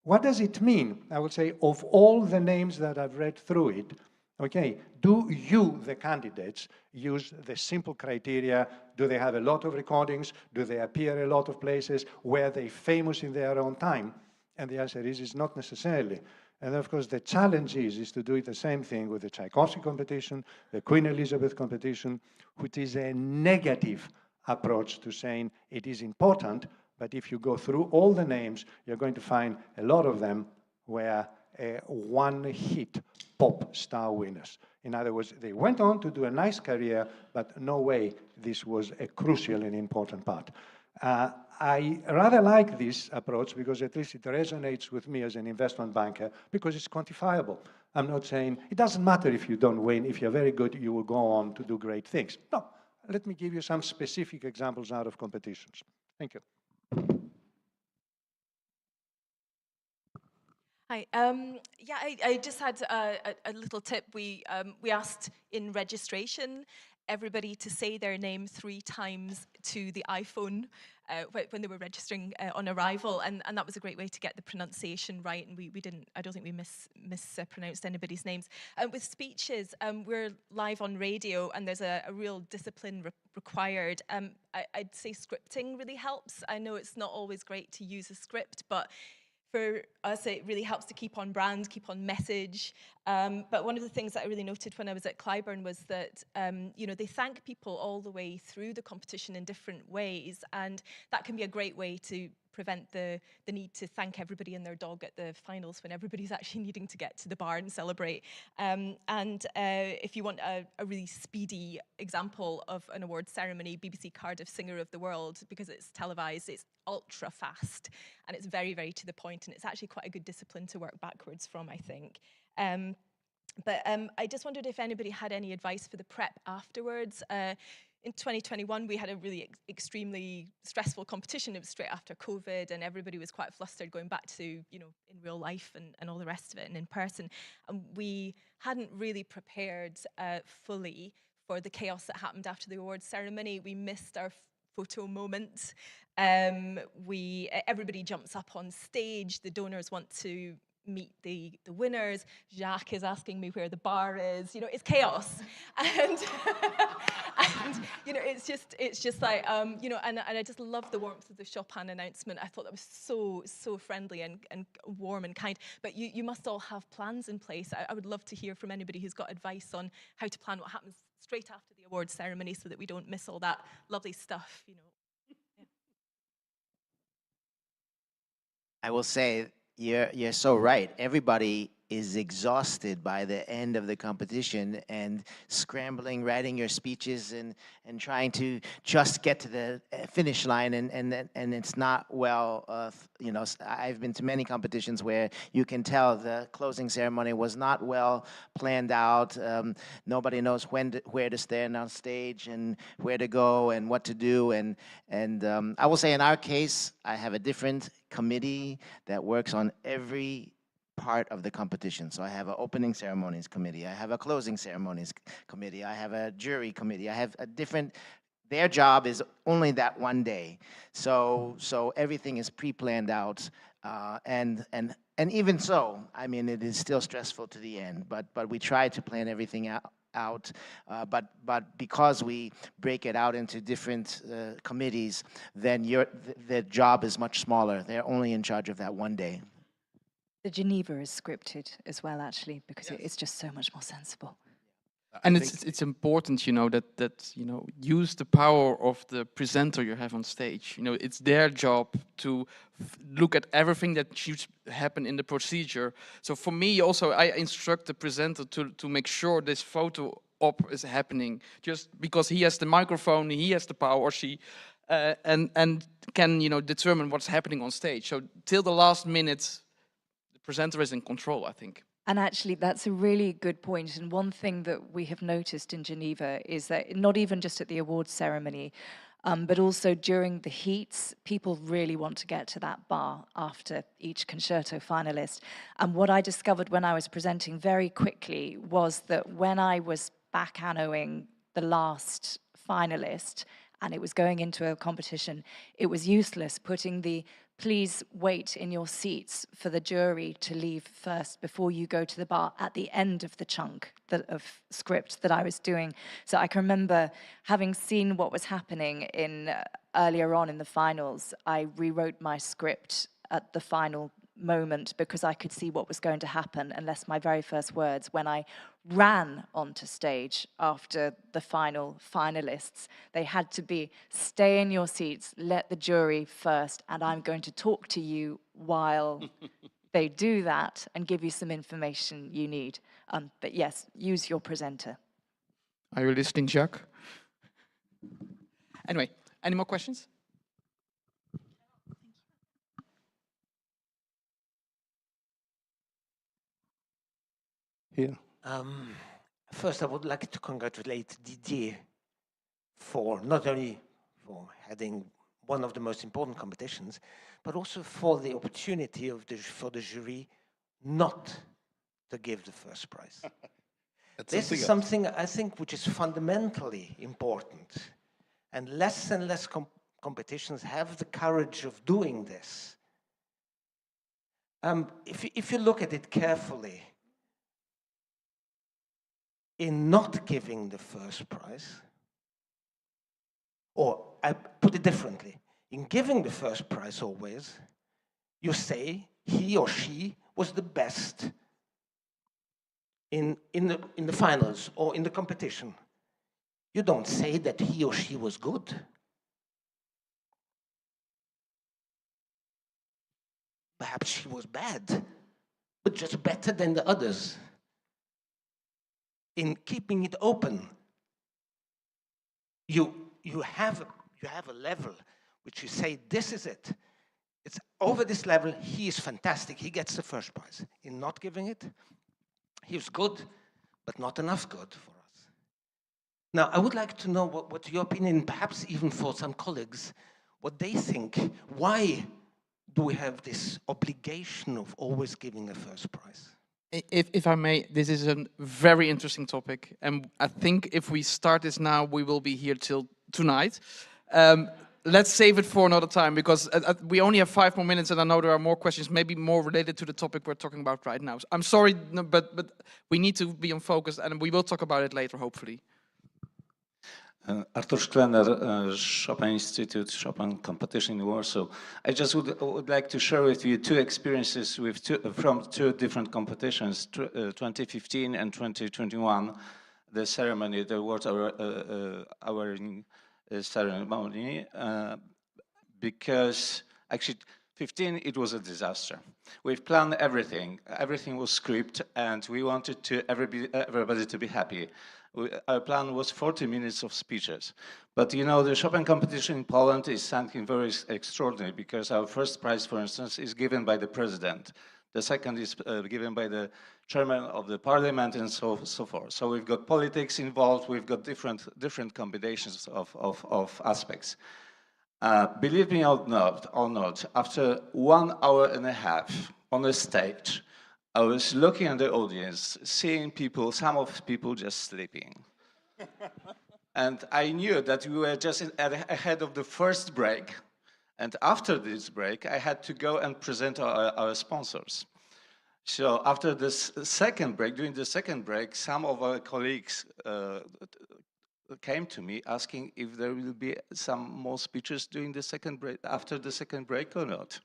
What does it mean? I would say, of all the names that I've read through it, okay, do you, the candidates, use the simple criteria? Do they have a lot of recordings? Do they appear a lot of places? Were they famous in their own time? And the answer is not necessarily. And of course, the challenge is to do it the same thing with the Tchaikovsky competition, the Queen Elizabeth competition, which is a negative approach to saying it is important, but if you go through all the names, you're going to find a lot of them were one-hit pop star winners. In other words, they went on to do a nice career, but no way this was a crucial and important part. I rather like this approach because at least it resonates with me as an investment banker because it's quantifiable. I'm not saying, it doesn't matter if you don't win, if you're very good, you will go on to do great things. No, let me give you some specific examples out of competitions. Thank you. Hi. Yeah, I just had a little tip. We asked in registration everybody to say their name 3 times to the iPhone when they were registering on arrival, and that was a great way to get the pronunciation right. And we didn't. I don't think we mispronounced anybody's names. With speeches, we're live on radio, and there's a real discipline required. I'd say scripting really helps. I know it's not always great to use a script, but for us, it really helps to keep on brand, keep on message. But one of the things that I really noted when I was at Clyburn was that, you know, they thank people all the way through the competition in different ways, and that can be a great way to prevent the need to thank everybody and their dog at the finals when everybody's actually needing to get to the bar and celebrate. If you want a really speedy example of an awards ceremony, BBC Cardiff Singer of the World, because it's televised, it's ultra fast and it's very, very to the point, and it's actually quite a good discipline to work backwards from, I think. But I just wondered if anybody had any advice for the prep afterwards. In 2021, we had a really extremely stressful competition. It was straight after COVID, and everybody was quite flustered going back to, you know, in real life and all the rest of it and in person. And we hadn't really prepared fully for the chaos that happened after the awards ceremony. We missed our photo moment. Everybody jumps up on stage. The donors want to meet the winners. Jacques is asking me where the bar is. You know, it's chaos. And you know, it's just like, you know, and I just love the warmth of the Chopin announcement. I thought that was so friendly and warm and kind. But you must all have plans in place. I would love to hear from anybody who's got advice on how to plan what happens straight after the awards ceremony so that we don't miss all that lovely stuff, you know. I will say you're so right. Everybody is exhausted by the end of the competition and scrambling, writing your speeches and trying to just get to the finish line, and it's not well, you know, I've been to many competitions where you can tell the closing ceremony was not well planned out. Nobody knows where to stand on stage and where to go and what to do, and I will say in our case, I have a different committee that works on every part of the competition. So I have an opening ceremonies committee, I have a closing ceremonies committee, I have a jury committee, I have a different, their job is only that one day. So everything is pre-planned out, and even so, I mean, it is still stressful to the end, but we try to plan everything out, but because we break it out into different committees, then the job is much smaller. They're only in charge of that one day. The Geneva is scripted as well, actually, because it's just so much more sensible. And it's important, you know, that you know, use the power of the presenter you have on stage. You know, it's their job to look at everything that should happen in the procedure. So for me, also, I instruct the presenter to make sure this photo op is happening, just because he has the microphone, he has the power, or she, and can, you know, determine what's happening on stage. So till the last minute, the presenter is in control, I think. And actually, that's a really good point. And one thing that we have noticed in Geneva is that not even just at the awards ceremony, but also during the heats, people really want to get to that bar after each concerto finalist. And what I discovered when I was presenting very quickly was that when I was back-annoing the last finalist and it was going into a competition, it was useless putting the "please wait in your seats" for the jury to leave first before you go to the bar at the end of the chunk of script that I was doing. So I can remember having seen what was happening earlier on in the finals, I rewrote my script at the final moment because I could see what was going to happen, unless my very first words when I ran onto stage after the final finalists, they had to be, "Stay in your seats, let the jury first, and I'm going to talk to you while they do that and give you some information you need." But yes, use your presenter. Are you listening, Jacques? Anyway, any more questions? Here. First, I would like to congratulate Didier for not only for heading one of the most important competitions, but also for the opportunity for the jury not to give the first prize. This is something I think which is fundamentally important, and less competitions have the courage of doing this. If you look at it carefully, in not giving the first prize, or I put it differently, in giving the first prize always, you say he or she was the best in the finals or in the competition. You don't say that he or she was good. Perhaps she was bad, but just better than the others. In keeping it open, you have a level which you say, this is it. It's over this level, he is fantastic, he gets the first prize. In not giving it, he was good, but not enough good for us. Now, I would like to know what your opinion, perhaps even for some colleagues, what they think. Why do we have this obligation of always giving a first prize? If I may, this is a very interesting topic, and I think if we start this now, we will be here till tonight. Let's save it for another time, because we only have 5 more minutes, and I know there are more questions, maybe more related to the topic we're talking about right now. I'm sorry, but we need to be on focus, and we will talk about it later, hopefully. Artur Szklener, Chopin Institute, Chopin Competition in Warsaw. I just would like to share with you 2 experiences from 2 different competitions, 2015 and 2021. The ceremony, the awards awarding ceremony, because actually 15 it was a disaster. We've planned everything. Everything was scripted, and we wanted everybody to be happy. Our plan was 40 minutes of speeches. But you know, the Chopin competition in Poland is something very extraordinary, because our first prize, for instance, is given by the president. The second is given by the chairman of the parliament, and so forth. So we've got politics involved, we've got different combinations of aspects. Believe me or not, after 1 hour and a half on a stage, I was looking at the audience, seeing people, some of people just sleeping. And I knew that we were just ahead of the first break. And after this break, I had to go and present our sponsors. So after this second break, during the second break, some of our colleagues came to me asking if there will be some more speeches during the second break, after the second break or not.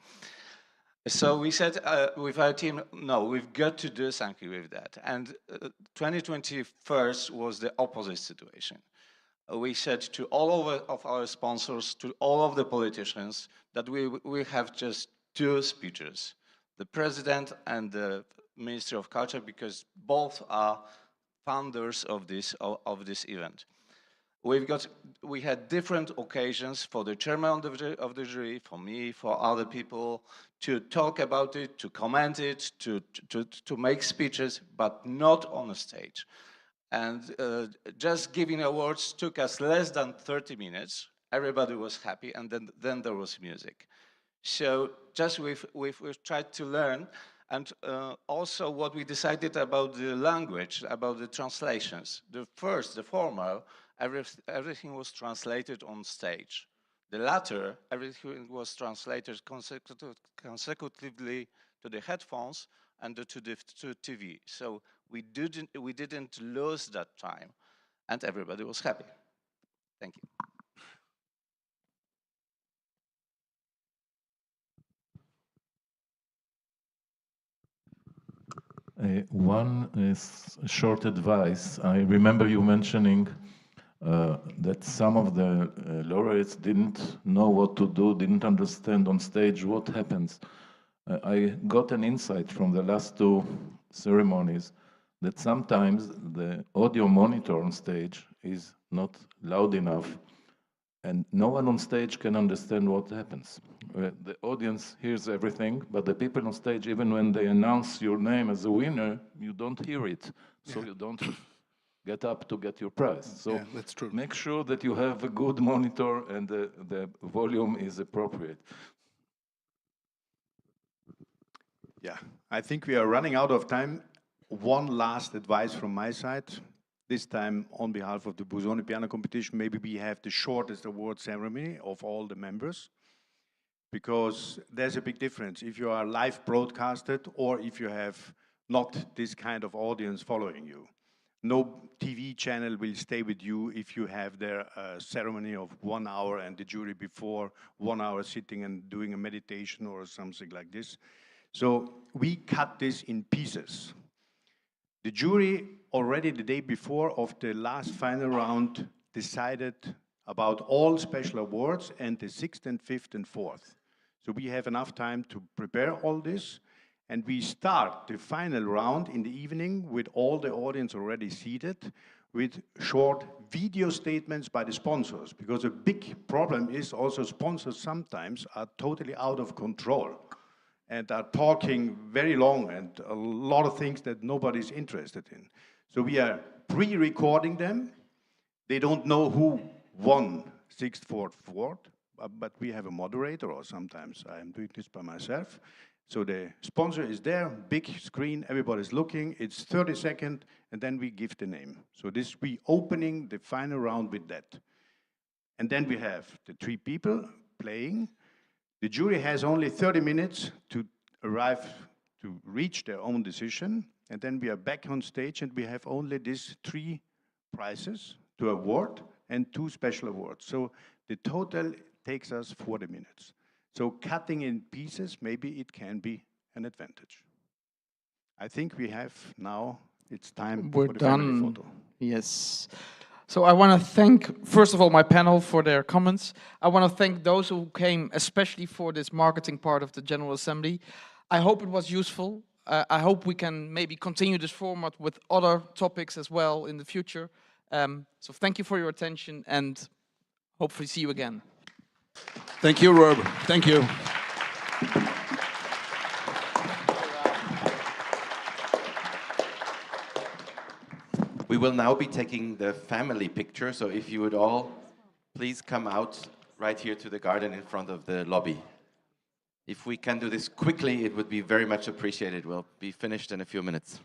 So we said with our team, no, we've got to do something with that. And 2021 was the opposite situation. We said to all of our sponsors, to all of the politicians, that we have just 2 speeches, the president and the Minister of Culture, because both are founders of this event. We had different occasions for the chairman of the jury, for me, for other people, to talk about it, to comment it, to make speeches, but not on a stage. And just giving awards took us less than 30 minutes. Everybody was happy, and then there was music. So just we've tried to learn, and also what we decided about the language, about the translations. The former, everything was translated on stage. The latter, everything was translated consecutively to the headphones and to TV. So we didn't lose that time, and everybody was happy. Thank you. One is short advice. I remember you mentioning that some of the laureates didn't know what to do, didn't understand on stage what happens. I got an insight from the last 2 ceremonies that sometimes the audio monitor on stage is not loud enough, and no one on stage can understand what happens. the audience hears everything, but the people on stage, even when they announce your name as a winner, you don't hear it. So you don't get up to get your prize. So that's true. Make sure that you have a good monitor and the volume is appropriate. Yeah, I think we are running out of time. One last advice from my side. This time on behalf of the Busoni Piano Competition, maybe we have the shortest award ceremony of all the members, because there's a big difference if you are live broadcasted or if you have not this kind of audience following you. No TV channel will stay with you if you have their ceremony of 1 hour and the jury before 1 hour sitting and doing a meditation or something like this. So we cut this in pieces. The jury already the day before of the last final round decided about all special awards and the 6th and 5th and 4th. So we have enough time to prepare all this, and we start the final round in the evening with all the audience already seated, with short video statements by the sponsors, because a big problem is also sponsors sometimes are totally out of control and are talking very long and a lot of things that nobody's interested in. So we are pre-recording them. They don't know who won 6th, 4th, 4th, but we have a moderator, or sometimes I am doing this by myself. So the sponsor is there, big screen, everybody's looking, it's 30 seconds, and then we give the name. So this, we opening the final round with that. And then we have the 3 people playing. The jury has only 30 minutes to arrive, to reach their own decision, and then we are back on stage and we have only these 3 prizes to award and 2 special awards. So the total takes us 40 minutes. So cutting in pieces, maybe it can be an advantage. I think we have now, it's time for the family photo. Yes. So I want to thank, first of all, my panel for their comments. I want to thank those who came especially for this marketing part of the General Assembly. I hope it was useful. I hope we can maybe continue this format with other topics as well in the future. So thank you for your attention and hopefully see you again. Thank you, Rob. Thank you. We will now be taking the family picture, so if you would all please come out right here to the garden in front of the lobby. If we can do this quickly, it would be very much appreciated. We'll be finished in a few minutes.